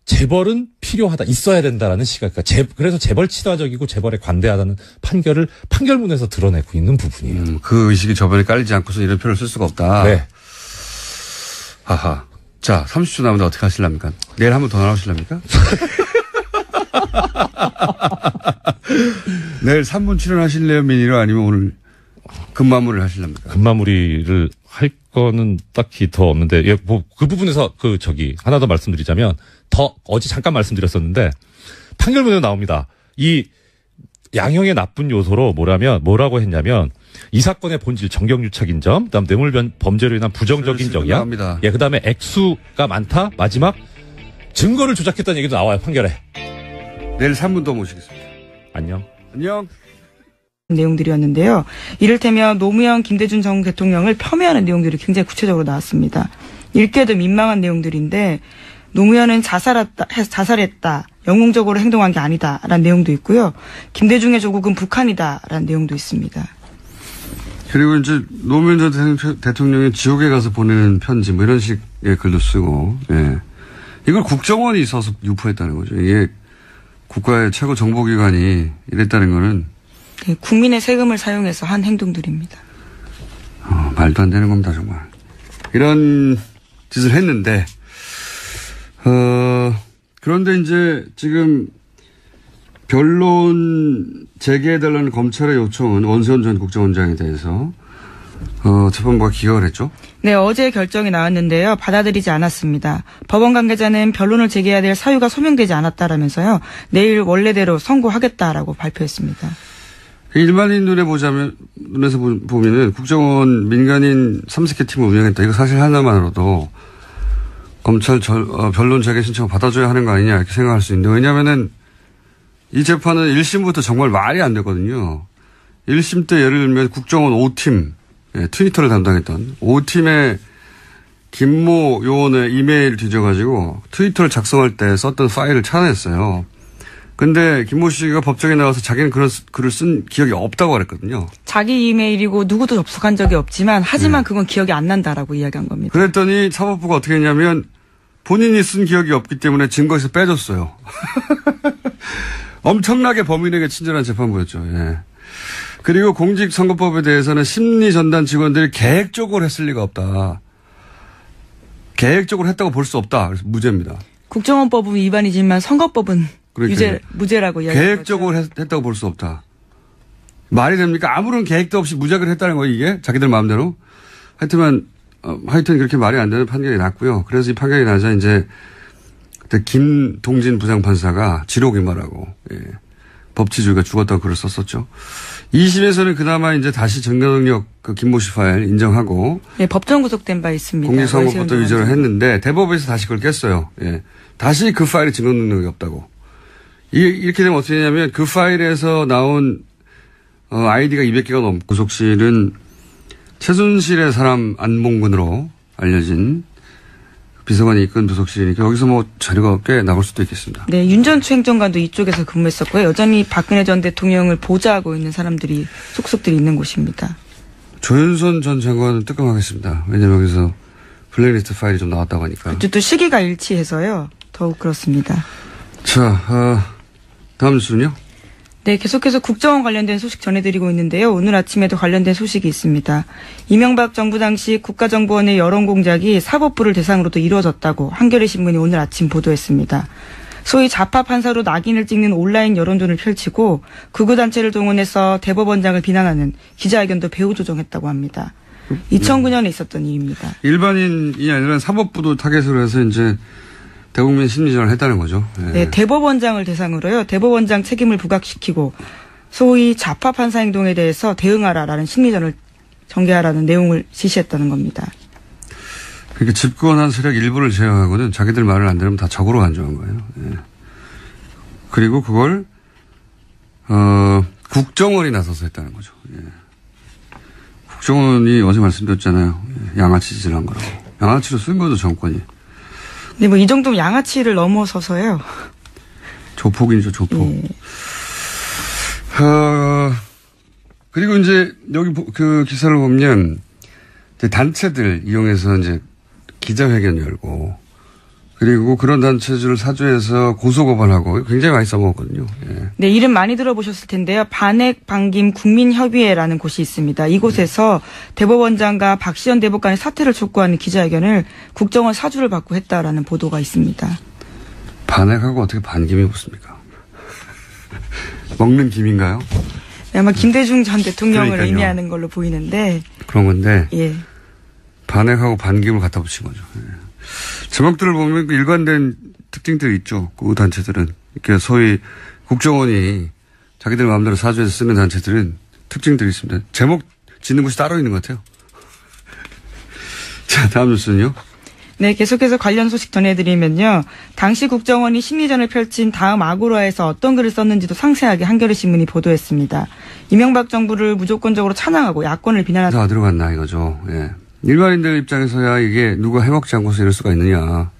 G: 재벌은 필요하다, 있어야 된다라는 시각. 그러니까 그래서 재벌 친화적이고 재벌에 관대하다는 판결을 판결문에서 드러내고 있는 부분이에요.
A: 그 의식이 저번에 깔리지 않고서 이런 표현을 쓸 수가 없다.
G: 네.
A: 하하. 자, 30초 남았는데 어떻게 하실랍니까? 내일 한 번 더 나오실랍니까? 내일 3분 출연하실래요, 미니로? 아니면 오늘 금마무리를 하실랍니까?
G: 금마무리를 할 거는 딱히 더 없는데, 예, 그 부분에서 하나 더 말씀드리자면, 어제 잠깐 말씀드렸었는데, 판결문에 나옵니다. 이 양형의 나쁜 요소로 뭐라고 했냐면, 이 사건의 본질, 정경유착인 점, 그다음 뇌물 범죄로 인한 부정적인 영향, 예, 그다음에 액수가 많다, 마지막 증거를 조작했다는 얘기도 나와요, 판결에.
A: 내일 3분 더 모시겠습니다.
G: 안녕.
B: 내용들이었는데요. 이를테면 노무현, 김대중 전 대통령을 폄훼하는 내용들이 굉장히 구체적으로 나왔습니다. 읽기에도 민망한 내용들인데 노무현은 자살했다. 영웅적으로 행동한 게 아니다라는 내용도 있고요. 김대중의 조국은 북한이다라는 내용도 있습니다.
A: 그리고 이제 노무현 전 대통령이 지옥에 가서 보내는 편지 뭐 이런 식의 글도 쓰고, 예. 이걸 국정원이 있어서 유포했다는 거죠. 이게 국가의 최고 정보기관이 이랬다는 거는
B: 네, 국민의 세금을 사용해서 한 행동들입니다.
A: 말도 안 되는 겁니다, 정말. 이런 짓을 했는데, 그런데 이제 지금 변론 재개해달라는 검찰의 요청은 원세훈 전 국정원장에 대해서 재판부가 기각을 했죠?
B: 네, 어제 결정이 나왔는데요. 받아들이지 않았습니다. 법원 관계자는 변론을 재개해야 될 사유가 소명되지 않았다라면서요. 내일 원래대로 선고하겠다라고 발표했습니다.
A: 일반인 눈에서 보면은 국정원 민간인 3스케 팀을 운영했다. 이거 사실 하나만으로도 검찰 변론 재개 신청을 받아줘야 하는 거 아니냐 이렇게 생각할 수 있는데, 왜냐면은 이 재판은 1심부터 정말 말이 안 되거든요. 1심 때 예를 들면 국정원 5팀, 트위터를 담당했던 5팀의 김모 요원의 이메일 뒤져가지고 트위터를 작성할 때 썼던 파일을 찾아냈어요. 근데 김모 씨가 법정에 나와서 자기는 그런 글을 쓴 기억이 없다고 그랬거든요.
B: 자기 이메일이고 누구도 접속한 적이 없지만 하지만 그건 기억이 안 난다라고 이야기한 겁니다.
A: 그랬더니 사법부가 어떻게 했냐면 본인이 쓴 기억이 없기 때문에 증거에서 빼줬어요. 엄청나게 범인에게 친절한 재판부였죠. 예. 그리고 공직선거법에 대해서는 심리전단 직원들이 계획적으로 했을 리가 없다. 계획적으로 했다고 볼 수 없다. 그래서 무죄입니다.
B: 국정원법은 위반이지만 선거법은 무죄라고 이야기했죠.
A: 계획적으로 했다고 볼 수 없다. 말이 됩니까? 아무런 계획도 없이 무작위로 했다는 거예요, 이게? 자기들 마음대로. 하여튼 그렇게 말이 안 되는 판결이 났고요. 그래서 이 판결이 나자 이제 그때 김동진 부장판사가 지록이말하고, 법치주의가 죽었다고 글을 썼었죠. 2심에서는 그나마 이제 다시 정경력 김모 씨 파일 인정하고.
B: 예, 법정 구속된 바 있습니다.
A: 공직선거법도 위조를 했는데 대법에서 다시 그걸 깼어요. 예. 다시 그 파일에 증거 능력이 없다고. 이렇게 되면 어떻게 되냐면 그 파일에서 나온 아이디가 200개가 넘고 구속실은 최순실의 사람 안봉근으로 알려진 비서관이 이끈 부속실이니까 여기서 뭐 자료가 꽤 나올 수도 있겠습니다.
B: 네, 윤전추 행정관도 이쪽에서 근무했었고요. 여전히 박근혜 전 대통령을 보좌하고 있는 사람들이 속속들이 있는 곳입니다.
A: 조윤선 전 장관은 뜨끔하겠습니다. 왜냐하면 여기서 블랙리스트 파일이 좀 나왔다고 하니까.
B: 또 시기가 일치해서요. 더욱 그렇습니다.
A: 자, 다음 뉴스는요?
B: 네, 계속해서 국정원 관련된 소식 전해드리고 있는데요. 오늘 아침에도 관련된 소식이 있습니다. 이명박 정부 당시 국가정보원의 여론 공작이 사법부를 대상으로도 이루어졌다고 한겨레 신문이 오늘 아침 보도했습니다. 소위 좌파 판사로 낙인을 찍는 온라인 여론전을 펼치고 극우단체를 동원해서 대법원장을 비난하는 기자회견도 배후 조정했다고 합니다. 2009년에 있었던 일입니다.
A: 일반인이 아니라 사법부도 타겟으로 해서 이제 대국민 심리전을 했다는 거죠. 네.
B: 네, 대법원장을 대상으로요. 대법원장 책임을 부각시키고 소위 좌파 판사 행동에 대해서 대응하라라는 심리전을 전개하라는 내용을 지시했다는 겁니다.
A: 그러니까 집권한 세력 일부를 제외하고는 자기들 말을 안 들으면 다 적으로 간주한 거예요. 네. 그리고 그걸 국정원이 나서서 했다는 거죠. 네. 국정원이 어제 말씀드렸잖아요. 양아치 짓을 한 거라고. 양아치로 쓴 거죠, 정권이.
B: 네, 뭐 이 정도면 양아치를 넘어서서요.
A: 조폭이죠, 조폭. 예. 그리고 이제 여기 그 기사를 보면 단체들 이용해서 이제 기자회견 열고 그리고 그런 단체들을 사주해서 고소고발하고 굉장히 많이 써먹었거든요. 예.
B: 네, 이름 많이 들어보셨을 텐데요. 반핵 반김 국민협의회라는 곳이 있습니다. 이곳에서 대법원장과 박시연 대법관의 사퇴를 촉구하는 기자회견을 국정원 사주를 받고 했다라는 보도가 있습니다.
A: 반핵하고 어떻게 반김이 붙습니까? 먹는 김인가요?
B: 네, 아마 김대중 전 대통령을
A: 그러니까요.
B: 의미하는 걸로 보이는데.
A: 그런 건데.
B: 예.
A: 반핵하고 반김을 갖다 붙인 거죠. 예. 제목들을 보면 그 일관된 특징들이 있죠. 그 단체들은. 이렇게 소위 국정원이 자기들 마음대로 사주해서 쓰는 단체들은 특징들이 있습니다. 제목 짓는 곳이 따로 있는 것 같아요. 자, 다음 뉴스는요.
B: 네, 계속해서 관련 소식 전해드리면요. 당시 국정원이 심리전을 펼친 다음 아고라에서 어떤 글을 썼는지도 상세하게 한겨레 신문이 보도했습니다. 이명박 정부를 무조건적으로 찬양하고 야권을 비난하는.
A: 다 들어갔나 이거죠. 예. 일반인들 입장에서야 이게 누가 해먹지 않고서 이럴 수가 있느냐.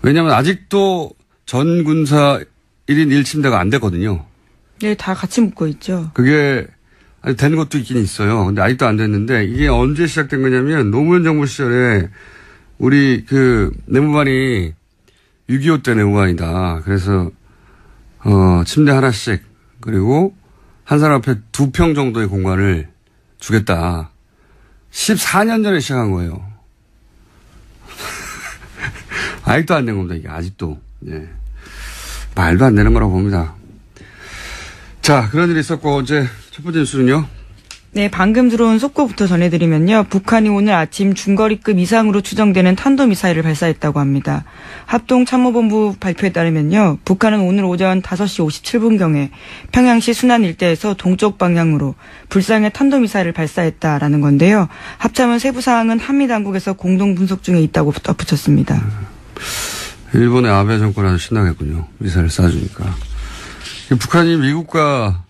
A: 왜냐하면 아직도 전 군사 1인 1침대가 안 됐거든요.
B: 네, 다 같이 묶고 있죠.
A: 그게 아직 된 것도 있긴 있어요. 근데 아직도 안 됐는데 이게 언제 시작된 거냐면 노무현 정부 시절에 우리 그 내무반이 6.25 때 내무반이다. 그래서 침대 하나씩 그리고 한 사람 앞에 2평 정도의 공간을 주겠다. 14년 전에 시작한 거예요. 아직도 안 된 겁니다, 이게. 아직도. 네. 말도 안 되는 거라고 봅니다. 자, 그런 일이 있었고, 이제 첫 번째 뉴스는요?
B: 네, 방금 들어온 속보부터 전해드리면요. 북한이 오늘 아침 중거리급 이상으로 추정되는 탄도미사일을 발사했다고 합니다. 합동참모본부 발표에 따르면요. 북한은 오늘 오전 5시 57분경에 평양시 순안 일대에서 동쪽 방향으로 불상의 탄도미사일을 발사했다라는 건데요. 합참은 세부 사항은 한미당국에서 공동 분석 중에 있다고 덧붙였습니다.
A: 일본의 아베 정권 아주 신나겠군요. 미사일 쏴주니까. 북한이 미국과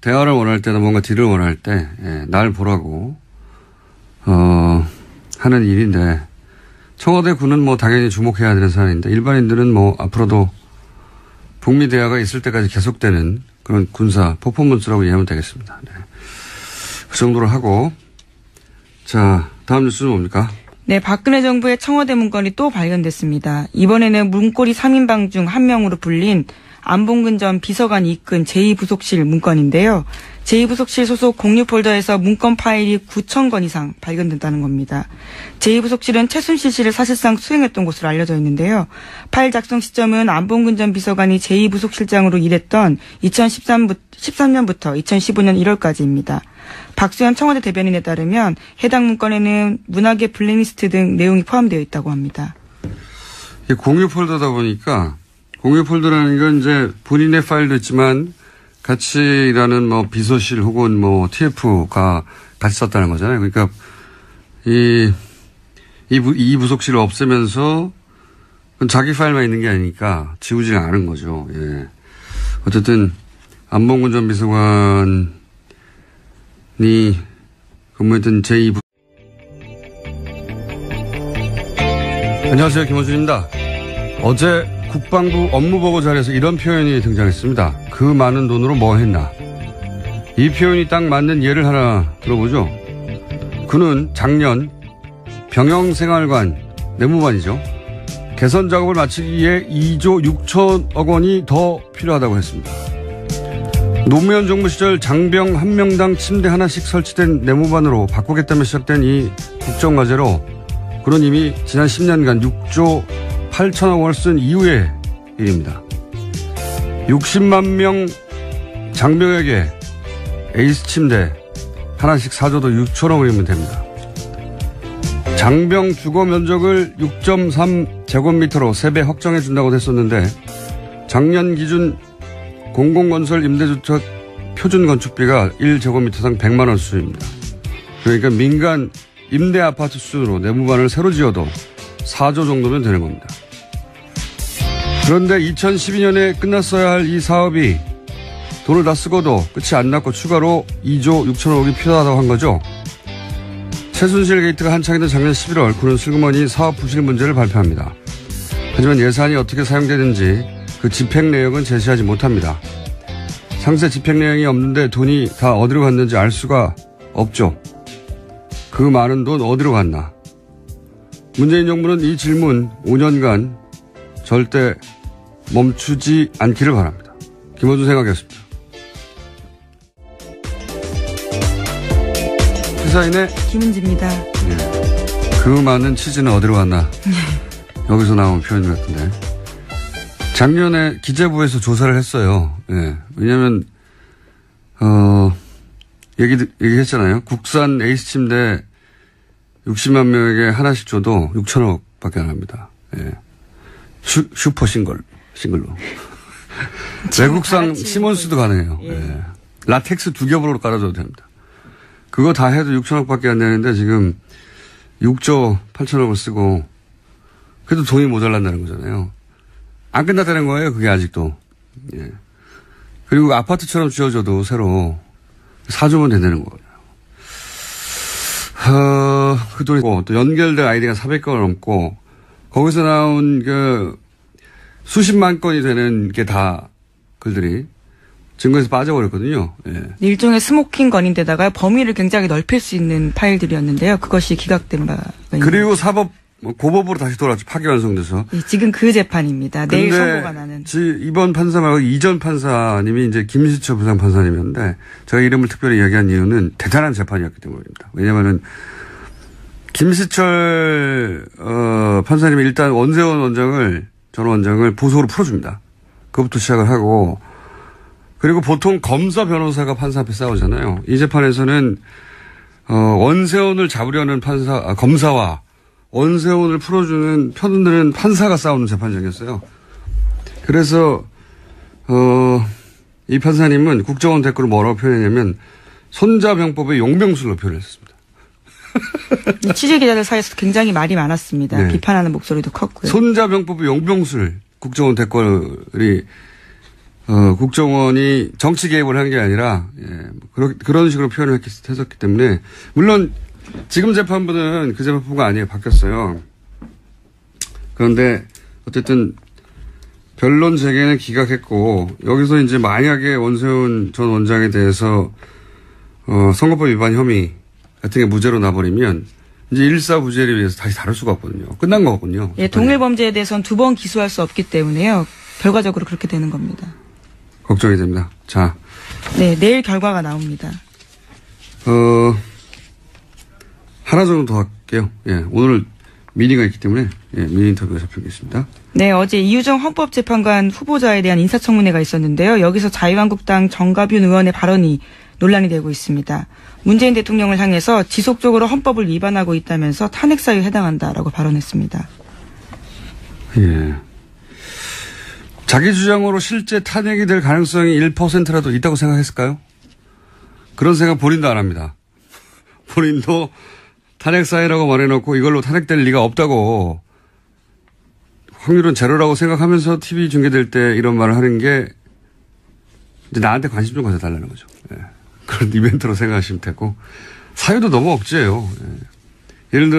A: 대화를 원할 때나 뭔가 딜을 원할 때, 날 보라고, 하는 일인데, 청와대 군은 뭐 당연히 주목해야 되는 사안인데, 일반인들은 뭐 앞으로도 북미 대화가 있을 때까지 계속되는 그런 군사 퍼포먼스라고 이해하면 되겠습니다. 네. 그 정도로 하고, 자, 다음 뉴스는 뭡니까?
B: 네, 박근혜 정부의 청와대 문건이 또 발견됐습니다. 이번에는 문고리 3인방 중 한 명으로 불린 안봉근 전 비서관이 이끈 제2부속실 문건인데요. 제2부속실 소속 공유 폴더에서 문건 파일이 9,000건 이상 발견됐다는 겁니다. 제2부속실은 최순실 씨를 사실상 수행했던 곳으로 알려져 있는데요. 파일 작성 시점은 안봉근 전 비서관이 제2부속실장으로 일했던 2013년부터 2015년 1월까지입니다. 박수현 청와대 대변인에 따르면 해당 문건에는 문화계 블랙리스트 등 내용이 포함되어 있다고 합니다.
A: 공유 폴더다 보니까 공유 폴더라는 건 이제 본인의 파일도 있지만 같이 일하는 뭐 비서실 혹은 뭐 TF가 같이 썼다는 거잖아요. 그러니까 이 부속실을 없애면서 자기 파일만 있는 게 아니니까 지우지 않은 거죠. 예. 어쨌든 안봉근 전 비서관이 근무했던 제2부. 안녕하세요. 김호준입니다. 어제 국방부 업무보고 자리에서 이런 표현이 등장했습니다. 그 많은 돈으로 뭐 했나. 이 표현이 딱 맞는 예를 하나 들어보죠. 그는 작년 병영생활관 내무반이죠. 개선 작업을 마치기 위해 2조 6천억 원이 더 필요하다고 했습니다. 노무현 정부 시절 장병 한 명당 침대 하나씩 설치된 내무반으로 바꾸겠다며 시작된 이 국정과제로 그는 이미 지난 10년간 6조 8천억 원을 쓴 이후의 일입니다. 60만 명 장병에게 에이스 침대 하나씩 사줘도 6천억 원이면 됩니다. 장병 주거 면적을 6.3제곱미터로 3배 확정해 준다고 했었는데 작년 기준 공공건설 임대주택 표준 건축비가 1제곱미터당 100만 원 수준입니다. 그러니까 민간 임대 아파트 수준으로 내무반을 새로 지어도 4조 정도면 되는 겁니다. 그런데 2012년에 끝났어야 할 이 사업이 돈을 다 쓰고도 끝이 안 났고 추가로 2조 6천억이 필요하다고 한 거죠. 최순실 게이트가 한창이던 작년 11월 군은 슬그머니 사업 부실 문제를 발표합니다. 하지만 예산이 어떻게 사용되는지 그 집행 내역은 제시하지 못합니다. 상세 집행 내용이 없는데 돈이 다 어디로 갔는지 알 수가 없죠. 그 많은 돈 어디로 갔나. 문재인 정부는 이 질문 5년간 절대 멈추지 않기를 바랍니다. 김호준 생각이었습니다. 시사인의
B: 김은지입니다.
A: 예. 그 많은 치즈는 어디로 갔나. 여기서 나온 표현 같은데. 작년에 기재부에서 조사를 했어요. 예. 왜냐면 얘기했잖아요. 국산 에이스 침대 60만 명에게 하나씩 줘도 6천억 밖에 안 합니다. 예. 슈퍼 싱글로. 외국산 시몬스도 가능해요.
B: 예.
A: 예. 라텍스 2겹으로 깔아줘도 됩니다. 그거 다 해도 6천억 밖에 안 되는데 지금 6조 8천억을 쓰고 그래도 돈이 모자란다는 거잖아요. 안 끝났다는 거예요. 그게 아직도. 예. 그리고 아파트처럼 지어줘도 새로 4조면 된다는 거예요. 그 돈이 또 연결된 아이디가 400건을 넘고 거기서 나온 수십만 건이 되는 게 다 글들이 증거에서 빠져버렸거든요. 예.
B: 일종의 스모킹 건인데다가 범위를 굉장히 넓힐 수 있는 파일들이었는데요. 그것이 기각된 바가 있는
A: 그리고 사법 고법으로 다시 돌아왔죠. 파기환송돼서.
B: 예, 지금 그 재판입니다. 내일 선고가 나는.
A: 이번 판사 말고 이전 판사님이 이제 김시철 부장판사님이었는데 제가 이름을 특별히 이야기한 이유는 대단한 재판이었기 때문입니다. 왜냐면은 김시철 판사님이 일단 원세훈 전 원장을 보석으로 풀어줍니다. 그것부터 시작을 하고 그리고 보통 검사 변호사가 판사 앞에 싸우잖아요. 이 재판에서는 원세훈을 잡으려는 검사와 원세훈을 풀어주는 편들은 판사가 싸우는 재판장이었어요. 그래서 이 판사님은 국정원 댓글을 뭐라고 표현했냐면 손자병법의 용병술로 표현했습니다.
B: 취재기자들 사이에서 굉장히 말이 많았습니다. 네. 비판하는 목소리도 컸고요.
A: 손자병법의 용병술 국정원 댓글이 국정원이 정치 개입을 한 게 아니라 그런 식으로 표현을 했었기 때문에 물론 지금 재판부는 그 재판부가 아니에요. 바뀌었어요. 그런데 어쨌든 변론 재개는 기각했고 여기서 이제 만약에 원세훈 전 원장에 대해서 선거법 위반 혐의 같은 게 무죄로 나버리면 이제 일사부재를 위해서 다시 다룰 수가 없거든요. 끝난 거거든요.
B: 예, 동일 범죄에 대해서는 2번 기소할 수 없기 때문에요. 결과적으로 그렇게 되는 겁니다.
A: 걱정이 됩니다. 자.
B: 네, 내일 결과가 나옵니다.
A: 하나 정도 더 할게요. 예, 오늘 미니가 있기 때문에 미니 인터뷰가 잡히겠습니다.
B: 네, 어제 이유정 헌법재판관 후보자에 대한 인사청문회가 있었는데요. 여기서 자유한국당 정가균 의원의 발언이 논란이 되고 있습니다. 문재인 대통령을 향해서 지속적으로 헌법을 위반하고 있다면서 탄핵 사유에 해당한다라고 발언했습니다.
A: 예. 자기 주장으로 실제 탄핵이 될 가능성이 1%라도 있다고 생각했을까요? 그런 생각 본인도 안 합니다. 본인도 탄핵 사유라고 말해놓고 이걸로 탄핵될 리가 없다고 확률은 제로라고 생각하면서 TV 중계될 때 이런 말을 하는 게 이제 나한테 관심 좀 가져달라는 거죠. 예. 그런 이벤트로 생각하시면 되고 사유도 너무 억지예요. 예. 예를 들어